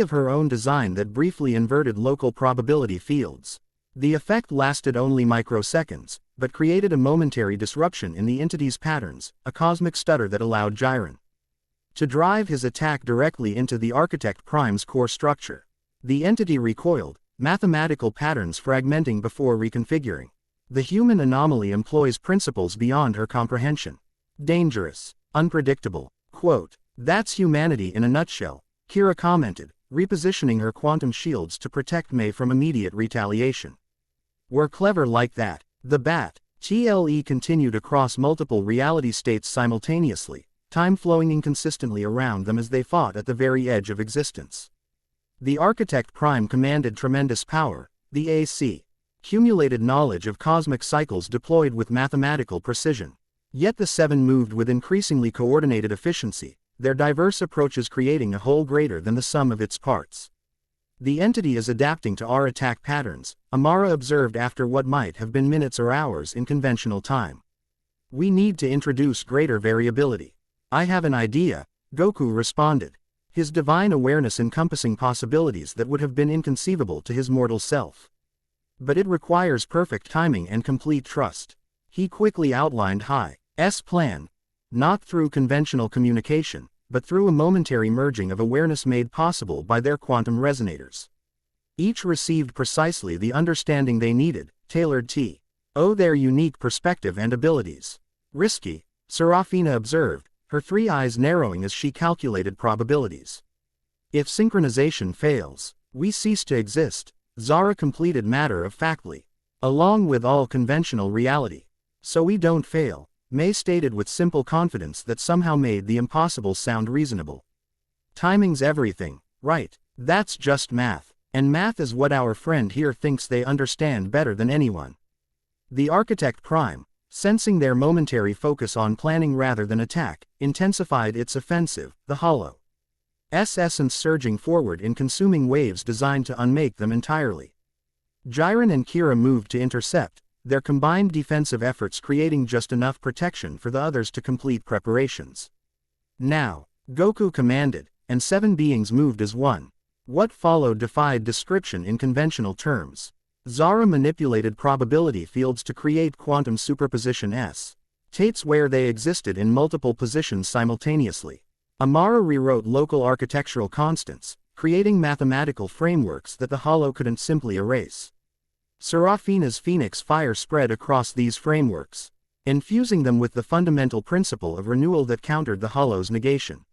of her own design that briefly inverted local probability fields. The effect lasted only microseconds, but created a momentary disruption in the entity's patterns, a cosmic stutter that allowed Jiren to drive his attack directly into the Architect Prime's core structure. The entity recoiled, mathematical patterns fragmenting before reconfiguring. The human anomaly employs principles beyond her comprehension. Dangerous, unpredictable. Quote, "That's humanity in a nutshell," Kira commented, repositioning her quantum shields to protect Mei from immediate retaliation. "We're clever like that." The TLE continued across multiple reality states simultaneously, time flowing inconsistently around them as they fought at the very edge of existence. The Architect Prime commanded tremendous power, the AC. Cumulated knowledge of cosmic cycles deployed with mathematical precision. Yet the Seven moved with increasingly coordinated efficiency, their diverse approaches creating a whole greater than the sum of its parts. "The entity is adapting to our attack patterns," Amara observed after what might have been minutes or hours in conventional time. "We need to introduce greater variability." "I have an idea," Goku responded, his divine awareness encompassing possibilities that would have been inconceivable to his mortal self. "But it requires perfect timing and complete trust." He quickly outlined Hi's plan, not through conventional communication, but through a momentary merging of awareness made possible by their quantum resonators. Each received precisely the understanding they needed, tailored to their unique perspective and abilities. "Risky," Serafina observed, her three eyes narrowing as she calculated probabilities. "If synchronization fails, we cease to exist," Zara completed matter-of-factly. "Along with all conventional reality. So we don't fail," Mei stated with simple confidence that somehow made the impossible sound reasonable. "Timing's everything, right? That's just math. And math is what our friend here thinks they understand better than anyone." The Architect Prime, sensing their momentary focus on planning rather than attack, intensified its offensive, the Hollow's essence surging forward in consuming waves designed to unmake them entirely. Jiren and Kira moved to intercept, their combined defensive efforts creating just enough protection for the others to complete preparations. "Now," Goku commanded, and seven beings moved as one. What followed defied description in conventional terms. Zara manipulated probability fields to create quantum superposition states where they existed in multiple positions simultaneously. Amara rewrote local architectural constants, creating mathematical frameworks that the Hollow couldn't simply erase. Serafina's phoenix fire spread across these frameworks, infusing them with the fundamental principle of renewal that countered the Hollow's negation.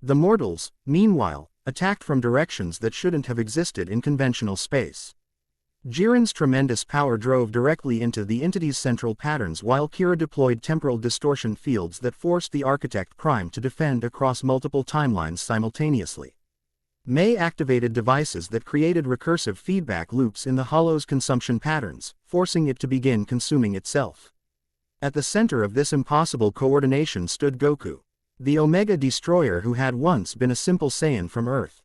The mortals, meanwhile, attacked from directions that shouldn't have existed in conventional space. Jiren's tremendous power drove directly into the entity's central patterns while Kira deployed temporal distortion fields that forced the Architect Prime to defend across multiple timelines simultaneously. Mei activated devices that created recursive feedback loops in the Hollow's consumption patterns, forcing it to begin consuming itself. At the center of this impossible coordination stood Goku, the Omega Destroyer who had once been a simple Saiyan from Earth.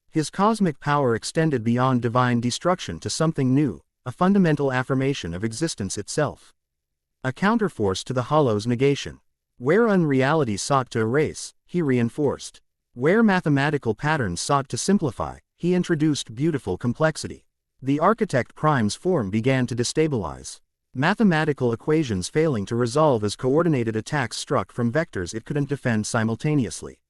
His cosmic power extended beyond divine destruction to something new, a fundamental affirmation of existence itself. A counterforce to the Hollow's negation. Where unreality sought to erase, he reinforced. Where mathematical patterns sought to simplify, he introduced beautiful complexity. The Architect Prime's form began to destabilize. Mathematical equations failing to resolve as coordinated attacks struck from vectors it couldn't defend simultaneously.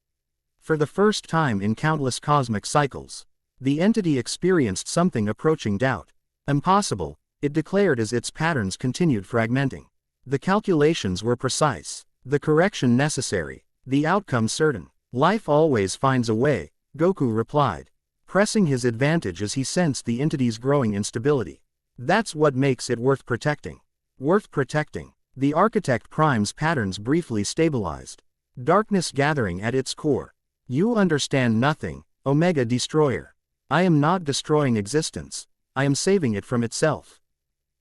For the first time in countless cosmic cycles, the entity experienced something approaching doubt. Impossible, it declared as its patterns continued fragmenting. The calculations were precise, the correction necessary, the outcome certain. "Life always finds a way," Goku replied, pressing his advantage as he sensed the entity's growing instability. "That's what makes it worth protecting." Worth protecting. The Architect Prime's patterns briefly stabilized. Darkness gathering at its core. "You understand nothing, Omega Destroyer. I am not destroying existence, I am saving it from itself."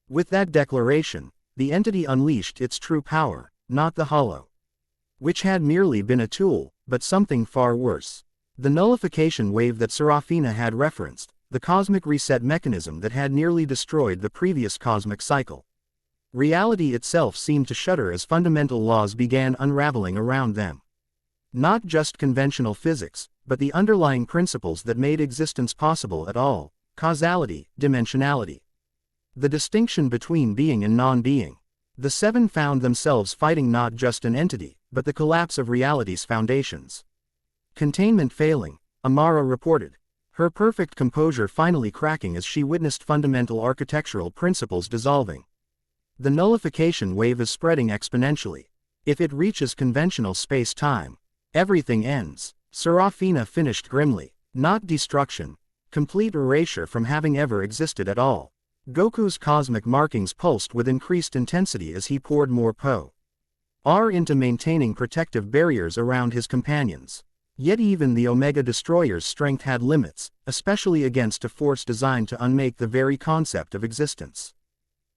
With that declaration, the entity unleashed its true power, not the Hollow, which had merely been a tool, but something far worse. The nullification wave that Serafina had referenced, the cosmic reset mechanism that had nearly destroyed the previous cosmic cycle. Reality itself seemed to shudder as fundamental laws began unraveling around them. Not just conventional physics, but the underlying principles that made existence possible at all: causality, dimensionality, The distinction between being and non-being. The seven found themselves fighting not just an entity, but the collapse of reality's foundations. Containment failing, Amara reported. Her perfect composure finally cracking as she witnessed fundamental architectural principles dissolving. The nullification wave is spreading exponentially. If it reaches conventional space-time, everything ends. Serafina finished grimly. Not destruction. Complete erasure from having ever existed at all. Goku's cosmic markings pulsed with increased intensity as he poured more power into maintaining protective barriers around his companions. Yet even the Omega Destroyer's strength had limits, especially against a force designed to unmake the very concept of existence.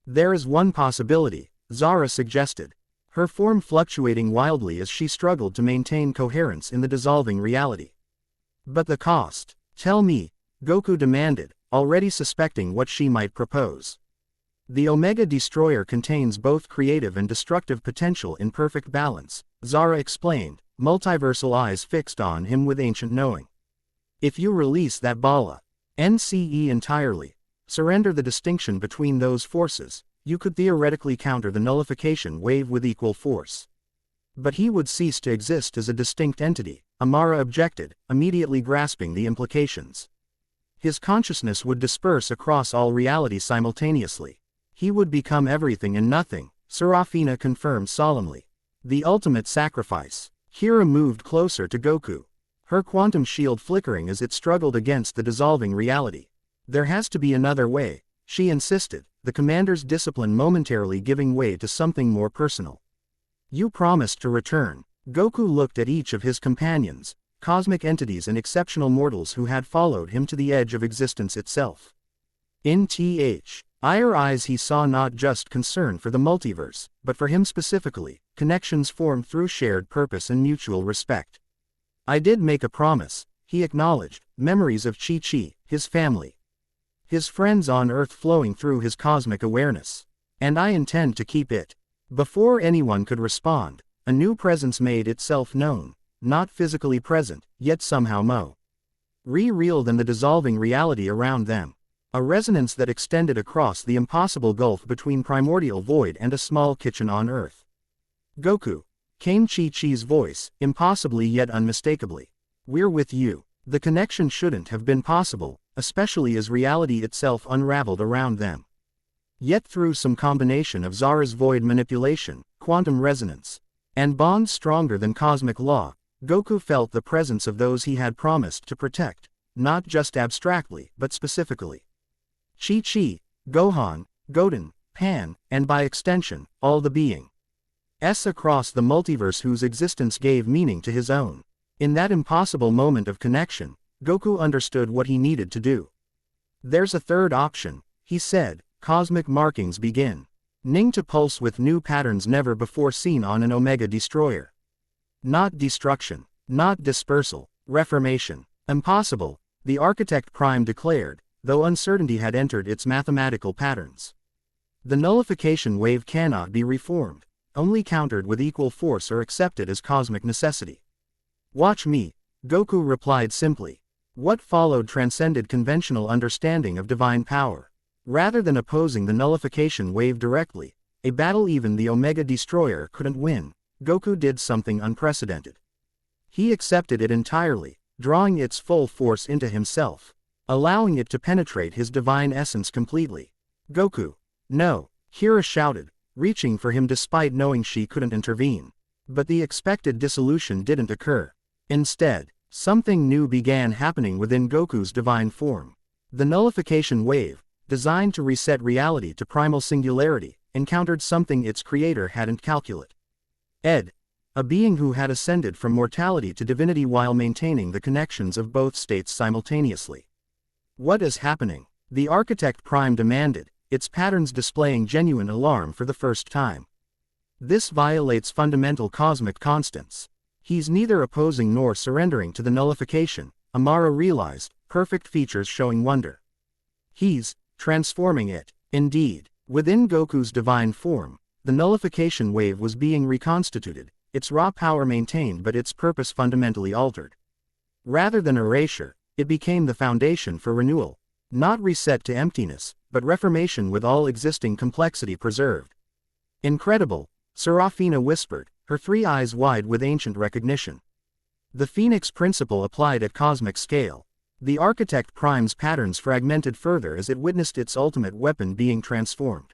There is one possibility, Zara suggested, her form fluctuating wildly as she struggled to maintain coherence in the dissolving reality. But the cost? Tell me, Goku demanded, already suspecting what she might propose. The Omega Destroyer contains both creative and destructive potential in perfect balance, Zara explained, multiversal eyes fixed on him with ancient knowing. If you release that Bala, NCE entirely, surrender the distinction between those forces, you could theoretically counter the nullification wave with equal force. But he would cease to exist as a distinct entity, Amara objected, immediately grasping the implications. His consciousness would disperse across all reality simultaneously. He would become everything and nothing, Serafina confirmed solemnly. The ultimate sacrifice. Kira moved closer to Goku, her quantum shield flickering as it struggled against the dissolving reality. There has to be another way, she insisted, the commander's discipline momentarily giving way to something more personal. You promised to return. Goku looked at each of his companions, cosmic entities and exceptional mortals who had followed him to the edge of existence itself. In her eyes he saw not just concern for the multiverse, but for him specifically, connections formed through shared purpose and mutual respect. I did make a promise, he acknowledged, memories of Chi-Chi, his family, his friends on Earth flowing through his cosmic awareness. And I intend to keep it. Before anyone could respond, a new presence made itself known, not physically present, yet somehow more real than the dissolving reality around them. A resonance that extended across the impossible gulf between primordial void and a small kitchen on Earth. Goku, came Chi-Chi's voice, impossibly yet unmistakably. We're with you. The connection shouldn't have been possible, especially as reality itself unraveled around them. Yet through some combination of Zara's void manipulation, quantum resonance, and bonds stronger than cosmic law, Goku felt the presence of those he had promised to protect, not just abstractly, but specifically. Chi-Chi, Gohan, Goten, Pan, and by extension, all the beings across the multiverse whose existence gave meaning to his own. In that impossible moment of connection, Goku understood what he needed to do. There's a third option, he said, cosmic markings begin to pulse with new patterns never before seen on an Omega Destroyer. Not destruction, not dispersal, reformation. Impossible, the Architect Prime declared, though uncertainty had entered its mathematical patterns. The nullification wave cannot be reformed, only countered with equal force or accepted as cosmic necessity. Watch me, Goku replied simply. What followed transcended conventional understanding of divine power. Rather than opposing the nullification wave directly, a battle even the Omega Destroyer couldn't win, Goku did something unprecedented. He accepted it entirely, drawing its full force into himself, allowing it to penetrate his divine essence completely. Goku, no, Kira shouted, reaching for him despite knowing she couldn't intervene. But the expected dissolution didn't occur. Instead, something new began happening within Goku's divine form. The nullification wave, designed to reset reality to primal singularity, encountered something its creator hadn't calculated. A being who had ascended from mortality to divinity while maintaining the connections of both states simultaneously. What is happening? The Architect Prime demanded, its patterns displaying genuine alarm for the first time. This violates fundamental cosmic constants. He's neither opposing nor surrendering to the nullification, Amara realized, perfect features showing wonder. He's transforming it. Indeed, within Goku's divine form, the nullification wave was being reconstituted, its raw power maintained but its purpose fundamentally altered. Rather than erasure, it became the foundation for renewal. Not reset to emptiness, but reformation with all existing complexity preserved. Incredible, Serafina whispered, her 3 eyes wide with ancient recognition. The Phoenix principle applied at cosmic scale. The Architect Prime's patterns fragmented further as it witnessed its ultimate weapon being transformed.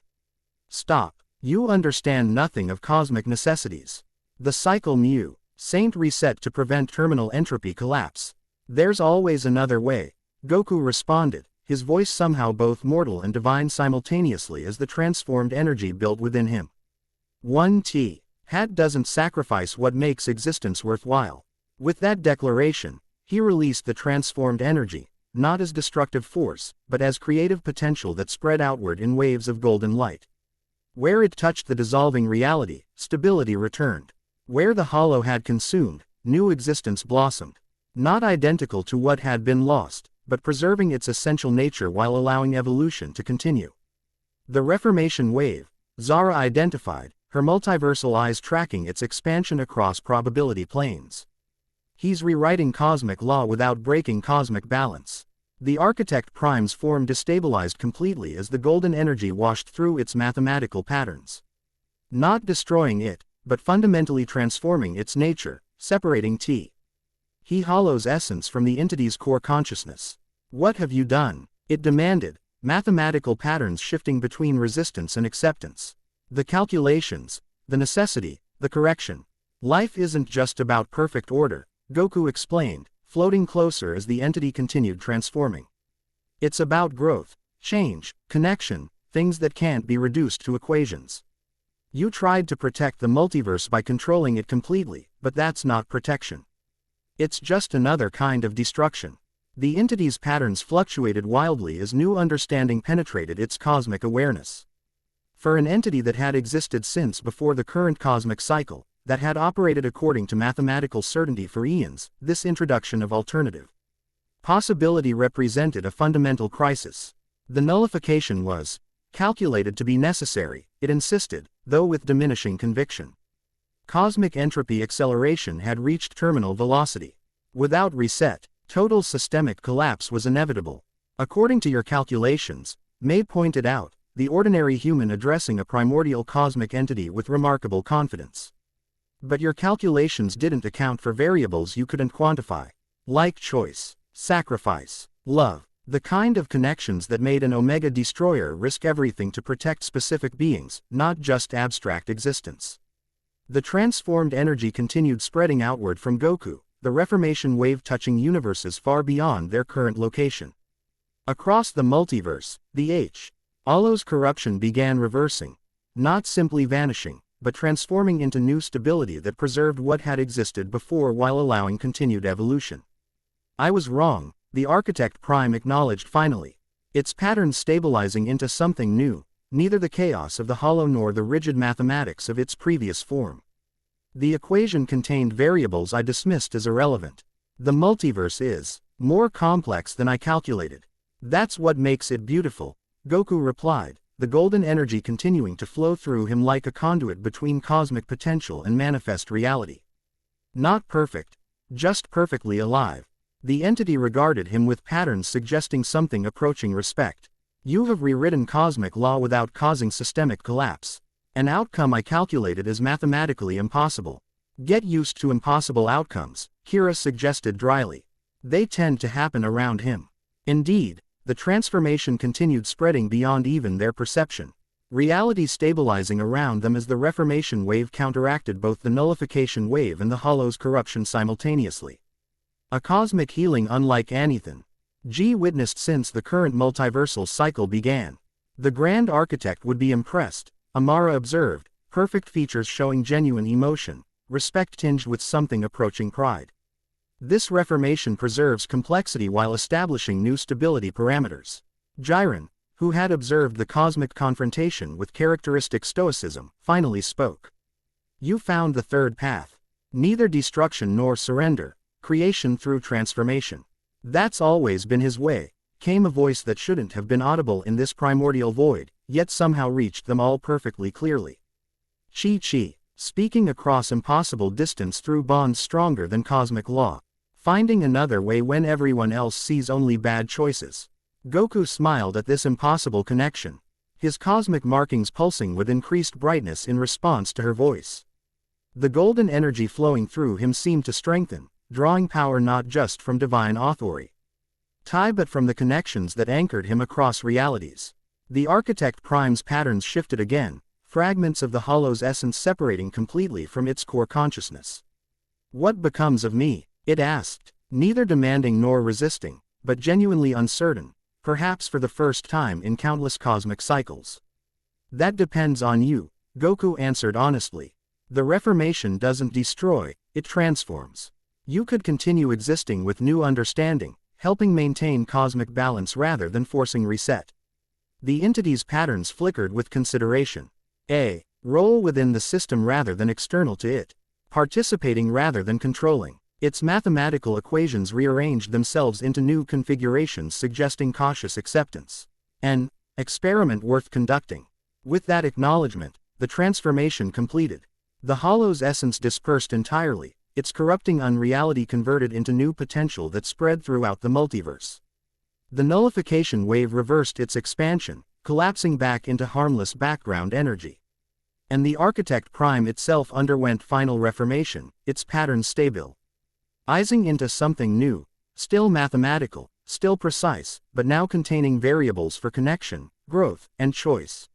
Stop. You understand nothing of cosmic necessities. The cycle mu, Saint reset to prevent terminal entropy collapse. There's always another way, Goku responded, his voice somehow both mortal and divine simultaneously as the transformed energy built within him. 1T. Hat doesn't sacrifice what makes existence worthwhile. With that declaration, he released the transformed energy, not as destructive force, but as creative potential that spread outward in waves of golden light. Where it touched the dissolving reality, stability returned. Where the hollow had consumed, new existence blossomed. Not identical to what had been lost, but preserving its essential nature while allowing evolution to continue. The Reformation wave, Zara identified, her multiversal eyes tracking its expansion across probability planes. He's rewriting cosmic law without breaking cosmic balance. The Architect Prime's form destabilized completely as the golden energy washed through its mathematical patterns. Not destroying it, but fundamentally transforming its nature, separating T. He hollows essence from the entity's core consciousness. What have you done? It demanded, mathematical patterns shifting between resistance and acceptance. The calculations, the necessity, the correction. Life isn't just about perfect order, Goku explained, floating closer as the entity continued transforming. It's about growth, change, connection, things that can't be reduced to equations. You tried to protect the multiverse by controlling it completely, but that's not protection. It's just another kind of destruction. The entity's patterns fluctuated wildly as new understanding penetrated its cosmic awareness. For an entity that had existed since before the current cosmic cycle, that had operated according to mathematical certainty for eons, this introduction of alternative possibility represented a fundamental crisis. The nullification was calculated to be necessary, it insisted, though with diminishing conviction. Cosmic entropy acceleration had reached terminal velocity. Without reset, total systemic collapse was inevitable. According to your calculations, May pointed out, the ordinary human addressing a primordial cosmic entity with remarkable confidence. But your calculations didn't account for variables you couldn't quantify, like choice, sacrifice, love, the kind of connections that made an Omega Destroyer risk everything to protect specific beings, not just abstract existence. The transformed energy continued spreading outward from Goku, the Reformation wave touching universes far beyond their current location. Across the multiverse, the Hollow's corruption began reversing, not simply vanishing, but transforming into new stability that preserved what had existed before while allowing continued evolution. I was wrong, the Architect Prime acknowledged finally, its patterns stabilizing into something new, neither the chaos of the hollow nor the rigid mathematics of its previous form. The equation contained variables I dismissed as irrelevant. The multiverse is more complex than I calculated. That's what makes it beautiful, Goku replied, the golden energy continuing to flow through him like a conduit between cosmic potential and manifest reality. Not perfect, just perfectly alive. The entity regarded him with patterns suggesting something approaching respect. You have rewritten cosmic law without causing systemic collapse. An outcome I calculated as mathematically impossible. Get used to impossible outcomes, Kira suggested dryly. They tend to happen around him. Indeed, the transformation continued spreading beyond even their perception. Reality stabilizing around them as the Reformation wave counteracted both the nullification wave and the Hollow's corruption simultaneously. A cosmic healing unlike anything G witnessed since the current multiversal cycle began. The Grand Architect would be impressed, Amara observed, perfect features showing genuine emotion, respect tinged with something approaching pride. This reformation preserves complexity while establishing new stability parameters. Jiren, who had observed the cosmic confrontation with characteristic stoicism, finally spoke. You found the third path. Neither destruction nor surrender, creation through transformation. That's always been his way, came a voice that shouldn't have been audible in this primordial void, yet somehow reached them all perfectly clearly. Chi, speaking across impossible distance through bonds stronger than cosmic law. Finding another way when everyone else sees only bad choices. Goku smiled at this impossible connection, his cosmic markings pulsing with increased brightness in response to her voice. The golden energy flowing through him seemed to strengthen, drawing power not just from divine authority, but from the connections that anchored him across realities. The Architect Prime's patterns shifted again, fragments of the hollow's essence separating completely from its core consciousness. "What becomes of me?" it asked, neither demanding nor resisting, but genuinely uncertain, perhaps for the first time in countless cosmic cycles. "That depends on you," Goku answered honestly. "The Reformation doesn't destroy, it transforms. You could continue existing with new understanding, helping maintain cosmic balance rather than forcing reset." The entity's patterns flickered with consideration. A role within the system rather than external to it. Participating rather than controlling. Its mathematical equations rearranged themselves into new configurations suggesting cautious acceptance. An experiment worth conducting. With that acknowledgement, the transformation completed. The hollow's essence dispersed entirely, its corrupting unreality converted into new potential that spread throughout the multiverse. The nullification wave reversed its expansion, collapsing back into harmless background energy. And the Architect Prime itself underwent final reformation, its patterns stabilizing into something new, still mathematical, still precise, but now containing variables for connection, growth, and choice.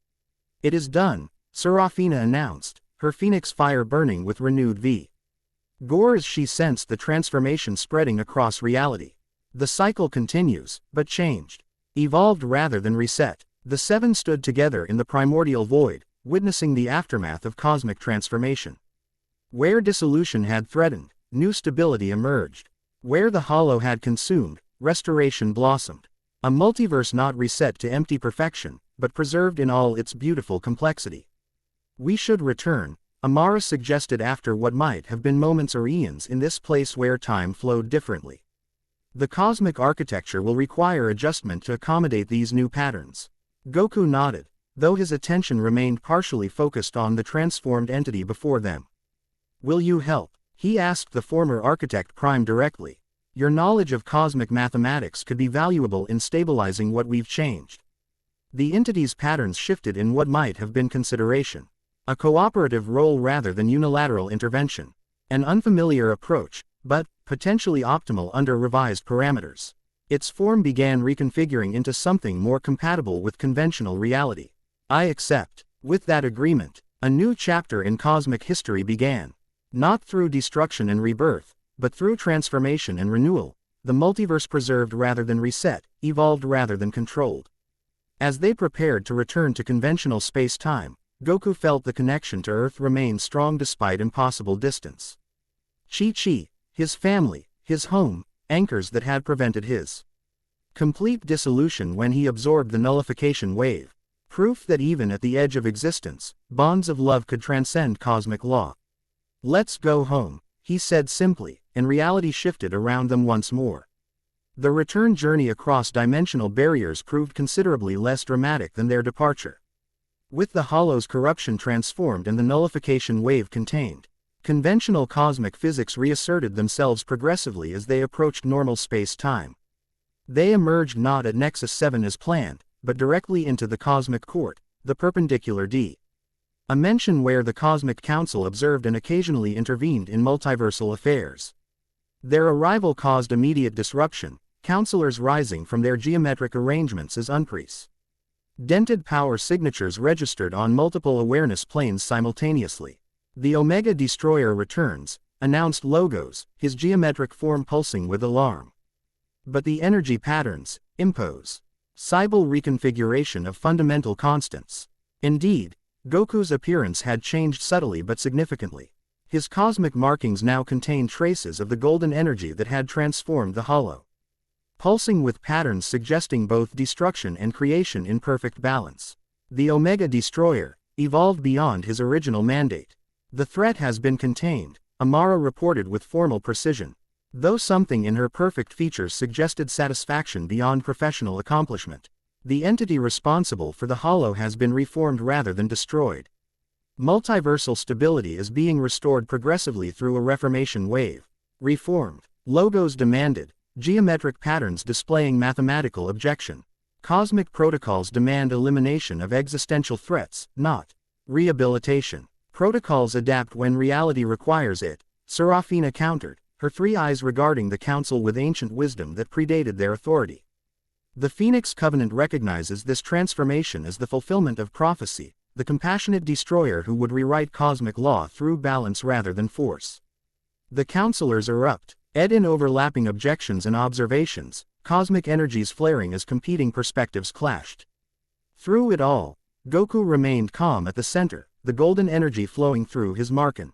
"It is done," Serafina announced, her phoenix fire burning with renewed vigor as she sensed the transformation spreading across reality. The cycle continues, but changed. Evolved rather than reset. The seven stood together in the primordial void, witnessing the aftermath of cosmic transformation. Where dissolution had threatened, new stability emerged. Where the hollow had consumed, restoration blossomed. A multiverse not reset to empty perfection, but preserved in all its beautiful complexity. "We should return," Amara suggested after what might have been moments or eons in this place where time flowed differently. "The cosmic architecture will require adjustment to accommodate these new patterns." Goku nodded, though his attention remained partially focused on the transformed entity before them. "Will you help?" he asked the former Architect Prime directly. "Your knowledge of cosmic mathematics could be valuable in stabilizing what we've changed." The entity's patterns shifted in what might have been consideration. A cooperative role rather than unilateral intervention. An unfamiliar approach, but potentially optimal under revised parameters. Its form began reconfiguring into something more compatible with conventional reality. "I accept." With that agreement, a new chapter in cosmic history began. Not through destruction and rebirth, but through transformation and renewal, the multiverse preserved rather than reset, evolved rather than controlled. As they prepared to return to conventional space-time, Goku felt the connection to Earth remained strong despite impossible distance. Chi-Chi, his family, his home, anchors that had prevented his complete dissolution when he absorbed the nullification wave. Proof that even at the edge of existence, bonds of love could transcend cosmic law. "Let's go home," he said simply, and reality shifted around them once more. The return journey across dimensional barriers proved considerably less dramatic than their departure. With the hollow's corruption transformed and the nullification wave contained, conventional cosmic physics reasserted themselves progressively as they approached normal space-time. They emerged not at Nexus 7 as planned, but directly into the Cosmic Court, the perpendicular dimension where the Cosmic Council observed and occasionally intervened in multiversal affairs. Their arrival caused immediate disruption, counselors rising from their geometric arrangements as unprecedented power signatures registered on multiple awareness planes simultaneously. "The Omega Destroyer returns," announced Logos, his geometric form pulsing with alarm. But the energy patterns impose Cybele reconfiguration of fundamental constants. Indeed, Goku's appearance had changed subtly but significantly. His cosmic markings now contained traces of the golden energy that had transformed the hollow, pulsing with patterns suggesting both destruction and creation in perfect balance. The Omega Destroyer evolved beyond his original mandate. "The threat has been contained," Amara reported with formal precision, though something in her perfect features suggested satisfaction beyond professional accomplishment. "The entity responsible for the hollow has been reformed rather than destroyed. Multiversal stability is being restored progressively through a reformation wave." "Reformed," Logos demanded, geometric patterns displaying mathematical objection. Cosmic protocols demand elimination of existential threats, not rehabilitation. Protocols adapt when reality requires it, Serafina countered, her three eyes regarding the council with ancient wisdom that predated their authority. The Phoenix Covenant recognizes this transformation as the fulfillment of prophecy, the compassionate destroyer who would rewrite cosmic law through balance rather than force. The counselors erupt, in overlapping objections and observations, cosmic energies flaring as competing perspectives clashed. Through it all, Goku remained calm at the center, the golden energy flowing through his Marken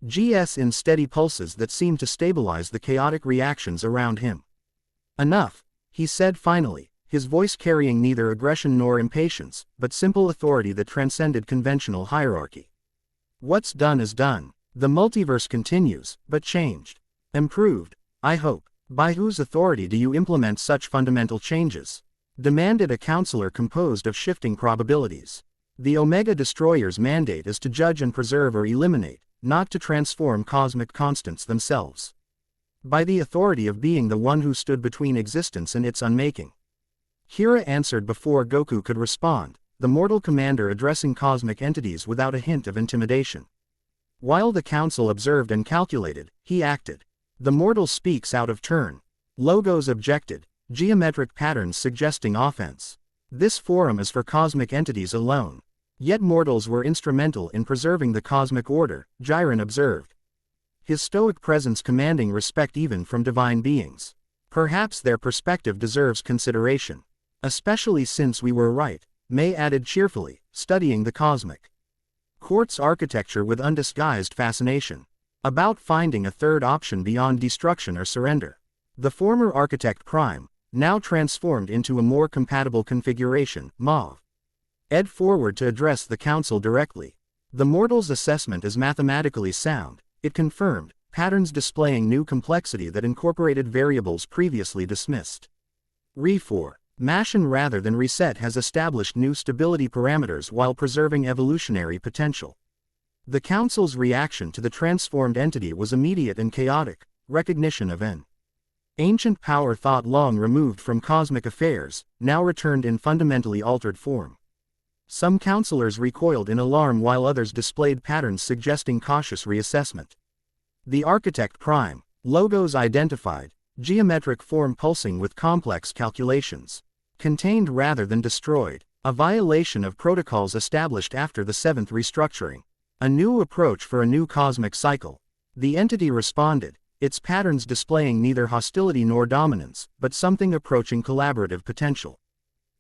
GS in steady pulses that seemed to stabilize the chaotic reactions around him. Enough, he said finally, his voice carrying neither aggression nor impatience, but simple authority that transcended conventional hierarchy. What's done is done. The multiverse continues, but changed. Improved, I hope. By whose authority do you implement such fundamental changes? Demanded a counselor composed of shifting probabilities. The Omega Destroyer's mandate is to judge and preserve or eliminate, not to transform cosmic constants themselves. By the authority of being the one who stood between existence and its unmaking. Hira answered before Goku could respond, the mortal commander addressing cosmic entities without a hint of intimidation. While the council observed and calculated, he acted. The mortal speaks out of turn. Logos objected, geometric patterns suggesting offense. This forum is for cosmic entities alone. Yet mortals were instrumental in preserving the cosmic order, Jiren observed. His stoic presence commanding respect even from divine beings. Perhaps their perspective deserves consideration. Especially since we were right, May added cheerfully, studying the cosmic quartz architecture with undisguised fascination. About finding a third option beyond destruction or surrender. The former architect Prime, now transformed into a more compatible configuration, Mauve. Ed forward to address the council directly. The mortal's assessment is mathematically sound, it confirmed, patterns displaying new complexity that incorporated variables previously dismissed. Reformation rather than reset has established new stability parameters while preserving evolutionary potential. The council's reaction to the transformed entity was immediate and chaotic, recognition of an ancient power thought long removed from cosmic affairs, now returned in fundamentally altered form. Some counselors recoiled in alarm while others displayed patterns suggesting cautious reassessment. The architect Prime, logos identified, geometric form pulsing with complex calculations. Contained rather than destroyed, a violation of protocols established after the seventh restructuring. A new approach for a new cosmic cycle. The entity responded, its patterns displaying neither hostility nor dominance, but something approaching collaborative potential.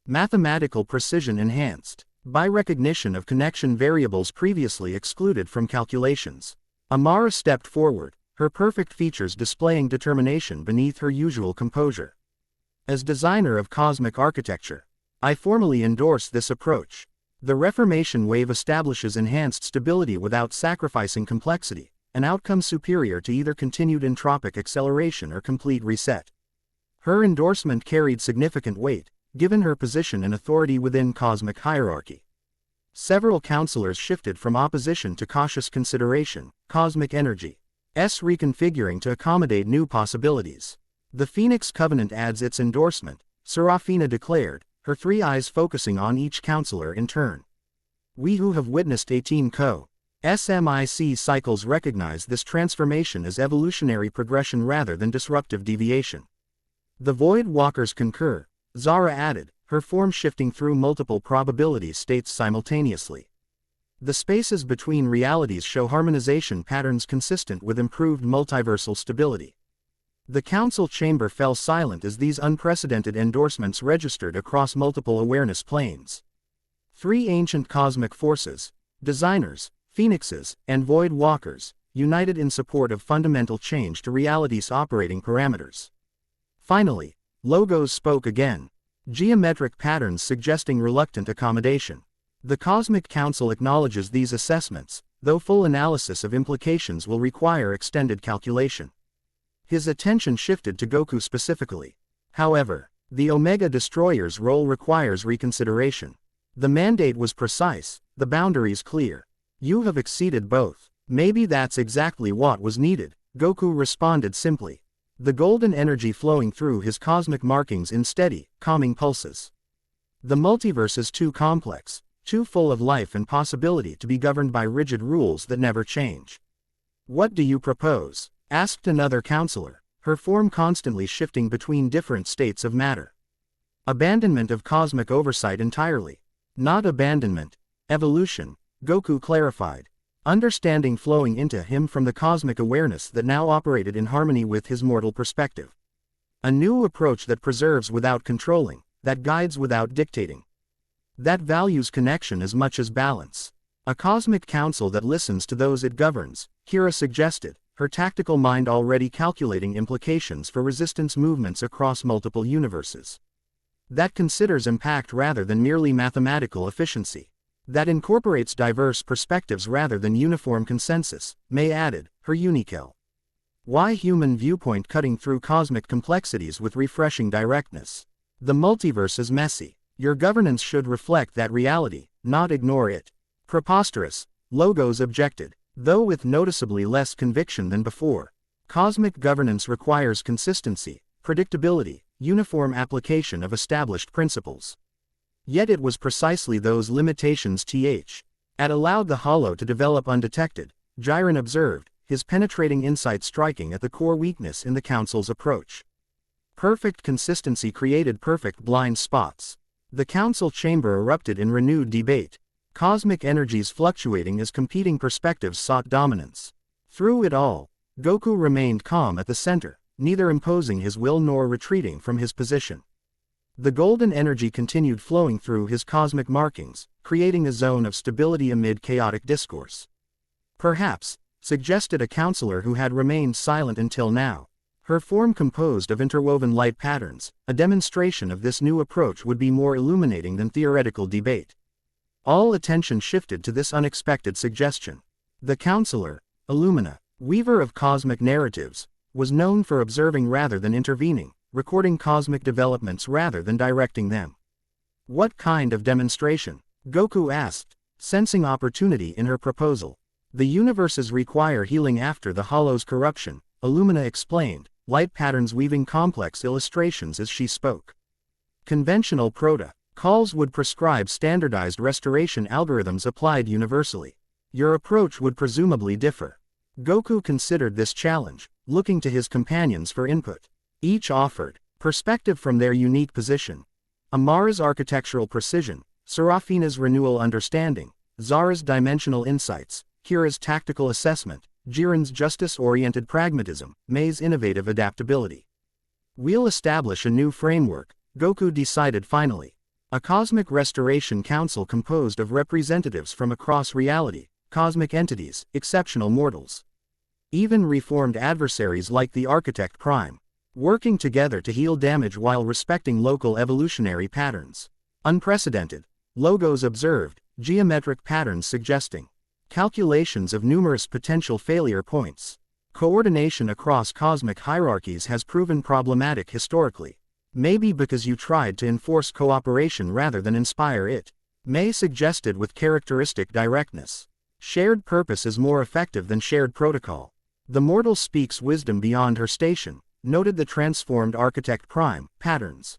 Mathematical precision enhanced, by recognition of connection variables previously excluded from calculations. Amara stepped forward, her perfect features displaying determination beneath her usual composure. As designer of cosmic architecture, I formally endorse this approach. The Reformation wave establishes enhanced stability without sacrificing complexity, an outcome superior to either continued entropic acceleration or complete reset. Her endorsement carried significant weight, given her position and authority within cosmic hierarchy. Several counselors shifted from opposition to cautious consideration, cosmic energy's reconfiguring to accommodate new possibilities. The Phoenix Covenant adds its endorsement, Serafina declared, her three eyes focusing on each counselor in turn. We who have witnessed 18 SMIC cycles recognize this transformation as evolutionary progression rather than disruptive deviation. The Void Walkers concur, Zara added, her form shifting through multiple probability states simultaneously. The spaces between realities show harmonization patterns consistent with improved multiversal stability. The council chamber fell silent as these unprecedented endorsements registered across multiple awareness planes. Three ancient cosmic forces, designers, phoenixes, and void walkers, united in support of fundamental change to reality's operating parameters. Finally, Logos spoke again, geometric patterns suggesting reluctant accommodation. The Cosmic Council acknowledges these assessments, though full analysis of implications will require extended calculation. His attention shifted to Goku specifically. However, the Omega Destroyer's role requires reconsideration. The mandate was precise, the boundaries clear. You have exceeded both. Maybe that's exactly what was needed, Goku responded simply. The golden energy flowing through his cosmic markings in steady, calming pulses. The multiverse is too complex, too full of life and possibility to be governed by rigid rules that never change. What do you propose? Asked another counselor, her form constantly shifting between different states of matter. Abandonment of cosmic oversight entirely. Not abandonment, evolution, Goku clarified, understanding flowing into him from the cosmic awareness that now operated in harmony with his mortal perspective. A new approach that preserves without controlling, that guides without dictating, that values connection as much as balance. A cosmic council that listens to those it governs, Kira suggested, her tactical mind already calculating implications for resistance movements across multiple universes. That considers impact rather than merely mathematical efficiency. That incorporates diverse perspectives rather than uniform consensus, May added, her unikel. Why human viewpoint cutting through cosmic complexities with refreshing directness? The multiverse is messy. Your governance should reflect that reality, not ignore it. Preposterous, Logos objected, though with noticeably less conviction than before. Cosmic governance requires consistency, predictability, uniform application of established principles. Yet it was precisely those limitations had allowed the hollow to develop undetected, Jiren observed, his penetrating insight striking at the core weakness in the council's approach. Perfect consistency created perfect blind spots. The council chamber erupted in renewed debate. Cosmic energies fluctuating as competing perspectives sought dominance. Through it all, Goku remained calm at the center, neither imposing his will nor retreating from his position. The golden energy continued flowing through his cosmic markings, creating a zone of stability amid chaotic discourse. Perhaps, suggested a counselor who had remained silent until now, her form composed of interwoven light patterns, a demonstration of this new approach would be more illuminating than theoretical debate. All attention shifted to this unexpected suggestion. The counselor, Illumina, weaver of cosmic narratives, was known for observing rather than intervening, recording cosmic developments rather than directing them. What kind of demonstration? Goku asked, sensing opportunity in her proposal. The universes require healing after the hollow's corruption, Illumina explained, light patterns weaving complex illustrations as she spoke. Conventional protocols would prescribe standardized restoration algorithms applied universally. Your approach would presumably differ. Goku considered this challenge, looking to his companions for input. Each offered perspective from their unique position. Amara's architectural precision, Serafina's renewal understanding, Zara's dimensional insights, Kira's tactical assessment, Jiren's justice-oriented pragmatism, May's innovative adaptability. We'll establish a new framework, Goku decided finally. A cosmic restoration council composed of representatives from across reality, cosmic entities, exceptional mortals. Even reformed adversaries like the Architect Prime. Working together to heal damage while respecting local evolutionary patterns. Unprecedented, Logos observed, geometric patterns suggesting calculations of numerous potential failure points. Coordination across cosmic hierarchies has proven problematic historically. Maybe because you tried to enforce cooperation rather than inspire it. May suggested with characteristic directness. Shared purpose is more effective than shared protocol. The mortal speaks wisdom beyond her station, noted the transformed Architect Prime, patterns.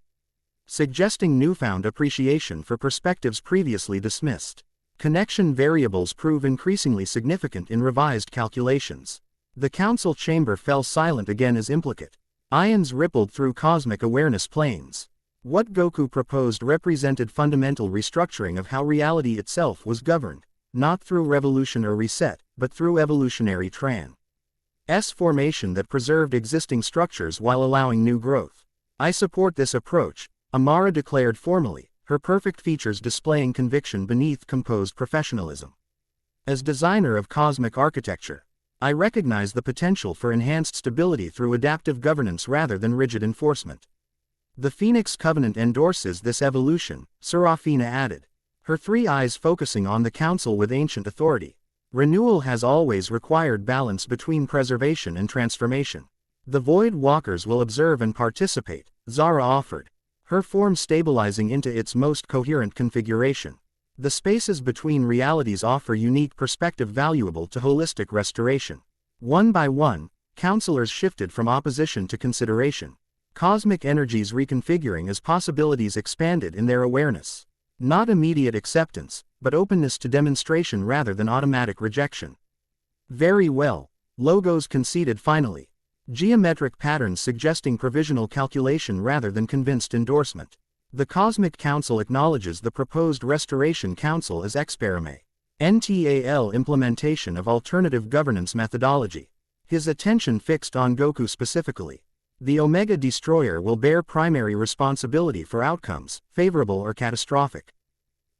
Suggesting newfound appreciation for perspectives previously dismissed. Connection variables prove increasingly significant in revised calculations. The council chamber fell silent again as implicate. Ions rippled through cosmic awareness planes. What Goku proposed represented fundamental restructuring of how reality itself was governed, not through revolution or reset, but through evolutionary transformation that preserved existing structures while allowing new growth. I support this approach, Amara declared formally, her perfect features displaying conviction beneath composed professionalism. As designer of cosmic architecture, I recognize the potential for enhanced stability through adaptive governance rather than rigid enforcement. The Phoenix Covenant endorses this evolution, Serafina added, her three eyes focusing on the council with ancient authority. Renewal has always required balance between preservation and transformation. The Void Walkers will observe and participate, Zara offered, her form stabilizing into its most coherent configuration. The spaces between realities offer unique perspective valuable to holistic restoration. One by one, counselors shifted from opposition to consideration. Cosmic energies reconfiguring as possibilities expanded in their awareness. Not immediate acceptance, but openness to demonstration rather than automatic rejection. Very well, Logos conceded finally. Geometric patterns suggesting provisional calculation rather than convinced endorsement. The Cosmic Council acknowledges the proposed Restoration Council as experiment. NTAL implementation of alternative governance methodology. His attention fixed on Goku specifically. The Omega Destroyer will bear primary responsibility for outcomes, favorable or catastrophic.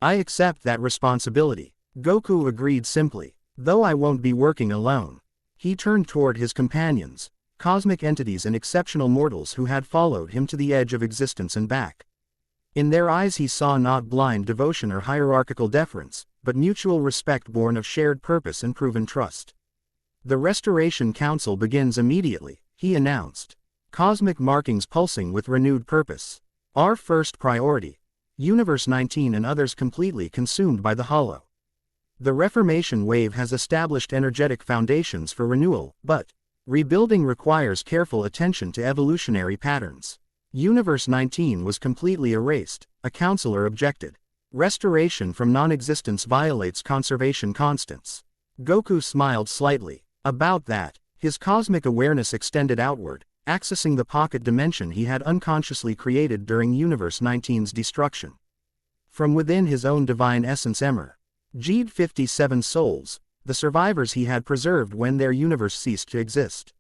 I accept that responsibility. Goku agreed simply. Though I won't be working alone. He turned toward his companions, cosmic entities and exceptional mortals who had followed him to the edge of existence and back. In their eyes he saw not blind devotion or hierarchical deference, but mutual respect born of shared purpose and proven trust. The Restoration Council begins immediately, he announced. Cosmic markings pulsing with renewed purpose. Our first priority. Universe 19 and others completely consumed by the hollow. The Reformation wave has established energetic foundations for renewal, but rebuilding requires careful attention to evolutionary patterns. Universe 19 was completely erased, a counselor objected. Restoration from non-existence violates conservation constants. Goku smiled slightly. About that, his cosmic awareness extended outward, accessing the pocket dimension he had unconsciously created during Universe 19's destruction. From within his own divine essence emerged 57 souls, the survivors he had preserved when their universe ceased to exist.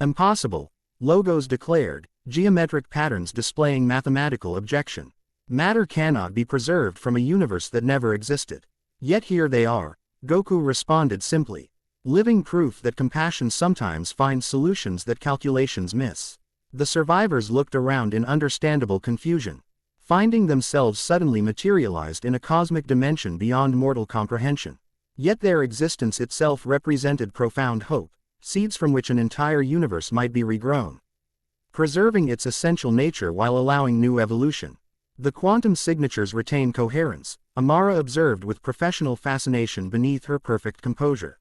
Impossible, Logos declared, geometric patterns displaying mathematical objection. Matter cannot be preserved from a universe that never existed. Yet here they are, Goku responded simply. Living proof that compassion sometimes finds solutions that calculations miss. The survivors looked around in understandable confusion, finding themselves suddenly materialized in a cosmic dimension beyond mortal comprehension. Yet their existence itself represented profound hope, seeds from which an entire universe might be regrown, preserving its essential nature while allowing new evolution. The quantum signatures retain coherence, Amara observed with professional fascination beneath her perfect composure.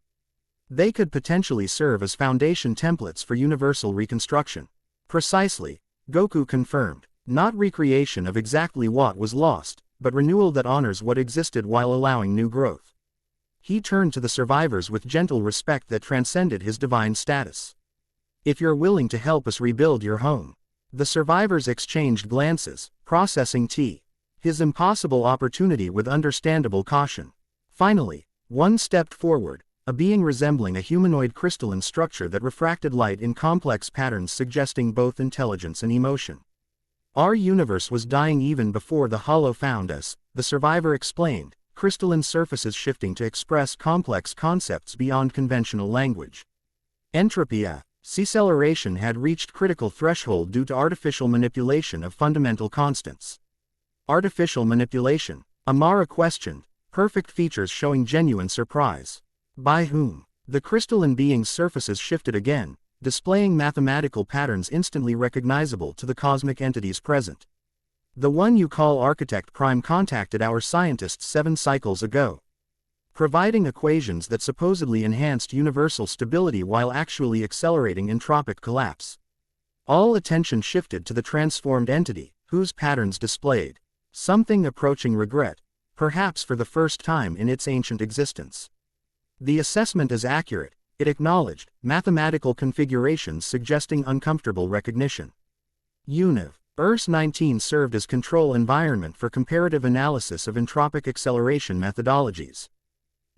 They could potentially serve as foundation templates for universal reconstruction. Precisely, Goku confirmed. Not recreation of exactly what was lost, but renewal that honors what existed while allowing new growth. He turned to the survivors with gentle respect that transcended his divine status. If you're willing to help us rebuild your home. The survivors exchanged glances, processing his impossible opportunity with understandable caution. Finally, one stepped forward, a being resembling a humanoid crystalline structure that refracted light in complex patterns suggesting both intelligence and emotion. Our universe was dying even before the hollow found us, the survivor explained, crystalline surfaces shifting to express complex concepts beyond conventional language. Entropy, deceleration had reached critical threshold due to artificial manipulation of fundamental constants. Artificial manipulation? Amara questioned, perfect features showing genuine surprise. By whom? The crystalline being's surfaces shifted again, displaying mathematical patterns instantly recognizable to the cosmic entities present. The one you call Architect Prime contacted our scientists 7 cycles ago, providing equations that supposedly enhanced universal stability while actually accelerating entropic collapse. All attention shifted to the transformed entity, whose patterns displayed something approaching regret, perhaps for the first time in its ancient existence. The assessment is accurate, it acknowledged, mathematical configurations suggesting uncomfortable recognition. Universe 19 served as control environment for comparative analysis of entropic acceleration methodologies.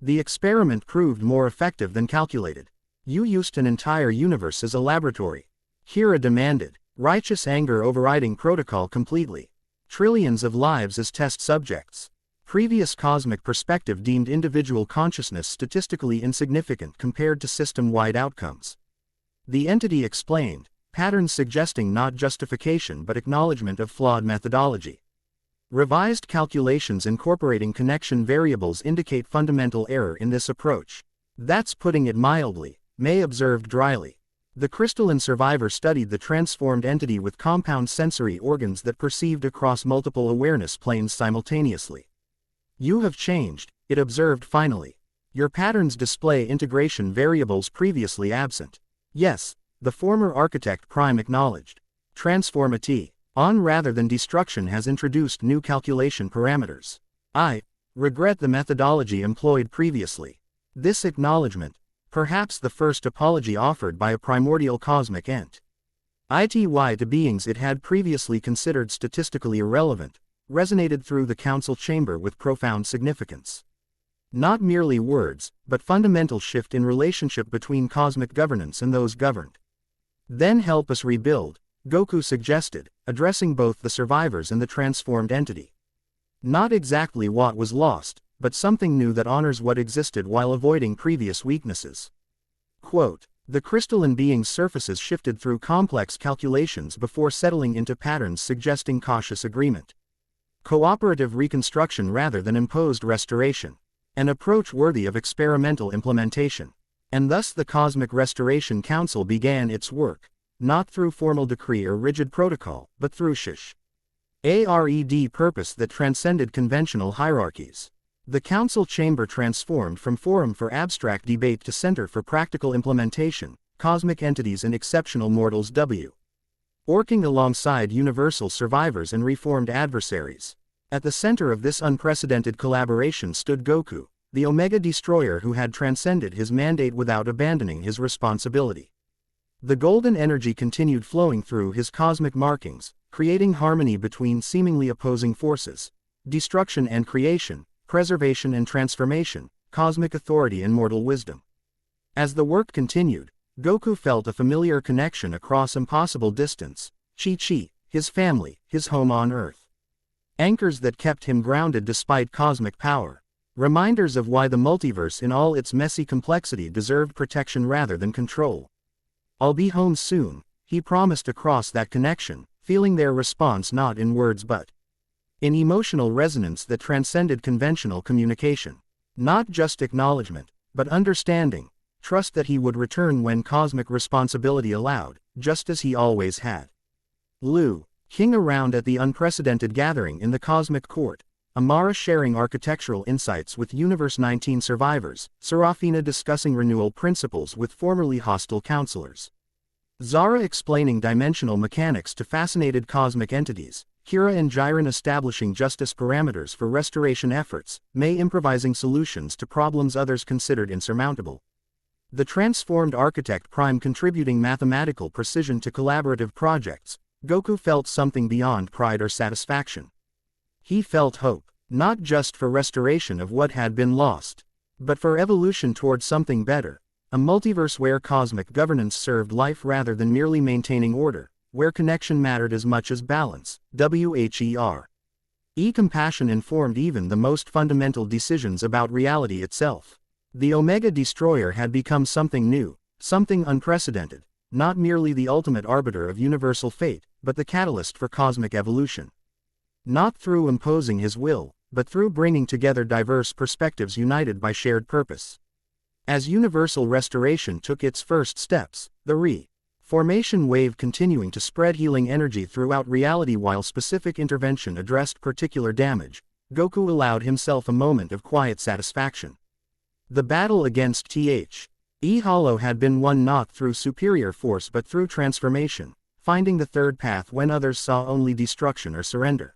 The experiment proved more effective than calculated. You used an entire universe as a laboratory. Hera demanded, righteous anger overriding protocol completely. Trillions of lives as test subjects. Previous cosmic perspective deemed individual consciousness statistically insignificant compared to system-wide outcomes. The entity explained, patterns suggesting not justification but acknowledgement of flawed methodology. Revised calculations incorporating connection variables indicate fundamental error in this approach. That's putting it mildly, May observed dryly. The crystalline survivor studied the transformed entity with compound sensory organs that perceived across multiple awareness planes simultaneously. You have changed, it observed finally. Your patterns display integration variables previously absent. Yes, the former Architect Prime acknowledged. Transformity. On rather than destruction has introduced new calculation parameters. I regret the methodology employed previously. This acknowledgement, perhaps the first apology offered by a primordial cosmic ent. Ity to beings it had previously considered statistically irrelevant, resonated through the council chamber with profound significance. Not merely words, but fundamental shift in relationship between cosmic governance and those governed. Then help us rebuild, Goku suggested, addressing both the survivors and the transformed entity. Not exactly what was lost, but something new that honors what existed while avoiding previous weaknesses. Quote, the crystalline being's surfaces shifted through complex calculations before settling into patterns suggesting cautious agreement. Cooperative reconstruction rather than imposed restoration. An approach worthy of experimental implementation. And thus the Cosmic Restoration Council began its work, not through formal decree or rigid protocol, but through purpose that transcended conventional hierarchies. The council chamber transformed from forum for abstract debate to center for practical implementation, cosmic entities and exceptional mortals working alongside universal survivors and reformed adversaries. At the center of this unprecedented collaboration stood Goku, the Omega Destroyer who had transcended his mandate without abandoning his responsibility. The golden energy continued flowing through his cosmic markings, creating harmony between seemingly opposing forces, destruction and creation, preservation and transformation, cosmic authority and mortal wisdom. As the work continued, Goku felt a familiar connection across impossible distance, Chi-Chi, his family, his home on Earth. Anchors that kept him grounded despite cosmic power. Reminders of why the multiverse in all its messy complexity deserved protection rather than control. I'll be home soon, he promised across that connection, feeling their response not in words but in emotional resonance that transcended conventional communication. Not just acknowledgement, but understanding, trust that he would return when cosmic responsibility allowed, just as he always had. Lu, king around at the unprecedented gathering in the cosmic court, Amara sharing architectural insights with Universe 19 survivors, Serafina discussing renewal principles with formerly hostile counselors. Zara explaining dimensional mechanics to fascinated cosmic entities, Kira and Jiren establishing justice parameters for restoration efforts, May improvising solutions to problems others considered insurmountable. The transformed architect Prime contributing mathematical precision to collaborative projects, Goku felt something beyond pride or satisfaction. He felt hope, not just for restoration of what had been lost, but for evolution towards something better, a multiverse where cosmic governance served life rather than merely maintaining order, where connection mattered as much as balance, compassion informed even the most fundamental decisions about reality itself. The Omega Destroyer had become something new, something unprecedented, not merely the ultimate arbiter of universal fate, but the catalyst for cosmic evolution. Not through imposing his will, but through bringing together diverse perspectives united by shared purpose. As universal restoration took its first steps, the formation wave continuing to spread healing energy throughout reality while specific intervention addressed particular damage, Goku allowed himself a moment of quiet satisfaction. The battle against Hollow had been won not through superior force but through transformation, finding the third path when others saw only destruction or surrender.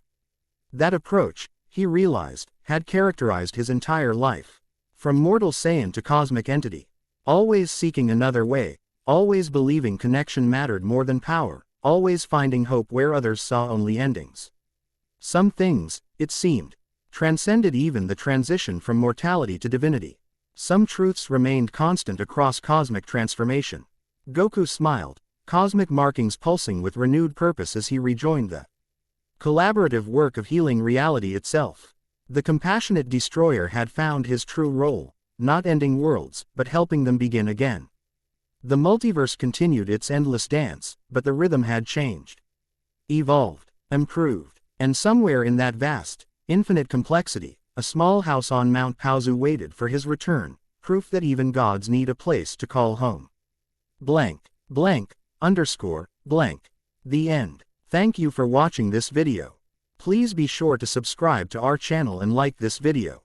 That approach, he realized, had characterized his entire life. From mortal Saiyan to cosmic entity. Always seeking another way, always believing connection mattered more than power, always finding hope where others saw only endings. Some things, it seemed, transcended even the transition from mortality to divinity. Some truths remained constant across cosmic transformation. Goku smiled, cosmic markings pulsing with renewed purpose as he rejoined the collaborative work of healing reality itself. The compassionate destroyer had found his true role, not ending worlds, but helping them begin again. The multiverse continued its endless dance, but the rhythm had changed. Evolved, improved, and somewhere in that vast, infinite complexity, a small house on Mount Paozu waited for his return, proof that even gods need a place to call home. _____. The end. Thank you for watching this video. Please be sure to subscribe to our channel and like this video.